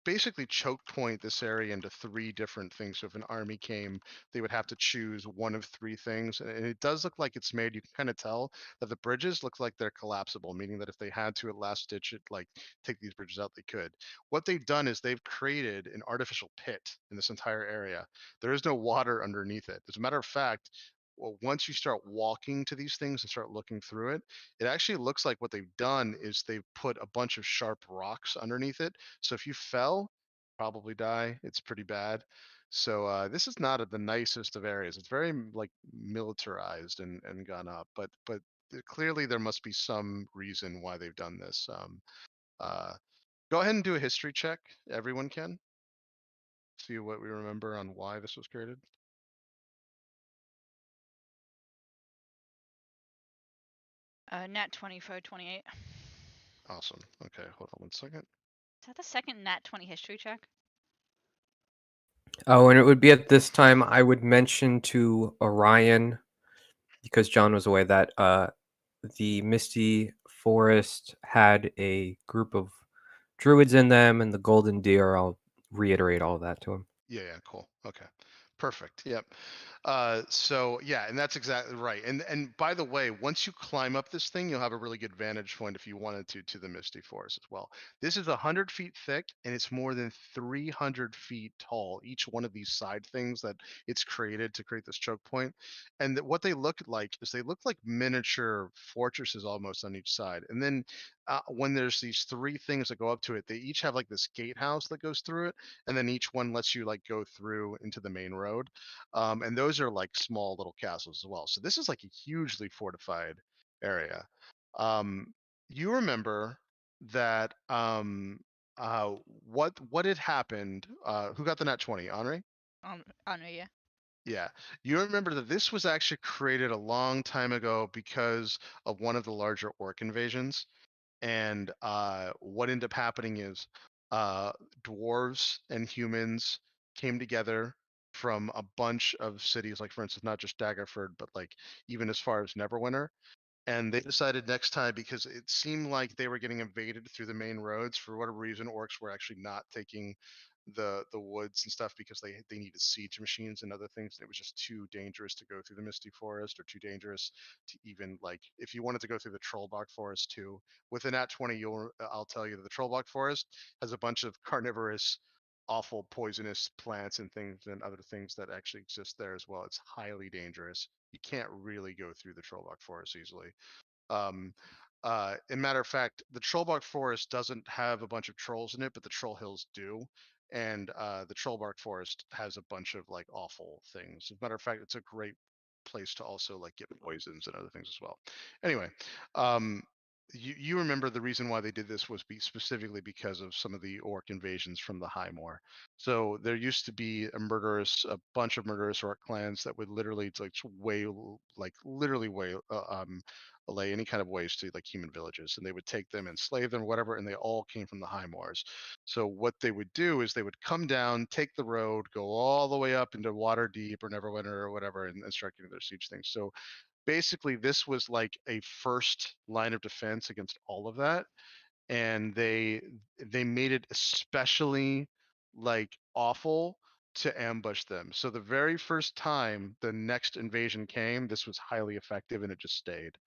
basically choke point this area into three different things. So if an army came, they would have to choose one of three things, and it does look like it's made, you can kind of tell that the bridges look like they're collapsible, meaning that if they had to at last ditch it, like take these bridges out, they could. What they've done is they've created an artificial pit in this entire area. There is no water underneath it. As a matter of fact, well, once you start walking to these things and start looking through it, it actually looks like what they've done is they've put a bunch of sharp rocks underneath it. So if you fell, probably die. It's pretty bad. So this is not the nicest of areas. It's very like militarized and gone up, but clearly there must be some reason why they've done this. Uh, Go ahead and do a history check. Everyone can see what we remember on why this was created.
Nat 20 for 28.
Awesome. Okay, hold on one second.
Is that the second Nat 20 history check?
Oh, and it would be at this time I would mention to Orion, because John was away, that the Misty Forest had a group of druids in them and the Golden Deer. I'll reiterate all of that to him.
Yeah, cool. Okay. Perfect. Yep. So yeah, and that's exactly right. And by the way, once you climb up this thing, you'll have a really good vantage point if you wanted to the Misty Forest as well. This is 100 feet thick, and it's more than 300 feet tall. Each one of these side things that it's created to create this choke point, and what they look like is they look like miniature fortresses almost on each side. And then when there's these three things that go up to it, they each have like this gatehouse that goes through it, and then each one lets you like go through into the main road, and those are like small little castles as well. So this is like a hugely fortified area. um, you remember that what had happened, who got the nat 20? Henri?
Honor, yeah.
Yeah, you remember that this was actually created a long time ago because of one of the larger orc invasions, and what ended up happening is uh, dwarves and humans came together from a bunch of cities, like for instance, not just Daggerford, but like even as far as Neverwinter. And they decided next time, because it seemed like they were getting invaded through the main roads for whatever reason, orcs were actually not taking the woods and stuff because they needed siege machines and other things, and it was just too dangerous to go through the Misty Forest, or too dangerous to even, like, if you wanted to go through the Trollbach Forest too. With the Nat 20, I'll tell you that the Trollbach Forest has a bunch of carnivorous, awful poisonous plants and things and other things that actually exist there as well. It's highly dangerous. You can't really go through the Trollbach Forest easily. Um, in matter of fact, the Trollbark Forest doesn't have a bunch of trolls in it, but the Troll Hills do. And the Trollbark Forest has a bunch of like awful things. As a matter of fact, it's a great place to also like get poisons and other things as well. Anyway, um, you remember the reason why they did this was specifically because of some of the orc invasions from the High Moor. So there used to be a bunch of murderous orc clans that would literally literally way lay any kind of waste to like human villages, and they would take them and slave them, whatever, and they all came from the High Moors. So what they would do is they would come down, take the road, go all the way up into Waterdeep or Neverwinter or whatever, and start getting their siege things. So basically this was like a first line of defense against all of that, and they made it especially like awful to ambush them. So the very first time the next invasion came, this was highly effective and it just stayed.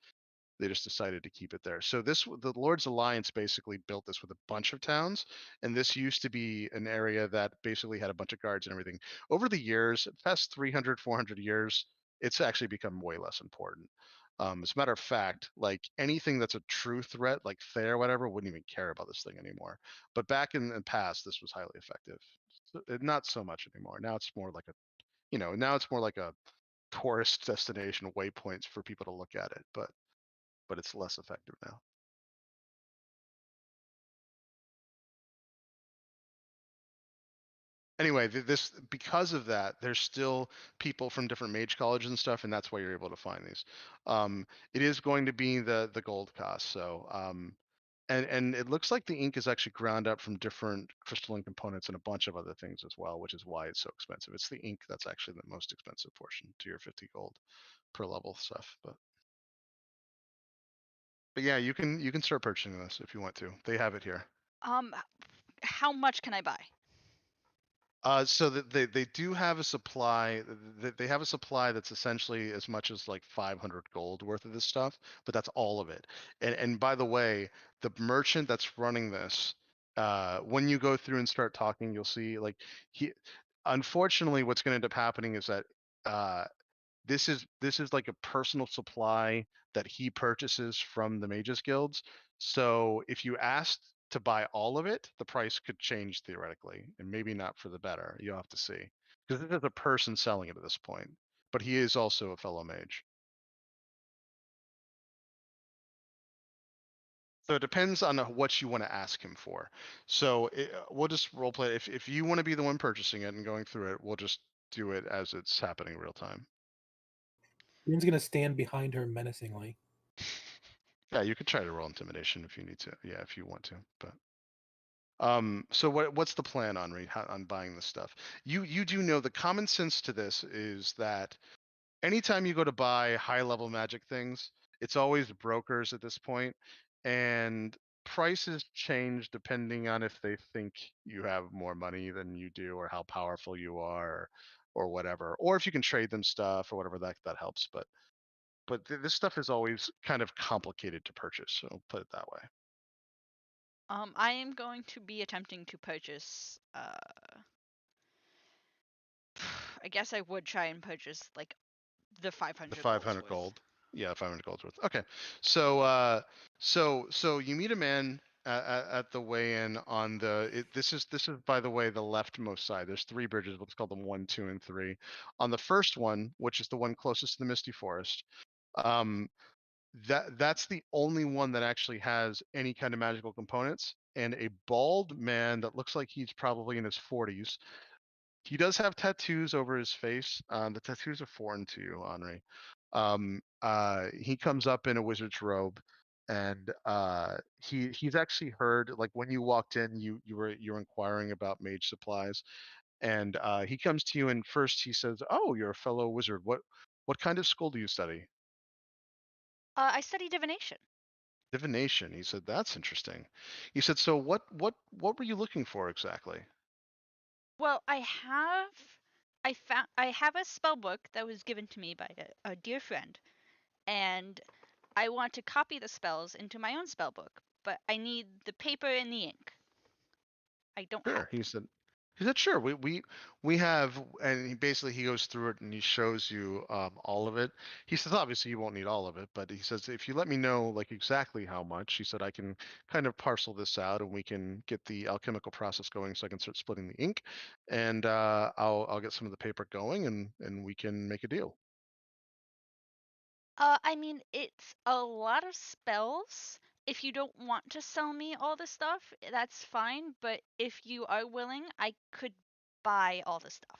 They just decided to keep it there. So the Lord's Alliance basically built this with a bunch of towns, and this used to be an area that basically had a bunch of guards and everything. Over the years, past 300, 400 years, it's actually become way less important. As a matter of fact, like anything that's a true threat, like Thayer or whatever, wouldn't even care about this thing anymore. But back in the past, this was highly effective. Not so much anymore. Now it's more like now it's more like a tourist destination waypoints for people to look at it. But it's less effective now. Anyway, this because of that, there's still people from different mage colleges and stuff, and that's why you're able to find these. It is going to be the gold cost, so and it looks like the ink is actually ground up from different crystalline components and a bunch of other things as well, which is why it's so expensive. It's the ink that's actually the most expensive portion to your 50 gold per level stuff, but yeah, you can start purchasing this if you want to. They have it here.
How much can I buy?
So that they do have a supply. They have a supply that's essentially as much as like 500 gold worth of this stuff, but that's all of it. And by the way, the merchant that's running this, when you go through and start talking, you'll see like he. Unfortunately, what's going to end up happening is that uh, this is like a personal supply that he purchases from the mages guilds. So if you asked to buy all of it, the price could change theoretically, and maybe not for the better. You'll have to see, because this is a person selling it at this point, but he is also a fellow mage. So it depends on what you want to ask him for. So we'll just role play. If you want to be the one purchasing it and going through it, we'll just do it as it's happening real time.
Green's gonna stand behind her menacingly.
Yeah, you could try to roll intimidation if you need to. Yeah, if you want to. But so what's the plan on on buying this stuff? You do know the common sense to this is that anytime you go to buy high level magic things, it's always brokers at this point, and prices change depending on if they think you have more money than you do, or how powerful you are, or whatever, or if you can trade them stuff or whatever, that helps. But this stuff is always kind of complicated to purchase. So I'll put it that way.
I am going to be attempting to purchase. I guess I would try and purchase like the
The
500 gold's
500
worth.
gold. Yeah, 500 gold's worth. Okay. So so you meet a man at the weigh-in on this is by the way the leftmost side. There's three bridges, what's called them 1, 2, and 3. On the first one, which is the one closest to the Misty Forest, um, that's the only one that actually has any kind of magical components. And a bald man that looks like he's probably in his 40s. He does have tattoos over his face. The tattoos are foreign to you, Henri. He comes up in a wizard's robe, and he's actually heard, like when you walked in, you were inquiring about mage supplies, and he comes to you and first he says, "Oh, you're a fellow wizard. What kind of school do you study?"
I study divination.
Divination. He said, "That's interesting." He said, "So what were you looking for exactly?"
Well, I have a spell book that was given to me by a dear friend, and I want to copy the spells into my own spell book, but I need the paper and the ink. I don't have
Sure. He
them.
said, sure. We have, and he goes through it and he shows you all of it. He says obviously you won't need all of it, but he says if you let me know like exactly how much, he said I can kind of parcel this out and we can get the alchemical process going so I can start splitting the ink, and I'll get some of the paper going and we can make a deal.
I mean, it's a lot of spells. if you don't want to sell me all the stuff, that's fine. But if you are willing, I could buy all the stuff.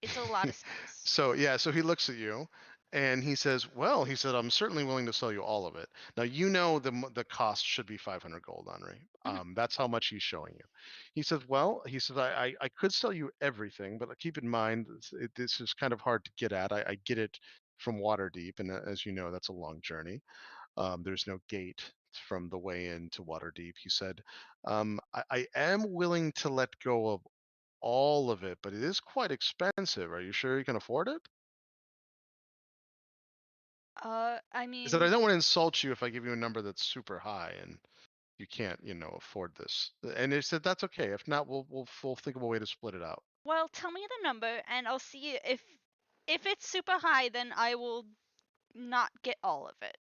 It's a lot of spells.
So yeah, so he looks at you and he says, "Well," he said, "I'm certainly willing to sell you all of it." Now you know the cost should be 500 gold, Henri.
Mhm.
That's how much he's showing you. He says, "Well," he says, I could sell you everything, but keep in mind this is kind of hard to get at. I get it from Waterdeep, and as you know, that's a long journey. There's no gate from the way in to Waterdeep." He said, I am willing to let go of all of it, but it is quite expensive. Are you sure you can afford it?"
I
He said, "I
mean,
don't want to insult you if I give you a number that's super high and you can't, afford this." And he said, "That's okay. If not, we'll think of a way to split it out."
well, tell me the number, and I'll see if it's super high, then I will not get all of it.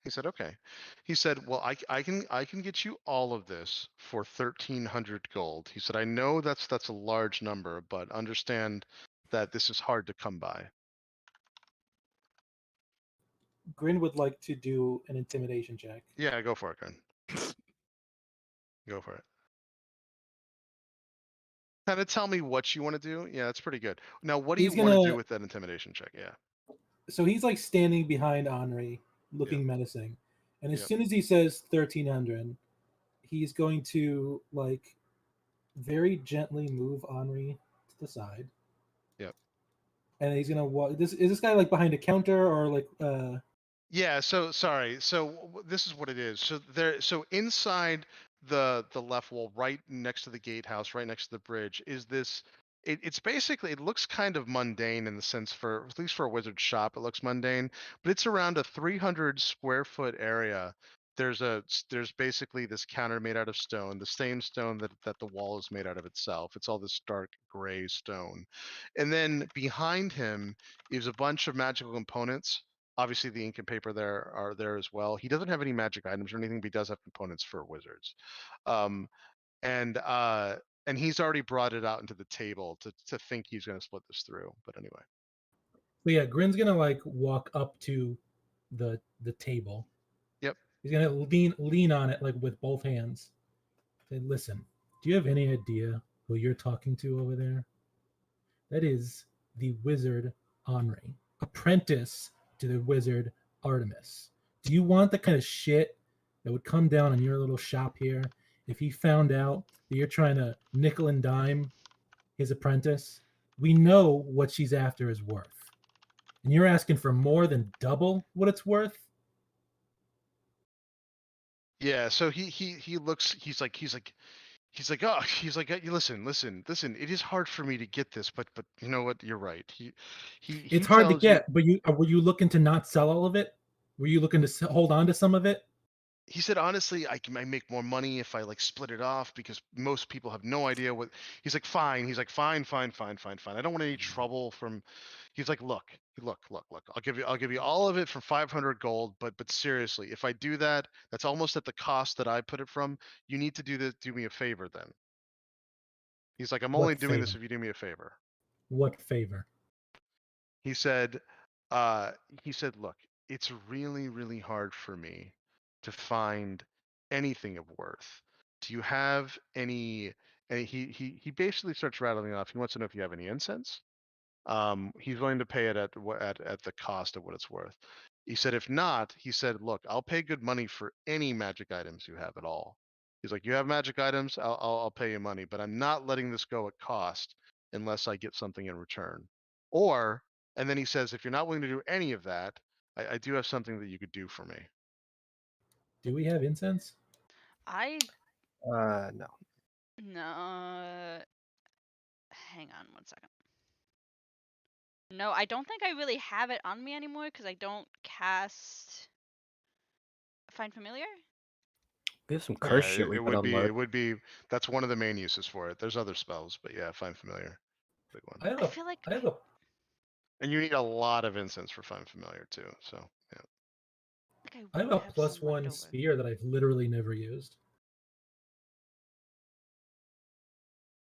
He said, "Okay." He said, "Well, I can get you all of this for 1,300 gold." He said, "I know that's a large number, but understand that this is hard to come by."
Grin would like to do an intimidation check.
Yeah, go for it, Gun. Go for it. Kind of tell me what you want to do. Yeah, that's pretty good. Now, what do you
He's
want to do
gonna.
with that intimidation check? Yeah.
So he's like standing behind Henri,
Yep.
looking menacing, and as
Yep.
soon as he says 1,300, he's going to like very gently move Henri to the side,
Yep.
and he's gonna walk. This guy like behind a counter or like
Yeah, so sorry. So this is what it is. So inside the left wall, right next to the gatehouse, right next to the bridge, is this it's basically, it looks kind of mundane in the sense, for at least for a wizard shop, it looks mundane, but it's around a 300 square foot area. There's basically this counter made out of stone, the same stone that the wall is made out of itself. It's all this dark gray stone. And then behind him is a bunch of magical components. Obviously, the ink and paper there are there as well. He doesn't have any magic items or anything, but he does have components for wizards. Um, and uh, and he's already brought it out into the table to think he's going to split this through. But anyway,
But yeah, Grin's gonna like walk up to the table.
yep.
He's gonna lean on it like with both hands. Say, listen, do you have any idea who you're talking to over there? That is the wizard Henri, apprentice to the wizard Artemis. Do you want the kind of shit that would come down on your little shop here if he found out that you're trying to nickel and dime his apprentice? We know what she's after is worth. And you're asking for more than double what it's worth?
Yeah. So he looks. Oh, listen. It is hard for me to get this, but you know what? You're right. He
It's hard to
tells you.
get, but were you looking to not sell all of it? Were you looking to hold on to some of it?
He said, honestly, I make more money if I like split it off, because most people have no idea what. He's like, fine. He's like, fine. I don't want any trouble from. He's like, look. I'll give you all of it for 500 gold, but seriously, if I do that, that's almost at the cost that I put it from. You need to do me a favor then. He's like, I'm only
What
doing this
favor?
if you do me a favor.
What favor?
He said, uh, look, it's really, really hard for me to find anything of worth. Do you have any? And he basically starts rattling off. He wants to know if you have any incense. He's willing to pay it at the cost of what it's worth. He said, if not, he said, look, I'll pay good money for any magic items you have at all. He's like, you have magic items, I'll pay you money, but I'm not letting this go at cost unless I get something in return. Or, and then he says, if you're not willing to do any of that, I do have something that you could do for me.
Do we have incense?
I
No.
no. Hang on one second. No, I don't think I really have it on me anymore because I don't cast Find Familiar.
We have some
Yeah,
curse shit
it,
we
it
could
would be
unload.
it would be that's one of the main uses for it. There's other spells, but yeah, find familiar, big one.
I have
I
a
feel like
I have a
And you need a lot of incense for find familiar too. So yeah.
I have
would
a
have some
plus
left
one
over.
spear that I've literally never used.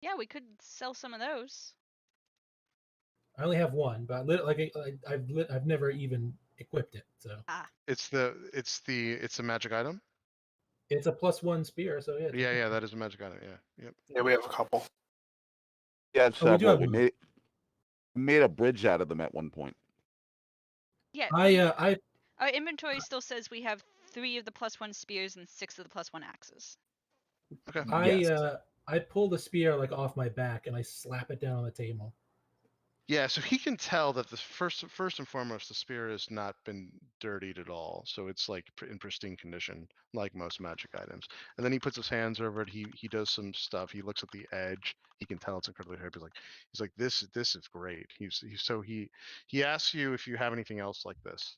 Yeah, we could sell some of those.
I only have one, but I've never even equipped it. So
Ah,
It's a magic item.
it's a +1 spear. So yeah.
Yeah, yeah, that is a magic item. Yeah, yep.
Yeah, we have a couple.
Yeah,
Oh, we do
several.
have
We
one.
made a bridge out of them at one point.
yeah.
I
Our inventory still says we have 3 of the +1 spears and 6 of the +1 axes.
Okay.
I
Yes.
I pull the spear like off my back and I slap it down on the table.
Yeah, so he can tell that the first and foremost, the spear has not been dirtied at all, so it's like in pristine condition, like most magic items. And then he puts his hands over it. He does some stuff. He looks at the edge. He can tell it's incredibly sharp. He's like this is great. He asks you if you have anything else like this.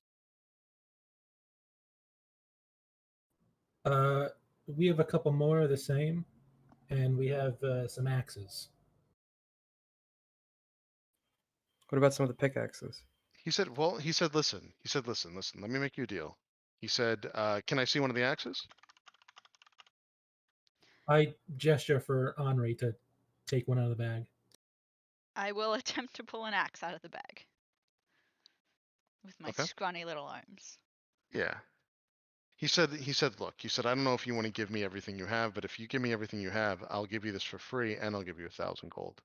We have a couple more of the same, and we have some axes.
What about some of the pickaxes?
He said, well, listen. He said, listen. Let me make you a deal. He said, can I see one of the axes?
I gesture for Henri to take one out of the bag.
I will attempt to pull an axe out of the bag with my
Okay.
scrawny little arms.
Yeah. He said, look, I don't know if you want to give me everything you have, but if you give me everything you have, I'll give you this for free and I'll give you 1,000 gold.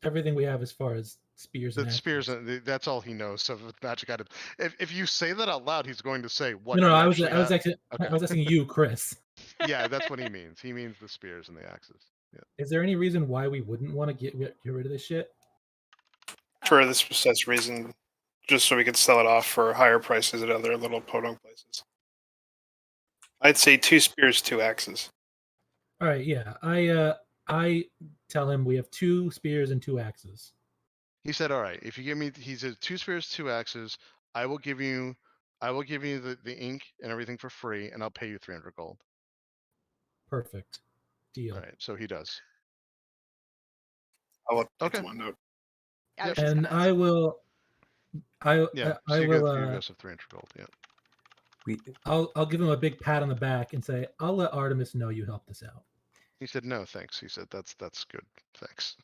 Everything we have as far as spears
The
and
spears,
axes.
that's all he knows. So with magic items, if you say that out loud, he's going to say, what,
No,
you
I
actually have?
actually
Okay.
I was asking you, Chris.
Yeah, that's what he means. He means the spears and the axes. Yeah.
Is there any reason why we wouldn't want to get rid of this shit?
For this precise reason, just so we could sell it off for higher prices at other little podunk places. I'd say 2 spears, 2 axes.
All right, yeah. I tell him we have 2 spears and 2 axes.
He said, all right, if you give me, he said 2 spears, 2 axes, I will give you the ink and everything for free, and I'll pay you 300 gold.
Perfect. Deal.
All right, so he does.
I'll update
Okay.
the one note.
I was
Yep.
just
And
gonna ask.
I will
Yeah,
I
so you
will
give us 300 gold. Yeah.
I'll give him a big pat on the back and say, "I'll let Artemis know you helped us out."
He said, no, thanks. He said, that's good. Thanks.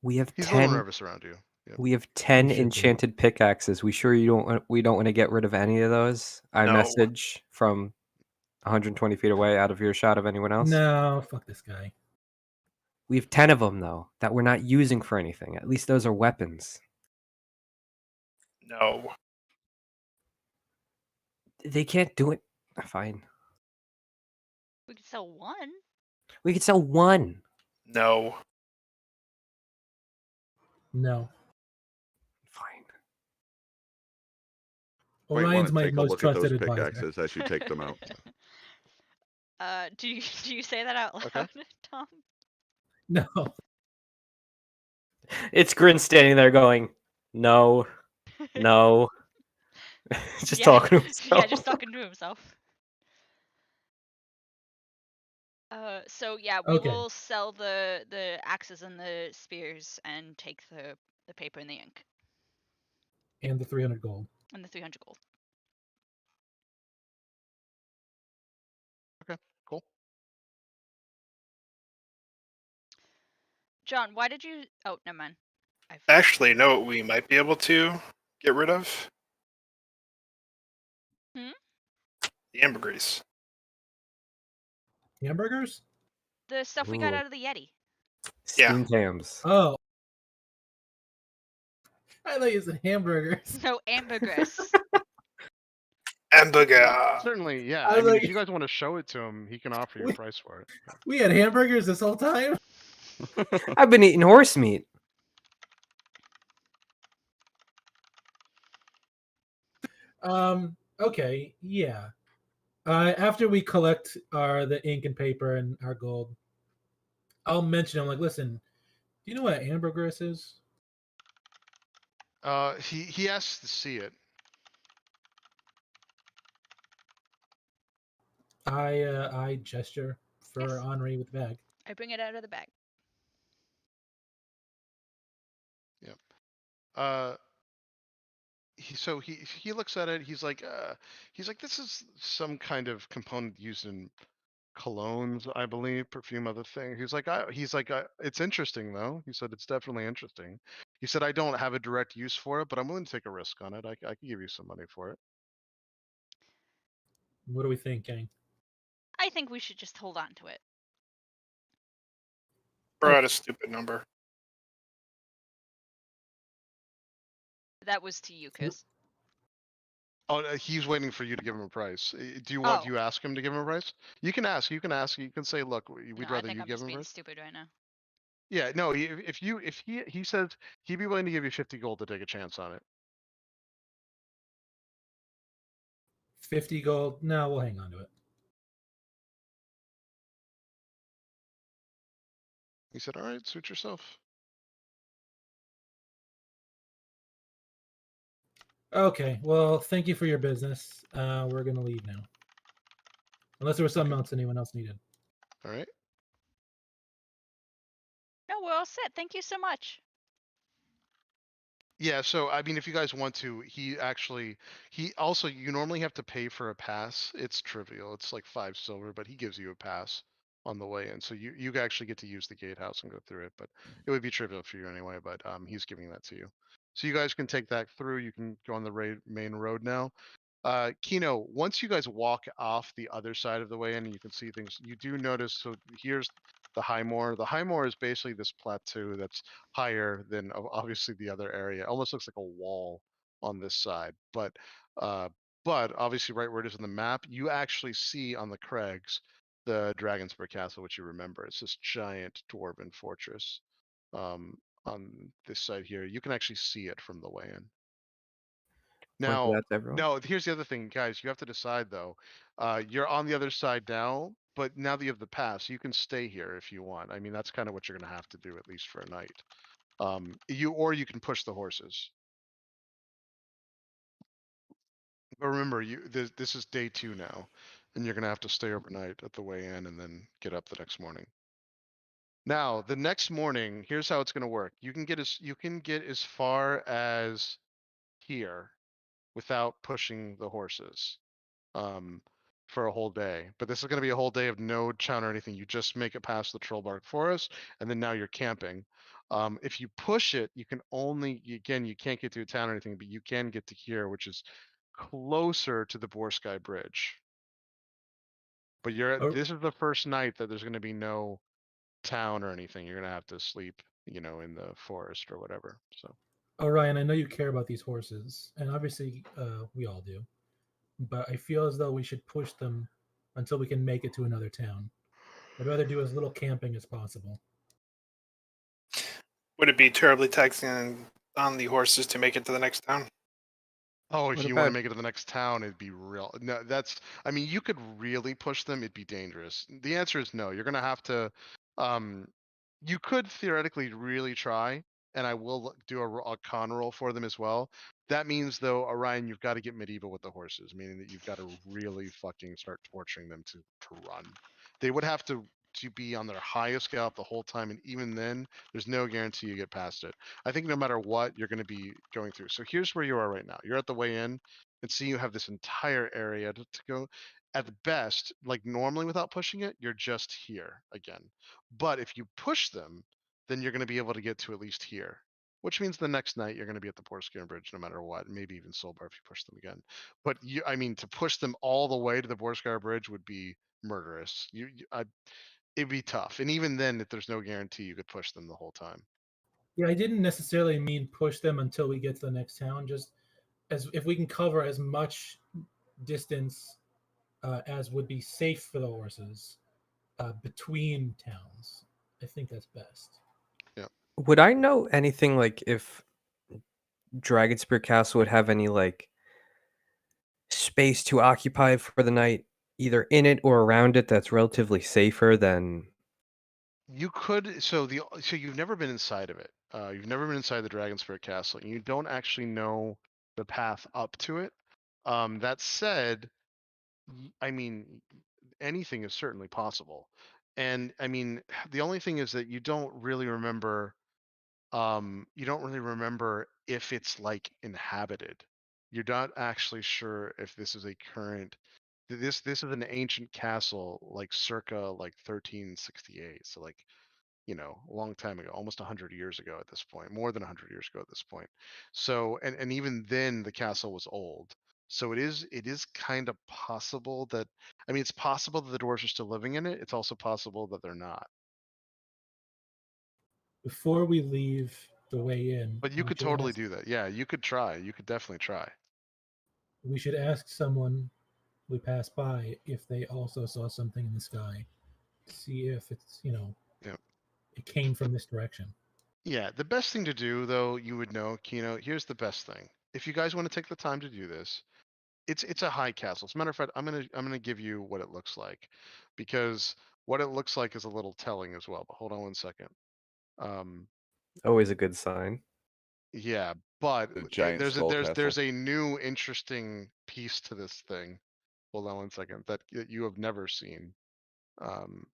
We have
He's a little
10.
nervous around you. Yep.
We have 10
You should be.
enchanted pickaxes. We sure we don't want to get rid of any of those? I
No.
message from 120 feet away, out of earshot of anyone else.
No, fuck this guy.
We have 10 of them though that we're not using for anything. At least those are weapons.
No.
They can't do it. Fine.
We could sell one.
We could sell one.
No.
No.
Fine.
Might
Orion's
want to
my
take a
most
look at
trusted
those
advisor.
pickaxes as you take them out.
Do you say that out loud,
Okay.
Tom?
No.
It's Grin standing there going, no, no. Just
Yeah.
talking to himself.
Yeah, just talking to himself. So yeah, we
Okay.
will sell the axes and the spears and take the paper and the ink
And the 300 gold.
and the 300 gold.
Okay, cool.
John, why did you? Oh, never mind.
Actually, know what we might be able to get rid of?
Hmm?
The ambergris.
Hamburgers?
The stuff we got
Ooh.
out of the Yeti.
Steam cams.
Oh. I thought you said hamburgers.
No, ambergris.
Hamburger.
Certainly, yeah.
I
I
was
mean,
like-
if you guys want to show it to him, he can offer you a price for it.
We had hamburgers this whole time?
I've been eating horse meat.
Okay, yeah. After we collect the ink and paper and our gold, I'll mention, I'm like, listen, do you know what ambergris is?
He asks to see it.
I gesture for
Yes.
Henri with the bag.
I bring it out of the bag.
Yep. He looks at it. He's like, this is some kind of component used in colognes, I believe, perfume, other thing. It's interesting though. He said it's definitely interesting. He said I don't have a direct use for it, but I'm willing to take a risk on it. I could give you some money for it.
What do we think, gang?
I think we should just hold on to it.
Throw out a stupid number.
That was to you, Kiss.
Oh, he's waiting for you to give him a price. Do you want
Oh.
you ask him to give him a price? You can ask. You can ask. You can say, "Look, we'd
No, I
rather
think
you
I'm
give
just
him a
being
price."
stupid right now.
Yeah, no. If he says he'd be willing to give you 50 gold to take a chance on it.
50 gold? No, we'll hang on to it.
He said, "All right, suit yourself."
Okay, well, thank you for your business. We're gonna leave now. Unless there was something else anyone else needed.
All right.
No, we're all set. Thank you so much.
Yeah, so I mean, if you guys want to, he also you normally have to pay for a pass. It's trivial. It's like 5 silver, but he gives you a pass on the way in, so you actually get to use the gatehouse and go through it. But it would be trivial for you anyway. But he's giving that to you, so you guys can take that through. You can go on the main road now. Kino, once you guys walk off the other side of the way in, and you can see things, you do notice. So here's the High Moor. The High Moor is basically this plateau that's higher than obviously the other area. It almost looks like a wall on this side, uh, but obviously right where it is on the map, you actually see on the crags the Dragonsburg Castle, which you remember. It's this giant dwarven fortress on this side here. You can actually see it from the way in.
Point that
Now,
out to everyone.
no, here's the other thing, guys. You have to decide though. You're on the other side now, but now that you have the pass, you can stay here if you want. I mean, that's kind of what you're gonna have to do at least for a night. You can push the horses. But remember, this is day 2 now, and you're gonna have to stay overnight at the way in and then get up the next morning. Now, the next morning, here's how it's gonna work. You can get as far as here without pushing the horses. um, for a whole day. But this is going to be a whole day of no town or anything. You just make it past the Trollbark Forest, and then now you're camping. If you push it, you can only, again, you can't get to a town or anything, but you can get to here, which is closer to the Borsky Bridge. But
Oh,
this is the first night that there's going to be no town or anything. You're going to have to sleep, in the forest or whatever. So.
Ryan, I know you care about these horses, and obviously we all do. But I feel as though we should push them until we can make it to another town. I'd rather do as little camping as possible.
Would it be terribly taxing on the horses to make it to the next town?
Oh, if
What
you want to
about
make it to the next town, it'd be real. No, I mean, you could really push them, it'd be dangerous. The answer is no. You're gonna have to, um, you could theoretically really try, and I will do a con roll for them as well. That means though, Orion, you've got to get medieval with the horses, meaning that you've got to really fucking start torturing them to run. They would have to be on their highest gallop the whole time, and even then, there's no guarantee you get past it. I think no matter what, you're going to be going through. So here's where you are right now. You're at the way in, and see you have this entire area to go. At the best, like normally without pushing it, you're just here again. But if you push them, then you're going to be able to get to at least here, which means the next night you're going to be at the Porskin Bridge no matter what. Maybe even Solbar if you push them again. But I mean, to push them all the way to the Borskar Bridge would be murderous. It'd be tough, and even then, if there's no guarantee, you could push them the whole time.
Yeah, I didn't necessarily mean push them until we get to the next town. Just as if we can cover as much distance as would be safe for the horses between towns. I think that's best.
Yeah.
would I know anything like if Dragonspear Castle would have any like space to occupy for the night, either in it or around it, that's relatively safer than
You could so you've never been inside of it. You've never been inside the Dragon Spirit Castle, and you don't actually know the path up to it. That said, I mean, anything is certainly possible. And I mean, the only thing is that you don't really remember if it's like inhabited. You're not actually sure if this is a current this is an ancient castle like circa like 1368. So like a long time ago, almost 100 years ago at this point, more than 100 years ago at this point. So, and even then the castle was old. So it is kind of possible that, I mean, it's possible that the dwarves are still living in it. It's also possible that they're not.
Before we leave the way in,
But you could totally do that. Yeah, you could try. You could definitely try.
we should ask someone we pass by if they also saw something in the sky. See if it's,
Yeah.
it came from this direction.
Yeah, the best thing to do, though, you would know, Kino, here's the best thing. If you guys want to take the time to do this, it's a high castle. As a matter of fact, I'm gonna give you what it looks like, because what it looks like is a little telling as well. But hold on one second. Um,
Always a good sign.
yeah, but
The giant
there's a
skull
there's
castle.
there's a new interesting piece to this thing. Hold on one second, that you have never seen. Um,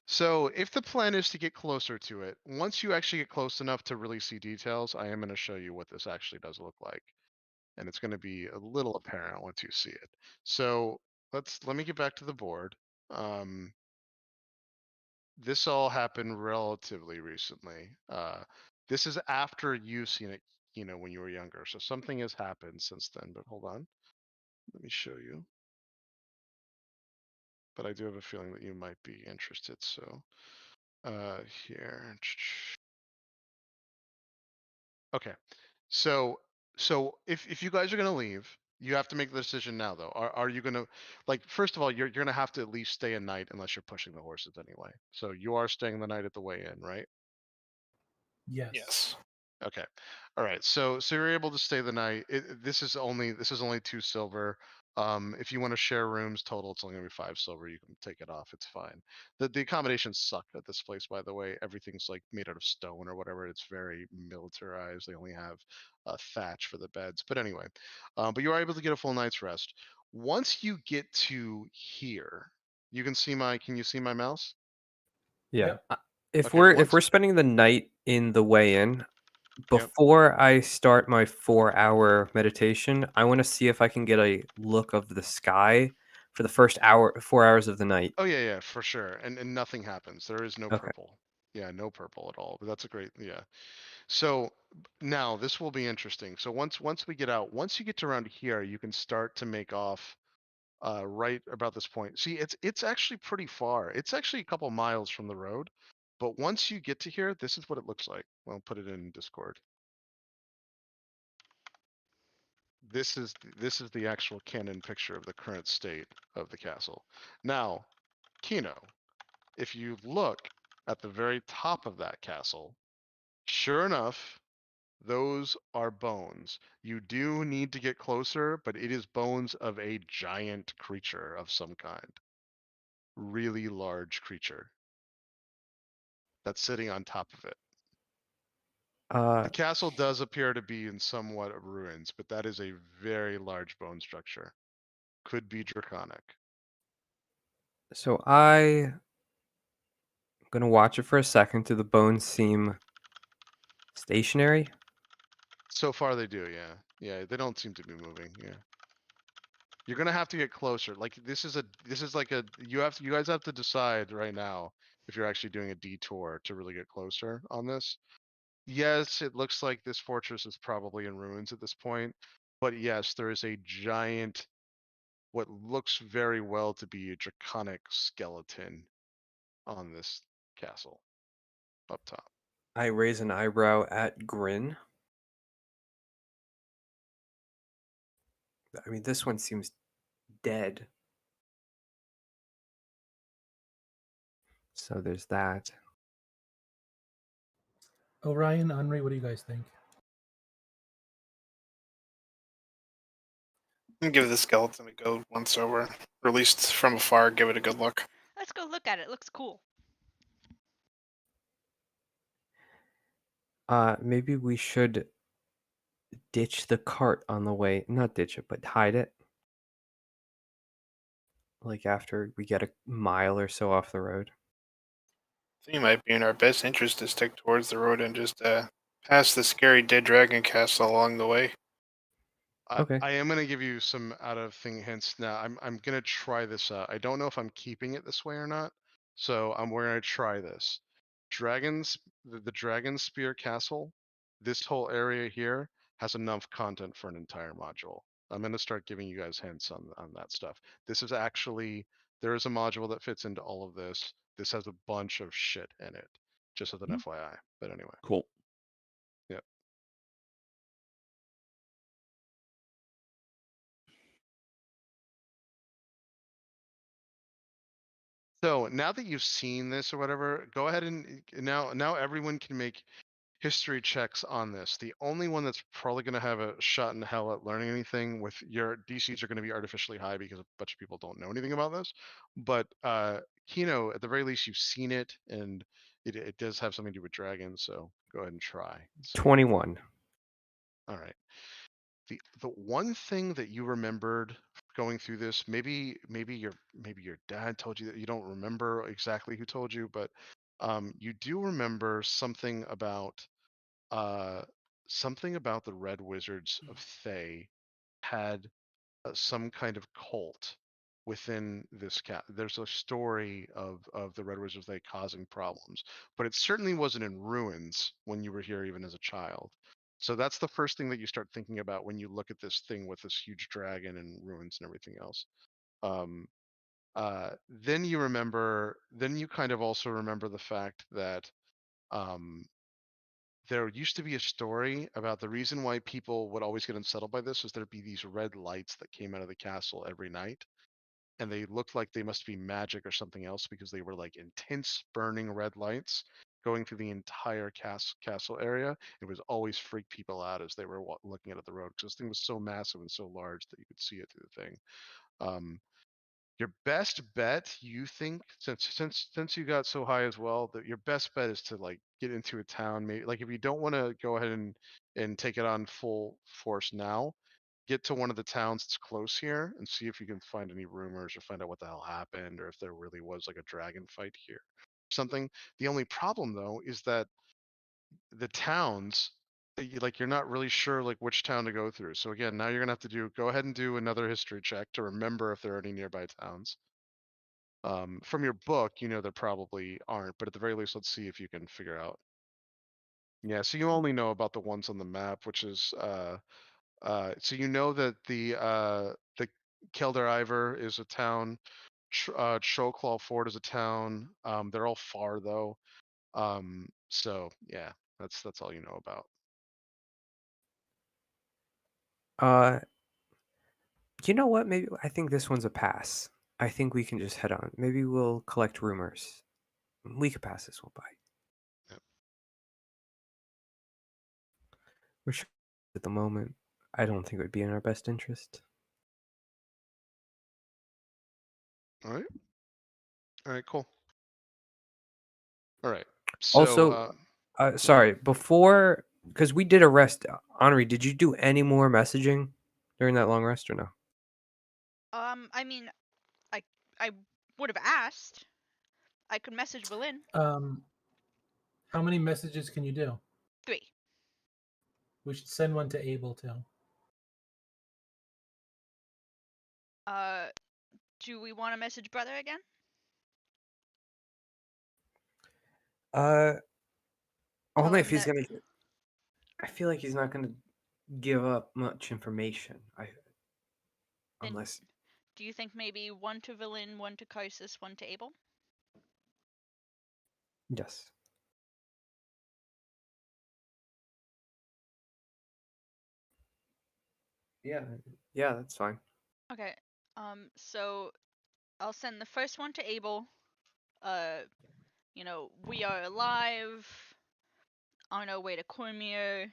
so if the plan is to get closer to it, once you actually get close enough to really see details, I am going to show you what this actually does look like. And it's going to be a little apparent once you see it. So let me get back to the board. Um, this all happened relatively recently. This is after you've seen it, when you were younger. So something has happened since then, but hold on. Let me show you. But I do have a feeling that you might be interested. So here. Okay. So if you guys are gonna leave, you have to make the decision now though. Are you gonna, like, first of all, you're gonna have to at least stay a night unless you're pushing the horses anyway. So you are staying the night at the weigh-in, right?
Yes.
Yes.
Okay. All right. So you're able to stay the night. This is only 2 silver. If you want to share rooms total, it's only gonna be 5 silver. You can take it off. It's fine. The accommodations suck at this place, by the way. Everything's like made out of stone or whatever. It's very militarized. They only have thatch for the beds. But anyway, but you are able to get a full night's rest. Once you get to here, can you see my mouse?
Yeah.
Yep.
If
Okay,
we're spending the night in the way-in,
yep.
before I start my 4-hour meditation, I want to see if I can get a look of the sky for the first 4 hours of the night.
Oh yeah, yeah, for sure. And nothing happens. There is no
Okay.
purple. Yeah, no purple at all. But that's a great, yeah. So now this will be interesting. So once we get out, once you get to around here, you can start to make off right about this point. See, it's actually pretty far. It's actually a couple miles from the road. But once you get to here, this is what it looks like. I'll put it in Discord. This is the actual canon picture of the current state of the castle. Now, Kino, if you look at the very top of that castle, sure enough, those are bones. You do need to get closer, but it is bones of a giant creature of some kind. Really large creature that's sitting on top of it.
Uh,
The castle does appear to be in somewhat of ruins, but that is a very large bone structure. Could be draconic.
so I'm gonna watch it for a second. Do the bones seem stationary?
So far they do, yeah. Yeah, they don't seem to be moving, yeah. You're gonna have to get closer. Like this is like a you guys have to decide right now if you're actually doing a detour to really get closer on this. Yes, it looks like this fortress is probably in ruins at this point, but yes, there is a giant, what looks very well to be a draconic skeleton on this castle up top.
I raise an eyebrow at Grin. I mean, this one seems dead. So there's that.
Orion, Henri, what do you guys think?
And give the skeleton a go once over. Or at least from afar, give it a good look.
Let's go look at it. It looks cool.
Maybe we should ditch the cart on the way. Not ditch it, but hide it. Like after we get a mile or so off the road.
I think it might be in our best interest to stick towards the road and just pass the scary dead dragon castle along the way.
Okay.
I am gonna give you some out of thing hints now. I'm gonna try this out. I don't know if I'm keeping it this way or not, so we're gonna try this. The Dragon Spear Castle, this whole area here has enough content for an entire module. I'm going to start giving you guys hints on that stuff. This is actually, there is a module that fits into all of this. This has a bunch of shit in it, just as an FYI. But anyway,
Cool.
yep. So now that you've seen this or whatever, go ahead and now everyone can make history checks on this. The only one that's probably going to have a shot in hell at learning anything with your DCs are going to be artificially high because a bunch of people don't know anything about this. But Kino, at the very least, you've seen it, and it does have something to do with dragons. So go ahead and try. See.
21.
All right. The one thing that you remembered going through this, maybe your dad told you that you don't remember exactly who told you, but you do remember something about the Red Wizards of Thay had some kind of cult within this cat. There's a story of the Red Wizards of Thay causing problems, but it certainly wasn't in ruins when you were here, even as a child. So that's the first thing that you start thinking about when you look at this thing with this huge dragon and ruins and everything else. Um, then you kind of also remember the fact that um, there used to be a story about the reason why people would always get unsettled by this is there'd be these red lights that came out of the castle every night, and they looked like they must be magic or something else because they were like intense burning red lights going through the entire castle area. It was always freak people out as they were looking at the road because this thing was so massive and so large that you could see it through the thing. Um, your best bet, you think, since you got so high as well, that your best bet is to like get into a town. Maybe like if you don't want to go ahead and take it on full force now, get to one of the towns that's close here and see if you can find any rumors or find out what the hell happened or if there really was like a dragon fight here. Something. The only problem though is that the towns like you're not really sure like which town to go through. So again, now you're gonna have to go ahead and do another history check to remember if there are any nearby towns. From your book, you know there probably aren't, but at the very least, let's see if you can figure out. Yeah, so you only know about the ones on the map, which is so you know that the Kelder Ivor is a town, Choclaw Ford is a town. They're all far though. So yeah, that's all you know about.
Uh, you know what? Maybe I think this one's a pass. I think we can just head on. Maybe we'll collect rumors. We could pass this one by.
Yep.
We're sure at the moment. I don't think it would be in our best interest.
All right. All right. Cool. All right. So
Also, sorry, before, because we did a rest. Henri, did you do any more messaging during that long rest or no?
I mean, I would have asked. I could message Berlin.
How many messages can you do?
3.
We should send one to Abel too.
Do we want to message brother again?
Only
Tell
if
him
he's
that.
gonna. I feel like he's not gonna give up much information.
Then
Unless.
do you think maybe 1 to Berlin, 1 to Kaisis, 1 to Abel?
Yes. Yeah. Yeah, that's fine.
Okay. So I'll send the first one to Abel. We are alive on our way to Cormier.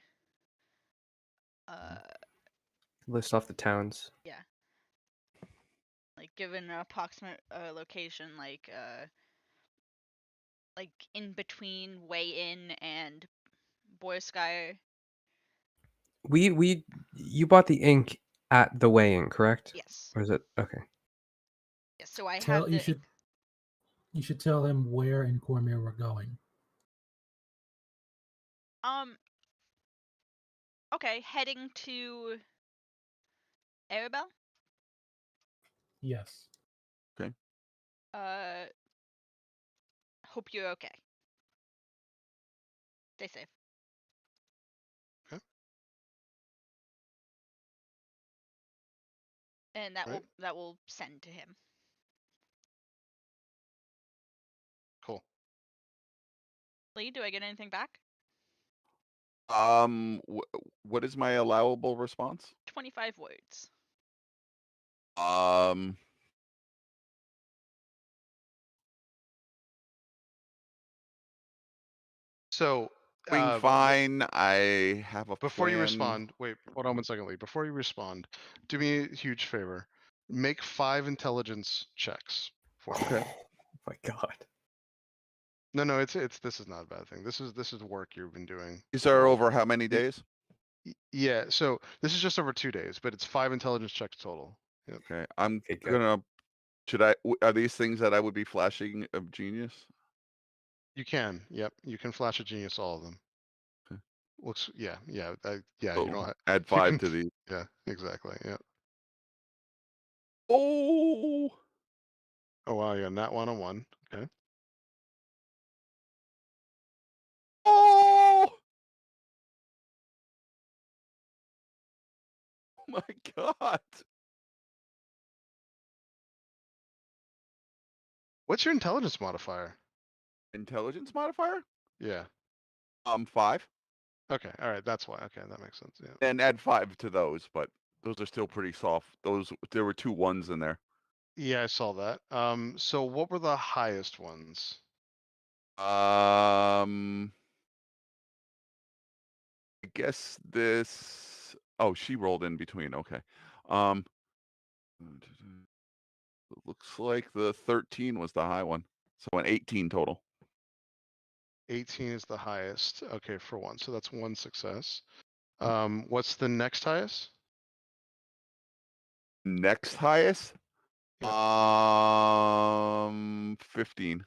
List off the towns.
Yeah. Like given an approximate location, like in between Way Inn and Boyskyer.
You bought the ink at the weigh-in, correct?
Yes.
Or is it okay?
Yes. So I have the.
You should tell him where in Cormier we're going.
Okay, heading to Arabelle.
Yes.
Okay.
Hope you're okay. Stay safe.
Okay.
and that
Right.
will send to him.
Cool.
Lee, do I get anything back?
What is my allowable response?
25 words.
Um,
So
doing
uh,
fine. I have a
before you
plan.
respond, wait, hold on one second, Lee. Before you respond, do me a huge favor. Make 5 intelligence checks for me.
Okay.
Oh my god.
No, it's this is not a bad thing. This is work you've been doing.
These are over how many
Y-
days?
Yeah, so this is just over 2 days, but it's 5 intelligence checks total. Yep.
Okay. I'm
Okay, good.
gonna. Are these things that I would be flashing of genius?
You can. Yep. You can flash a genius all of them.
Okay.
Looks yeah, you
So
don't have,
add
you
5
can
to these.
yeah, exactly. Yeah.
Oh
Oh wow, yeah, nat 1 on 1. Okay.
oh my god.
What's your intelligence modifier?
Intelligence modifier?
Yeah.
5.
Okay. All right, that's why. Okay, that makes sense. Yeah.
And add 5 to those, but those are still pretty soft. There were 2 ones in there.
Yeah, I saw that. So what were the highest ones?
I guess this. Oh, she rolled in between. Okay. Um, it looks like the 13 was the high one, so an 18 total.
18 is the highest. Okay, for one. So that's one success.
Mm.
What's the next highest?
Next highest,
Yep.
15.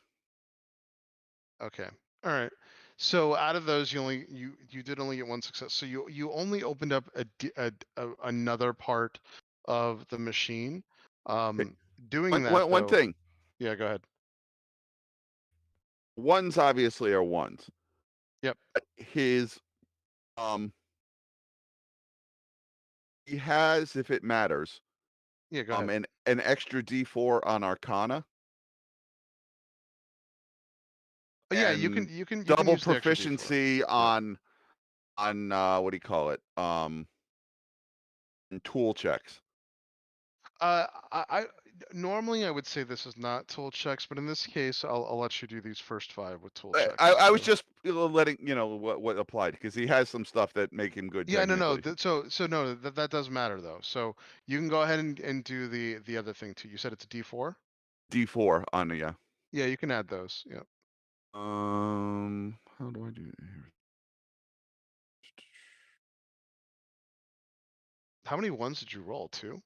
Okay. All right. So out of those, you did only get one success. So you only opened up another part of the machine.
Okay.
Doing
One,
that
one, one
though,
thing.
yeah, go ahead.
Ones obviously are ones.
Yep.
His he has, if it matters,
Yeah, go ahead.
an extra D4 on Arcana
Oh, yeah, you can
and
you can
double
use the extra D4.
proficiency
Yeah.
on what do you call it? Tool checks.
I normally I would say this is not tool checks, but in this case, I'll let you do these first 5 with tool checks.
I was
So
just letting what applied because he has some stuff that make him good
yeah, no,
technically.
so no, that does matter though. So you can go ahead and do the other thing too. You said it's a D4.
D4 on yeah.
Yeah, you can add those. Yeah.
How do I do it here?
How many ones did you roll? 2?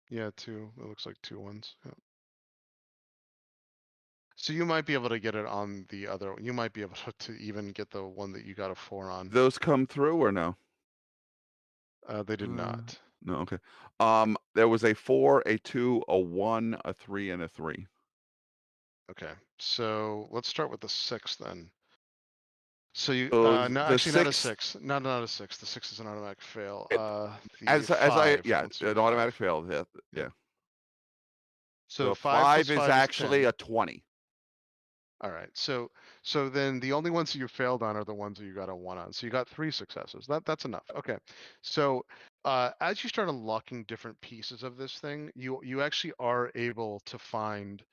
Yeah, 2. It looks like 2 ones. Yeah. So you might be able to get it on the other. You might be able to even get the one that you got a 4 on.
Those come through or no?
They did not.
No, okay. There was a 4, a 2, a 1, a 3, and a 3.
Okay, so let's start with the 6 then. So you
So
no,
the
actually not a
6
6, not a 6. The 6 is an automatic fail.
it,
The
as I
5.
yeah,
Let's do
an
the 5.
automatic fail. Yeah,
Yeah.
yeah.
So
The
5 plus
5 is
5 is
actually
10.
a 20.
All right. So then the only ones that you failed on are the ones that you got a 1 on. So you got 3 successes. That's enough. Okay. So as you start unlocking different pieces of this thing, you actually are able to find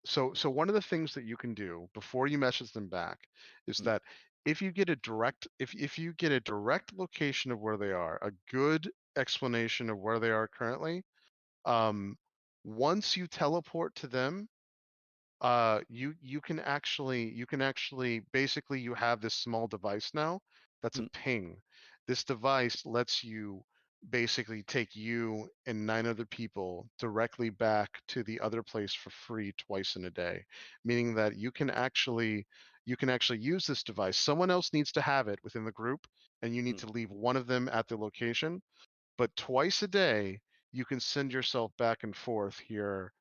so one of the things that you can do before you message them back is
Mm,
that if you get a direct if you get a direct location of where they are, a good explanation of where they are currently, um once you teleport to them, you can actually basically you have this small device now that's a
mm,
ping. This device lets you basically take you and 9 other people directly back to the other place for free twice in a day, meaning that you can actually use this device. Someone else needs to have it within the group, and you need
mm.
to leave one of them at the location, but twice a day you can send yourself back and forth here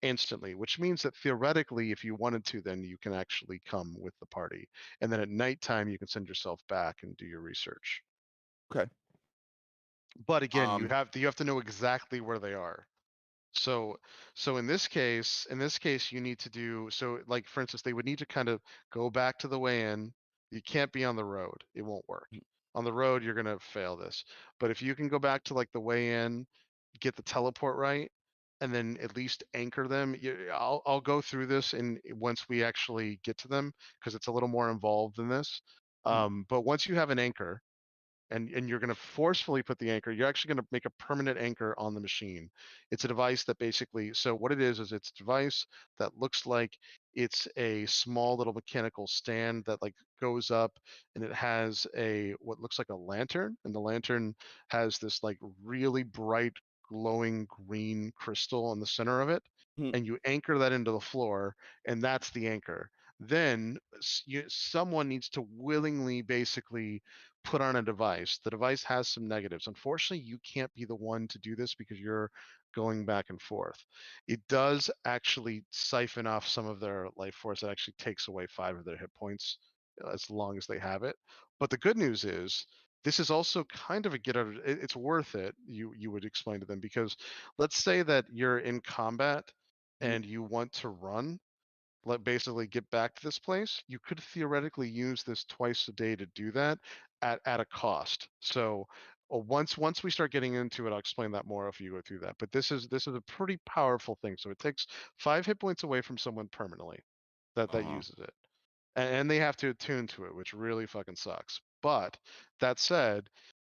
instantly, which means that theoretically, if you wanted to, then you can actually come with the party. And then at nighttime, you can send yourself back and do your research.
Okay.
But again,
Um,
you have to know exactly where they are. So in this case, you need to do so. Like for instance, they would need to kind of go back to the way in. You can't be on the road; it won't work. On the road, you're gonna fail this. But if you can go back to like the way in, get the teleport right, and then at least anchor them. I'll go through this and once we actually get to them because it's a little more involved than this. But once you have an anchor, and you're going to forcefully put the anchor, you're actually going to make a permanent anchor on the machine. It's a device that basically, so what it is it's a device that looks like it's a small little mechanical stand that like goes up, and it has a what looks like a lantern, and the lantern has this like really bright glowing green crystal in the center of it,
hmm,
and you anchor that into the floor, and that's the anchor. Then someone needs to willingly basically put on a device. The device has some negatives. Unfortunately, you can't be the one to do this because you're going back and forth. It does actually siphon off some of their life force. It actually takes away 5 of their hit points as long as they have it. But the good news is this is also kind of a get out of it's worth it, you would explain to them, because let's say that you're in combat
hmm,
and you want to run, like basically get back to this place, you could theoretically use this twice a day to do that at a cost. So once we start getting into it, I'll explain that more if you go through that. But this is a pretty powerful thing. So it takes 5 hit points away from someone permanently that
uh,
uses it, and they have to attune to it, which really fucking sucks. But that said,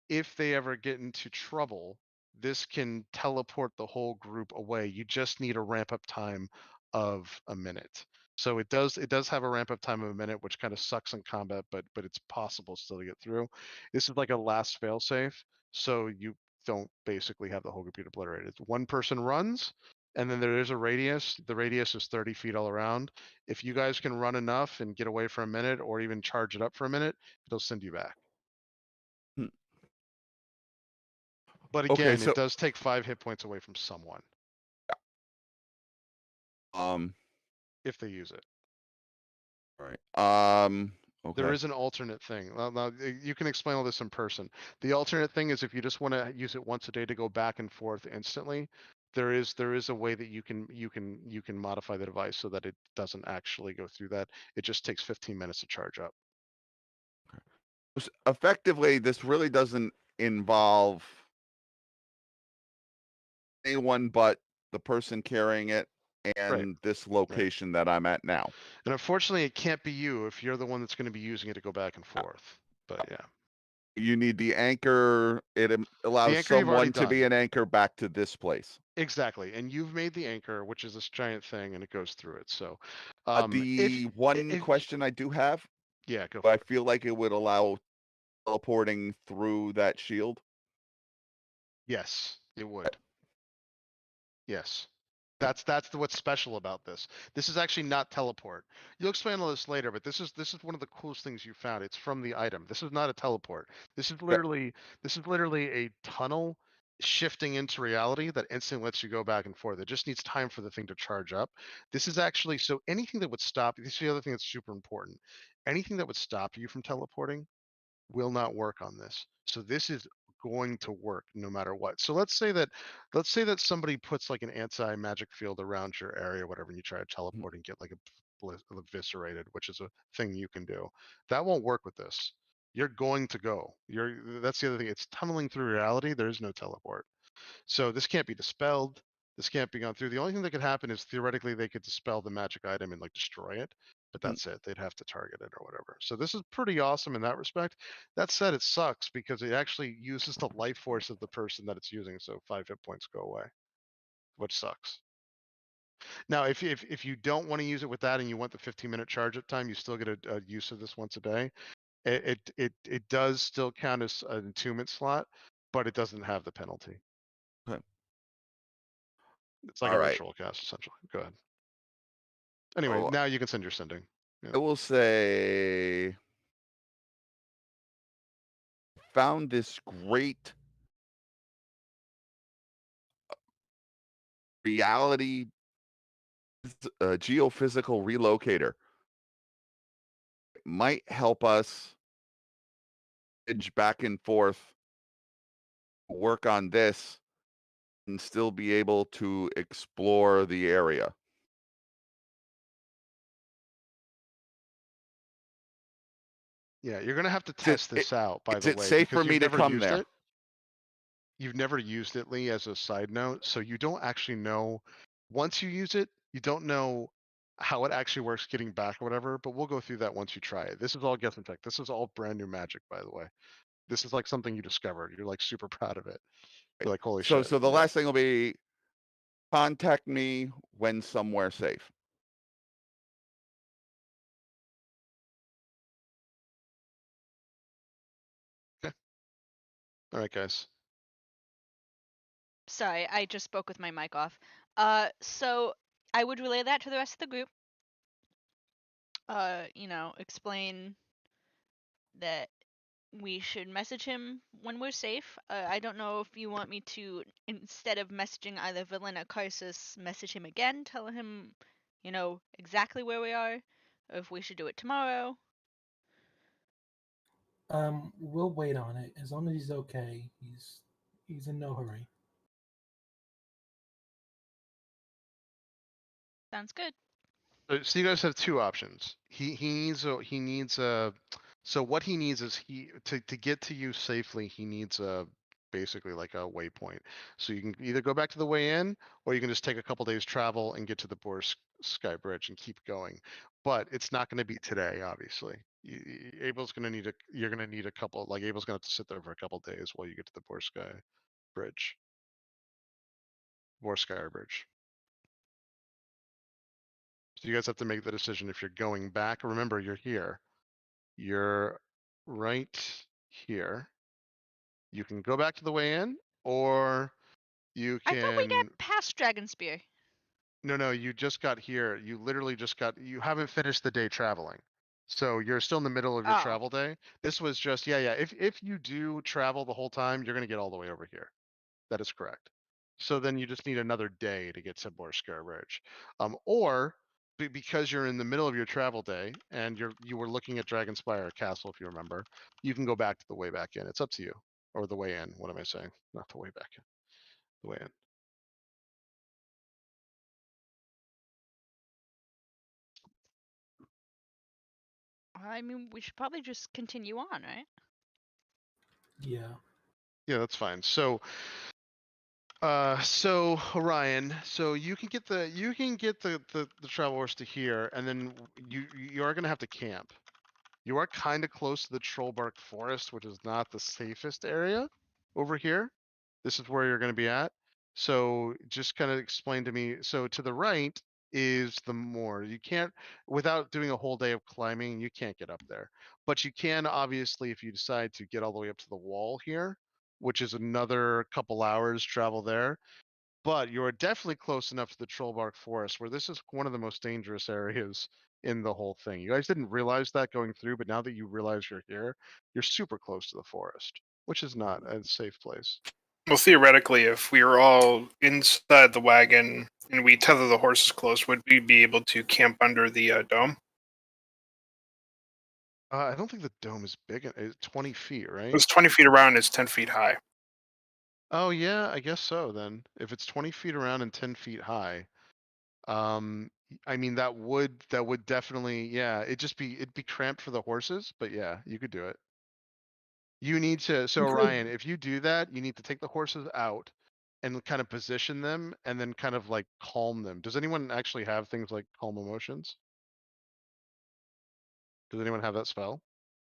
if they ever get into trouble, this can teleport the whole group away. You just need a ramp up time of a minute. So it does have a ramp up time of a minute, which kind of sucks in combat, but it's possible still to get through. This is like a last fail safe, so you don't basically have the whole computer obliterated. One person runs, and then there is a radius. The radius is 30 feet all around. If you guys can run enough and get away for a minute, or even charge it up for a minute, it'll send you back.
hmm.
But
Okay,
again, it
so
does take 5 hit points away from someone
um,
if they use it.
all right.
There
Okay.
is an alternate thing. Now, you can explain all this in person. The alternate thing is if you just want to use it once a day to go back and forth instantly, there is a way that you can modify the device so that it doesn't actually go through that. It just takes 15 minutes to charge up.
Effectively, this really doesn't involve anyone but the person carrying it
Right.
and this
Right.
location that I'm at now.
And unfortunately, it can't be you if you're the one that's going to be using it to go back and
Uh,
forth. But yeah,
You need the anchor. It
the
allows
anchor you've already
someone to be
done.
an anchor back to this place.
Exactly, and you've made the anchor, which is this giant thing, and it goes through it. So,
The one
if
question I do have,
yeah, go
I
for it.
feel like it would allow teleporting through that shield.
Yes, it
Uh,
would. Yes. That's what's special about this. This is actually not teleport. You'll explain all this later, but this is one of the coolest things you found. It's from the item. This is not a teleport. This is
uh,
literally a tunnel shifting into reality that instantly lets you go back and forth. It just needs time for the thing to charge up. This is actually so anything that would stop. This is the other thing that's super important. Anything that would stop you from teleporting will not work on this. So this is going to work no matter what. So let's say that somebody puts like an anti-magic field around your area or whatever, and you try to teleport and get like eviscerated, which is a thing you can do. That won't work with this. You're going to go. That's the other thing. It's tunneling through reality. There is no teleport. So this can't be dispelled. This can't be gone through. The only thing that could happen is theoretically they could dispel the magic item and like destroy it, but
mm,
that's it. They'd have to target it or whatever. So this is pretty awesome in that respect. That said, it sucks because it actually uses the life force of the person that it's using. So 5 hit points go away, which sucks. Now, if you don't want to use it with that and you want the 15-minute charge up time, you still get a use of this once a day. It does still count as an attunement slot, but it doesn't have the penalty.
okay.
It's like
All
a
right.
ritual cast essentially. Go ahead. Anyway,
So
now you can send your sending. Yeah.
I will say, found this great reality geophysical relocator. It might help us edge back and forth work on this and still be able to explore the area.
Yeah, you're gonna have to
Is it,
test this out, by
is
the
it
way,
safe for
because
me
you've
to
never
come
used
there?
it. You've never used it, Lee, as a side note, so you don't actually know. Once you use it, you don't know how it actually works getting back or whatever. But we'll go through that once you try it. This is all guess and tech. This is all brand new magic, by the way. This is like something you discovered. You're like super proud of it. You're like, holy
So,
shit.
so the
Yeah.
last thing will be contact me when somewhere safe.
Okay. All right, guys.
Sorry, I just spoke with my mic off. So I would relay that to the rest of the group. Explain that we should message him when we're safe. I don't know if you want me to, instead of messaging either Villain or Karsus, message him again, tell him, exactly where we are, or if we should do it tomorrow.
We'll wait on it as long as he's okay. He's in no hurry.
Sounds good.
So you guys have two options. He needs a. So what he needs is to get to you safely. He needs a basically like a waypoint. So you can either go back to the way in, or you can just take a couple days travel and get to the Sky Bridge and keep going. But it's not going to be today, obviously. Abel's going to need a. You're going to need a couple. Like Abel's going to have to sit there for a couple days while you get to the Sky Bridge. Sky Bridge. So you guys have to make the decision if you're going back. Remember, you're here. You're right here. You can go back to the way in, or you
I thought we
can.
got past Dragon Spear.
No, you just got here. You literally just got. You haven't finished the day traveling, so you're still in the middle of your
Oh,
travel day. This was just yeah. If you do travel the whole time, you're gonna get all the way over here. That is correct. So then you just need another day to get to Borskar Ridge. Or because you're in the middle of your travel day and you were looking at Dragonspire Castle, if you remember, you can go back to the way back in. It's up to you. Or the way in. What am I saying? Not the way back in. The way in.
I mean, we should probably just continue on, right?
Yeah.
Yeah, that's fine. So Orion, so you can get the travel horse to here, and then you are gonna have to camp. You are kind of close to the Trollbark Forest, which is not the safest area over here. This is where you're going to be at. So just kind of explain to me. So to the right is the moor. You can't, without doing a whole day of climbing, you can't get up there. But you can, obviously, if you decide to get all the way up to the wall here, which is another couple hours travel there. But you are definitely close enough to the Trollbark Forest where this is one of the most dangerous areas in the whole thing. You guys didn't realize that going through, but now that you realize you're here, you're super close to the forest, which is not a safe place.
Well, theoretically, if we were all inside the wagon and we tether the horses close, would we be able to camp under the dome?
I don't think the dome is big. It's 20 feet, right?
It's 20 feet around. It's 10 feet high.
Oh yeah, I guess so then. If it's 20 feet around and 10 feet high, I mean that would definitely, yeah, it'd be cramped for the horses, but yeah, you could do it. You need to, so
We could.
Orion, if you do that, you need to take the horses out and kind of position them and then kind of like calm them. Does anyone actually have things like calm emotions? Does anyone have that spell?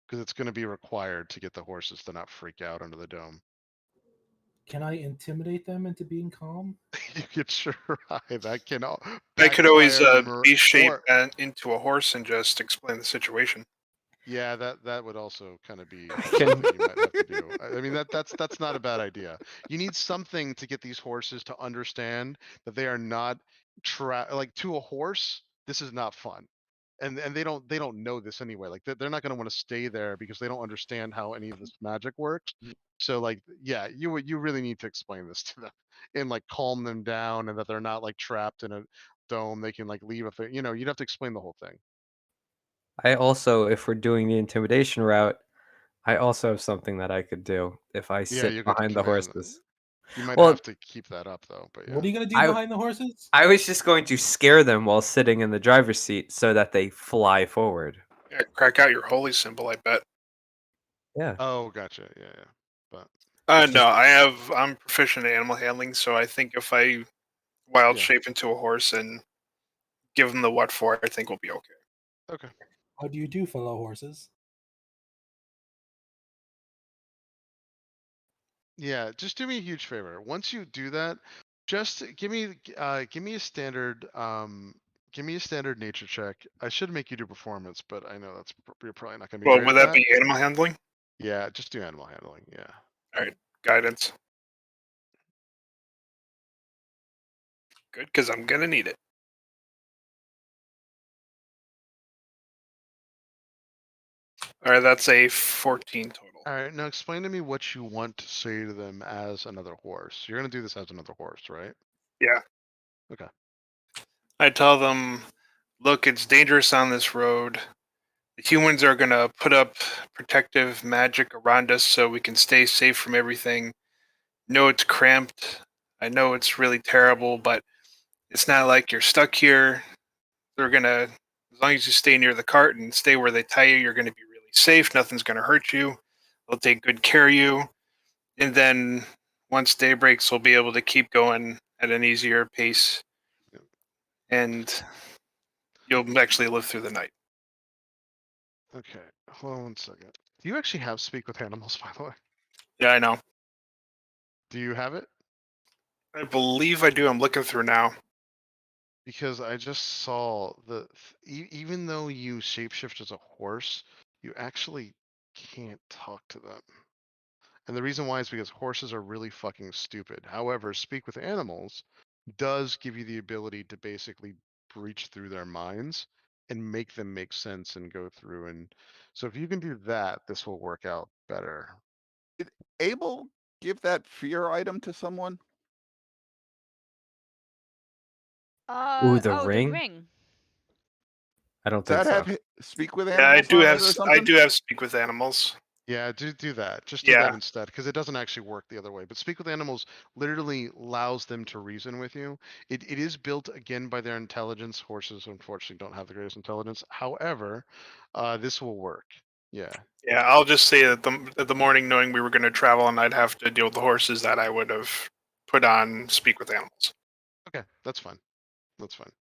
Because it's going to be required to get the horses to not freak out under the dome.
Can I intimidate them into being calm?
You could sure that can
They could always
backfire
be shaped
or
into a horse and just explain the situation.
yeah, that would also kind of be
I
something
can
you might have to do. I mean that's not a bad idea. You need something to get these horses to understand that they are not like to a horse. This is not fun, and they don't know this anyway. Like they're not going to want to stay there because they don't understand how any of this magic works. So like yeah, you really need to explain this to them and like calm them down and that they're not like trapped in a dome. They can like leave if they, you'd have to explain the whole thing.
I also, if we're doing the intimidation route, I also have something that I could do if I
Yeah,
sit
you get to
behind the
command.
horses.
You might
Well,
have to keep that up though, but
What
yeah.
are you gonna do
I
behind the horses?
I was just going to scare them while sitting in the driver's seat so that they fly forward.
Yeah, crack out your holy symbol, I bet.
Yeah,
Oh, gotcha. Yeah, yeah. But
it's
No,
just
I'm proficient in animal handling, so I think if I wild
yeah.
shape into a horse and give them the what for, I think we'll be okay.
Okay.
How do you do, fellow horses?
Yeah, just do me a huge favor. Once you do that, just give me a standard nature check. I should make you do performance, but I know you're probably not going to be
Well,
great
would
at
that
that.
be animal handling?
Yeah, just do animal handling. Yeah.
All right, guidance. Good, because I'm gonna need it. All right, that's a 14 total.
All right, now explain to me what you want to say to them as another horse. You're going to do this as another horse, right?
Yeah.
Okay.
I tell them, look, it's dangerous on this road. The humans are gonna put up protective magic around us so we can stay safe from everything. No, it's cramped. I know it's really terrible, but it's not like you're stuck here. They're gonna, as long as you stay near the cart and stay where they tie you, you're gonna be really safe. Nothing's gonna hurt you. They'll take good care of you. And then once day breaks, we'll be able to keep going at an easier pace,
Yep.
and you'll actually live through the night.
Okay. Hold on one second. Do you actually have speak with animals, by the way?
Yeah, I know.
Do you have it?
I believe I do. I'm looking through now.
Because I just saw even though you shapeshift as a horse, you actually can't talk to them. And the reason why is because horses are really fucking stupid. However, speak with animals does give you the ability to basically breach through their minds and make them make sense and go through. And so if you can do that, this will work out better.
Did Abel give that fear item to someone?
ooh, the
Oh, the
ring?
ring.
I don't
Does
think
that
so.
have speak with
Yeah,
animals on it or
I
something?
do have speak with animals.
Yeah, do that. Just do that
Yeah,
instead, because it doesn't actually work the other way. But speak with animals literally allows them to reason with you. It is built again by their intelligence. Horses unfortunately don't have the greatest intelligence. However, this will work. Yeah.
yeah. I'll just say that the morning, knowing we were going to travel and I'd have to deal with the horses, that I would have put on speak with animals.
Okay, that's fine. That's fine.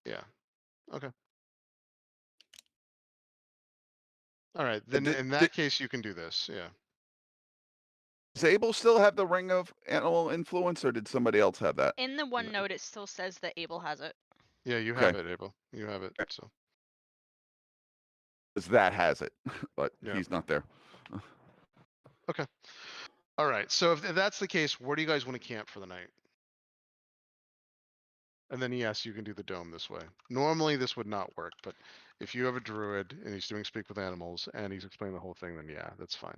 Yeah. Okay. All right. Then
Did,
in that case, you can do this. Yeah.
does Abel still have the ring of animal influence, or did somebody else have that?
In the
No.
OneNote, it still says that Abel has it.
Yeah, you have
Okay,
it, Abel. You have it. So
because that has it, but
yeah.
he's not there.
Okay. All right. So if that's the case, where do you guys want to camp for the night? And then yes, you can do the dome this way. Normally this would not work, but if you have a druid and he's doing speak with animals and he's explaining the whole thing, then yeah, that's fine.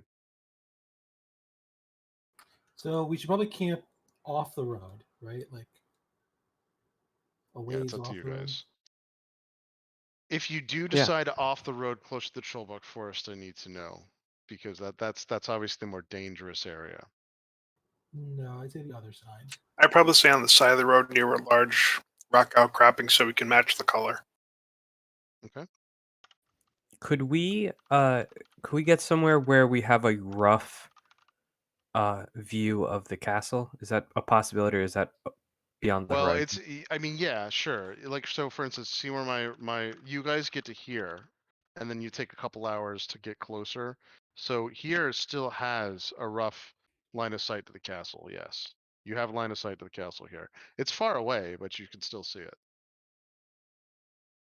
So we should probably camp off the road, right? Like a
Yeah, it's
ways
up to
off
you
the road.
guys. If you do
Yeah.
decide off the road close to the Trollbuck Forest, I need to know. Because that's obviously the more dangerous area.
No, I'd say the other side.
I'd probably stay on the side of the road near a large rock outcropping so we can match the color.
Okay.
Could we get somewhere where we have a rough view of the castle? Is that a possibility, or is that beyond the
Well,
horizon?
I mean, yeah, sure. Like, so for instance, see where you guys get to here, and then you take a couple hours to get closer. So here still has a rough line of sight to the castle. Yes, you have line of sight to the castle here. It's far away, but you can still see it.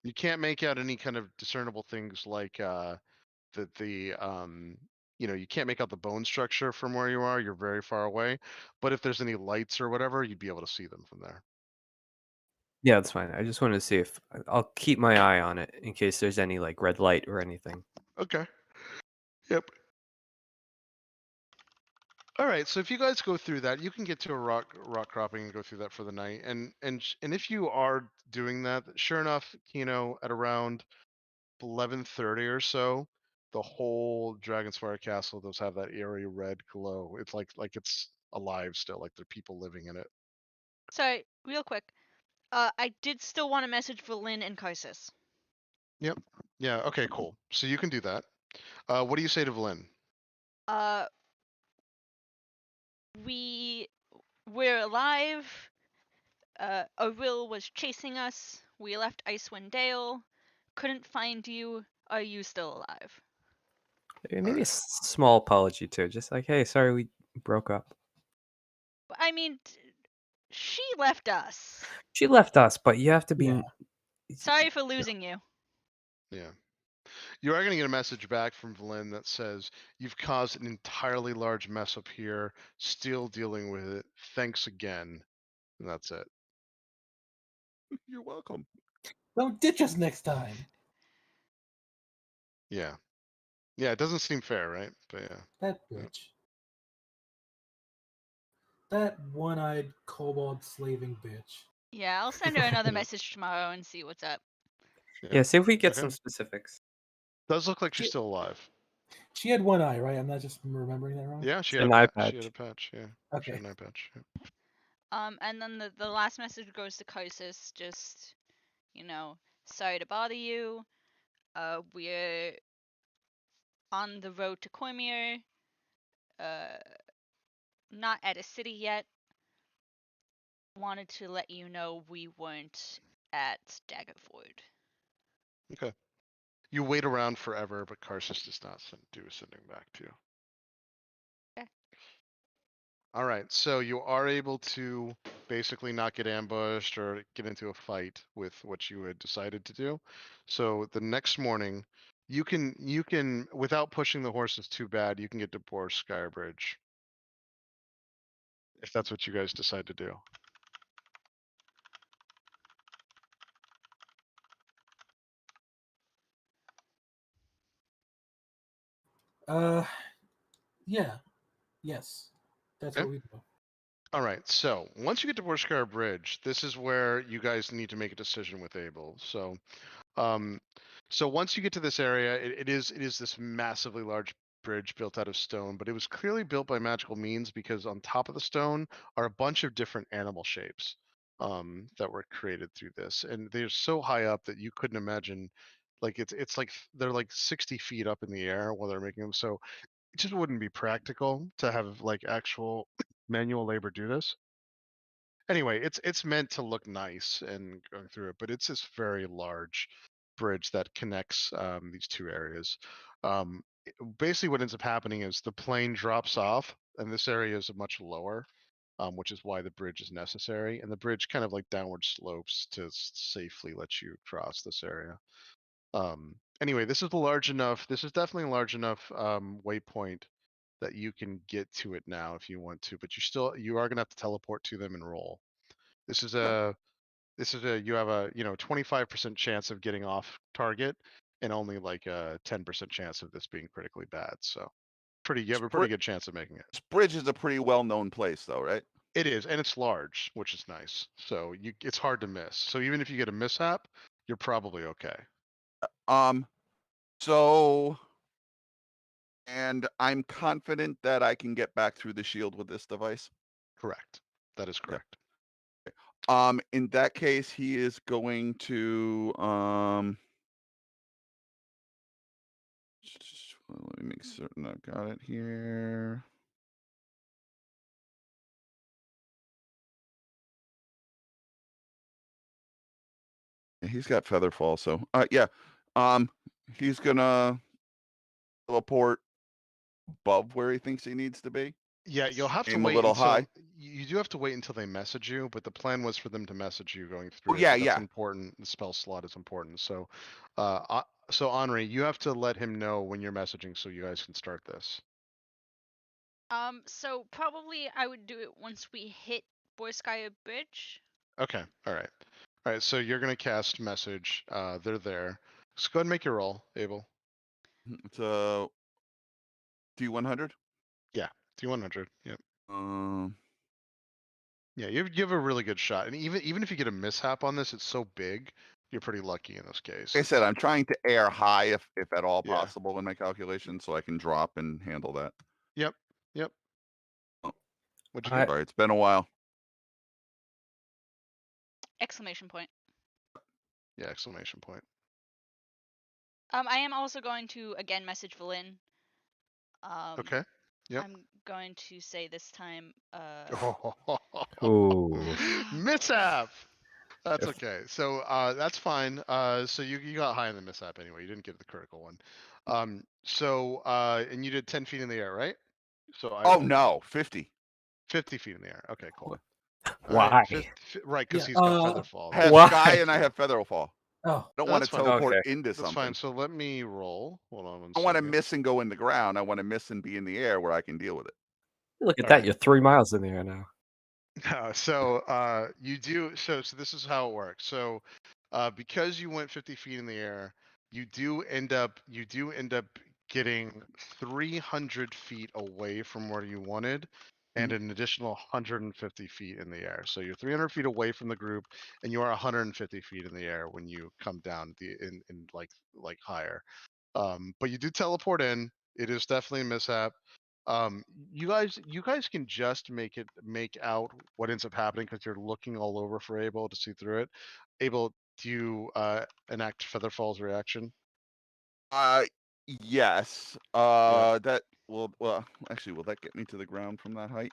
You can't make out any kind of discernible things like the you can't make out the bone structure from where you are. You're very far away. But if there's any lights or whatever, you'd be able to see them from there.
Yeah, that's fine. I just wanted to see if I'll keep my eye on it in case there's any like red light or anything.
Okay. Yep. All right, so if you guys go through that, you can get to a rock cropping and go through that for the night. And if you are doing that, sure enough, at around 11:30 or so, the whole Dragonspire Castle does have that eerie red glow. It's like it's alive still, like there are people living in it.
Sorry, real quick. I did still want to message Valin and Kaisis.
Yep. Yeah. Okay. Cool. So you can do that. What do you say to Vlyn?
We're alive. Oril was chasing us. We left Icewind Dale. Couldn't find you. Are you still alive?
Maybe a
Alright.
small apology too, just like, hey, sorry we broke up.
I mean, she left us.
She left us, but you have to be.
Yeah.
Sorry for losing you.
Yeah. You are going to get a message back from Vlyn that says, "You've caused an entirely large mess up here. Still dealing with it. Thanks again." And that's it.
You're welcome.
Don't ditch us next time.
Yeah. Yeah. It doesn't seem fair, right? But yeah.
That bitch. That one-eyed kobold slaving bitch.
Yeah, I'll send her another message tomorrow and see what's up.
Yeah, see if we get
Okay.
some specifics.
Does look like she's
She-
still alive.
She had one eye, right? I'm not just remembering that wrong.
Yeah. She
It's
had
an eye
She had a
patch.
patch. Yeah. She
Okay.
had an eye patch. Yeah.
And then the last message goes to Kaisis, just, sorry to bother you. We're on the road to Cormier. Not at a city yet. Wanted to let you know we weren't at Daggerford.
Okay. You wait around forever, but Karsus does not do sending back to you.
Okay.
All right, so you are able to basically not get ambushed or get into a fight with what you had decided to do. So the next morning, you can without pushing the horses too bad, you can get to Borskire Bridge if that's what you guys decide to do.
Yeah. Yes. That's
Okay.
what we do.
All right, so once you get to Borskire Bridge, this is where you guys need to make a decision with Abel. Um, so once you get to this area, it is this massively large bridge built out of stone, but it was clearly built by magical means because on top of the stone are a bunch of different animal shapes that were created through this, and they're so high up that you couldn't imagine. Like it's like they're like 60 feet up in the air while they're making them. So it just wouldn't be practical to have like actual manual labor do this. Anyway, it's meant to look nice and going through it, but it's this very large bridge that connects these two areas. Basically, what ends up happening is the plane drops off, and this area is much lower, which is why the bridge is necessary. And the bridge kind of like downward slopes to safely let you cross this area. Anyway, this is large enough. This is definitely a large enough waypoint that you can get to it now if you want to, but you are gonna have to teleport to them and roll. This is a you have a 25% chance of getting off target and only like a 10% chance of this being critically bad. So you have a pretty good chance of making it.
This bridge is a pretty well-known place, though, right?
It is, and it's large, which is nice. So it's hard to miss. So even if you get a mishap, you're probably okay.
Um, so, and I'm confident that I can get back through the shield with this device.
Correct. That is correct.
In that case, he is going to, let me make certain I got it here. Yeah, he's got Featherfall, so, yeah. He's gonna teleport above where he thinks he needs to be.
Yeah, you'll have to
Aim a
wait
little
until
high.
you do have to wait until they message you, but the plan was for them to message you going through
Well,
it.
yeah,
But that's
yeah.
important. The spell slot is important. So Henri, you have to let him know when you're messaging so you guys can start this.
So probably I would do it once we hit Borskaya Bridge.
Okay. All right. All right. So you're gonna cast message. They're there. So go ahead and make your roll, Abel.
It's a D100.
Yeah. D100. Yep.
Um,
Yeah, you have a really good shot, and even if you get a mishap on this, it's so big you're pretty lucky in this case.
Like I said, I'm trying to air high if at all
Yeah.
possible in my calculations, so I can drop and handle that.
Yep. Yep.
Oh.
What'd you
I-
get?
Sorry, it's been a while.
Exclamation point.
Yeah, exclamation point.
I am also going to again message Valin.
Okay. Yep.
I'm going to say this time.
Ooh.
Mishap. That's
If-
okay. So that's fine. So you got high in the mishap anyway. You didn't get the critical one. And you did 10 feet in the air, right? So I
Oh no, 50.
50 feet in the air. Okay, cool. All
Why?
right. Right, because
Yeah,
he's got feather fall.
I have
Why?
sky and I have feather fall.
Oh,
I don't want
That's
to
fine.
teleport
Okay.
into
That's
something.
fine. So let me roll. Hold on one
I want to
second.
miss and go in the ground. I want to miss and be in the air where I can deal with it.
Look at
All
that.
right.
You're 3 miles in the air now.
You do so this is how it works. So because you went 50 feet in the air, you do end up getting 300 feet away from where you wanted and an additional 150 feet in the air. So you're 300 feet away from the group and you are 150 feet in the air when you come down in like higher. But you do teleport in. It is definitely a mishap. You guys can just make out what ends up happening because you're looking all over for Abel to see through it. Abel, do you enact Featherfall's reaction?
Yes.
Yeah,
That well actually will that get me to the ground from that height?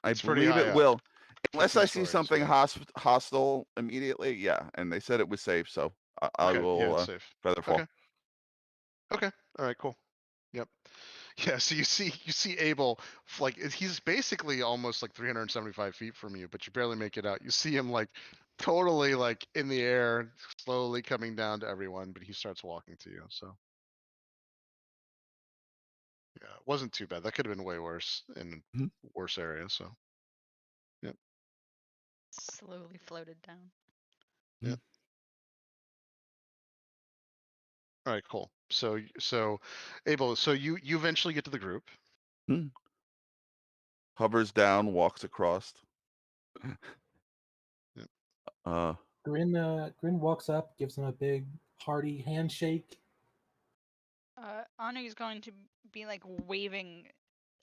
I
it's pretty
believe
high
it
up.
will.
It's like
Unless
2
I see
stories.
something
Yeah.
hostile immediately, yeah. And they said it was safe, so I
Okay. Yeah,
will
it's safe.
feather fall.
Okay. Okay. All right. Cool. Yep. Yeah. So you see Abel like he's basically almost like 375 feet from you, but you barely make it out. You see him like totally like in the air, slowly coming down to everyone, but he starts walking to you. So. Yeah, it wasn't too bad. That could have been way worse in
Mhm.
worse areas. So, yep,
Slowly floated down.
yep. All right, cool. So, Abel, so you eventually get to the group.
Hmm. Hovers down, walks across.
Yep.
Uh
Grin walks up, gives him a big hearty handshake.
Anu is going to be like waving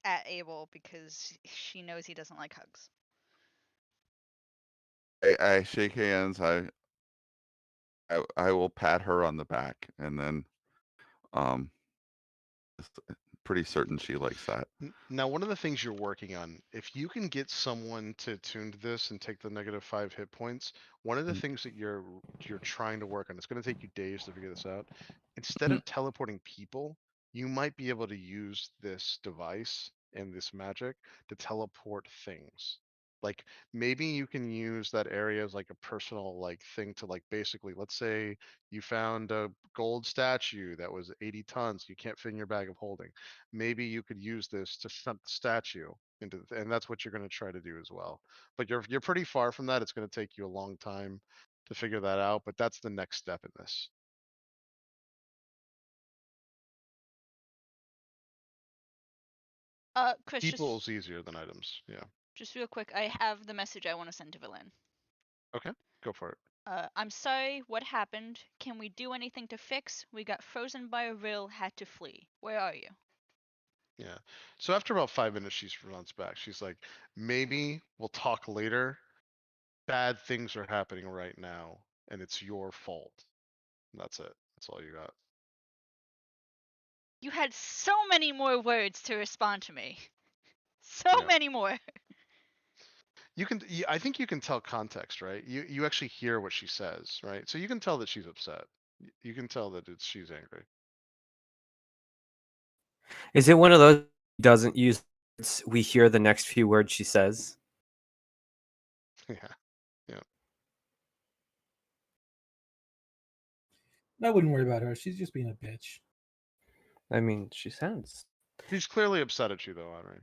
at Abel because she knows he doesn't like hugs.
I shake hands. I will pat her on the back and then um just pretty certain she likes that.
Now, one of the things you're working on, if you can get someone to tune to this and take the -5 hit points, one of the
Mm.
things that you're trying to work on, it's going to take you days to figure this out. Instead
Mm.
of teleporting people, you might be able to use this device and this magic to teleport things. Like maybe you can use that area as like a personal like thing to like basically, let's say you found a gold statue that was 80 tons, you can't fit in your bag of holding. Maybe you could use this to shunt the statue into and that's what you're going to try to do as well. But you're pretty far from that. It's going to take you a long time to figure that out, but that's the next step in this.
Chris,
People's easier than items. Yeah.
just real quick, I have the message I want to send to Valin.
Okay. Go for it.
I'm sorry, what happened? Can we do anything to fix? We got frozen by a rill, had to flee. Where are you?
Yeah. So after about 5 minutes, she runs back. She's like, maybe we'll talk later. Bad things are happening right now, and it's your fault. And that's it. That's all you got.
You had so many more words to respond to me. So
Yeah.
many more.
I think you can tell context, right? You actually hear what she says, right? So you can tell that she's upset. You can tell that she's angry.
Is it one of those doesn't use words, we hear the next few words she says?
Yeah. Yeah.
I wouldn't worry about her. She's just being a bitch.
I mean, she sounds.
She's clearly upset at you though, Henry.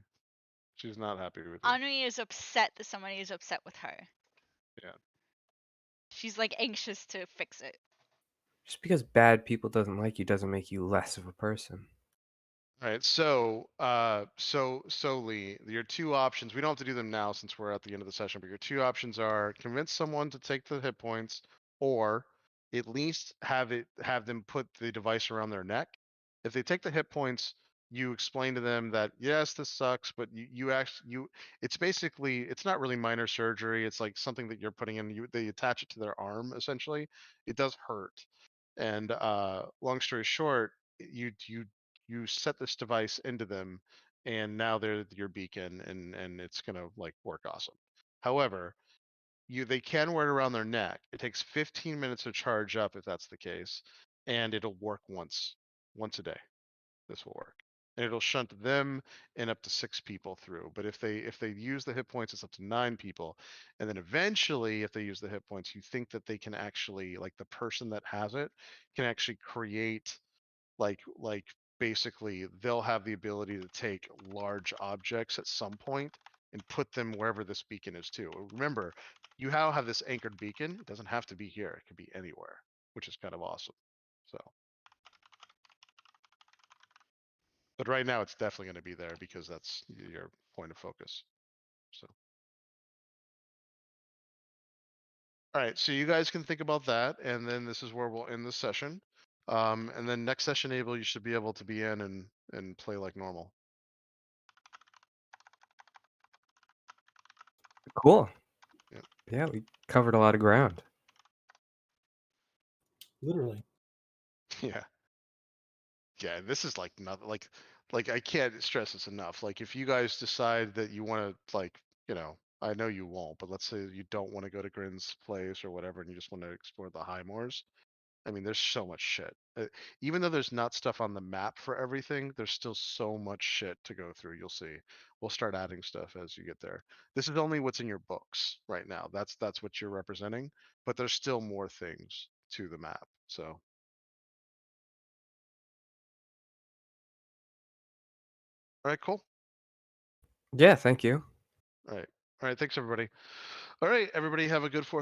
She's not happy with you.
Anri is upset that somebody is upset with her.
Yeah.
She's like anxious to fix it.
Just because bad people doesn't like you doesn't make you less of a person.
All right. So Lee, your two options. We don't have to do them now since we're at the end of the session. But your two options are convince someone to take the hit points, or at least have them put the device around their neck. If they take the hit points, you explain to them that yes, this sucks, but it's basically, it's not really minor surgery. It's like something that you're putting in. They attach it to their arm essentially. It does hurt, and long story short, you set this device into them, and now they're your beacon, and it's gonna like work awesome. However, they can wear it around their neck. It takes 15 minutes to charge up if that's the case, and it'll work once a day. This will work. And it'll shunt them and up to 6 people through. But if they use the hit points, it's up to 9 people. And then eventually, if they use the hit points, you think that they can actually, like the person that has it, can actually create like basically they'll have the ability to take large objects at some point and put them wherever this beacon is too. Remember, you now have this anchored beacon. It doesn't have to be here. It could be anywhere, which is kind of awesome. So, but right now it's definitely going to be there because that's your point of focus. So, all right. So you guys can think about that, and then this is where we'll end the session. And then next session, Abel, you should be able to be in and play like normal.
Cool.
Yep.
Yeah, we covered a lot of ground.
Literally.
Yeah. Yeah, this is like not like I can't stress this enough. Like if you guys decide that you want to I know you won't, but let's say you don't want to go to Grin's place or whatever, and you just want to explore the High Moors. I mean, there's so much shit. Even though there's not stuff on the map for everything, there's still so much shit to go through. You'll see. We'll start adding stuff as you get there. This is only what's in your books right now. That's what you're representing, but there's still more things to the map. So, all right, cool.
Yeah, thank you.
All right. All right. Thanks, everybody. All right, everybody, have a good 4th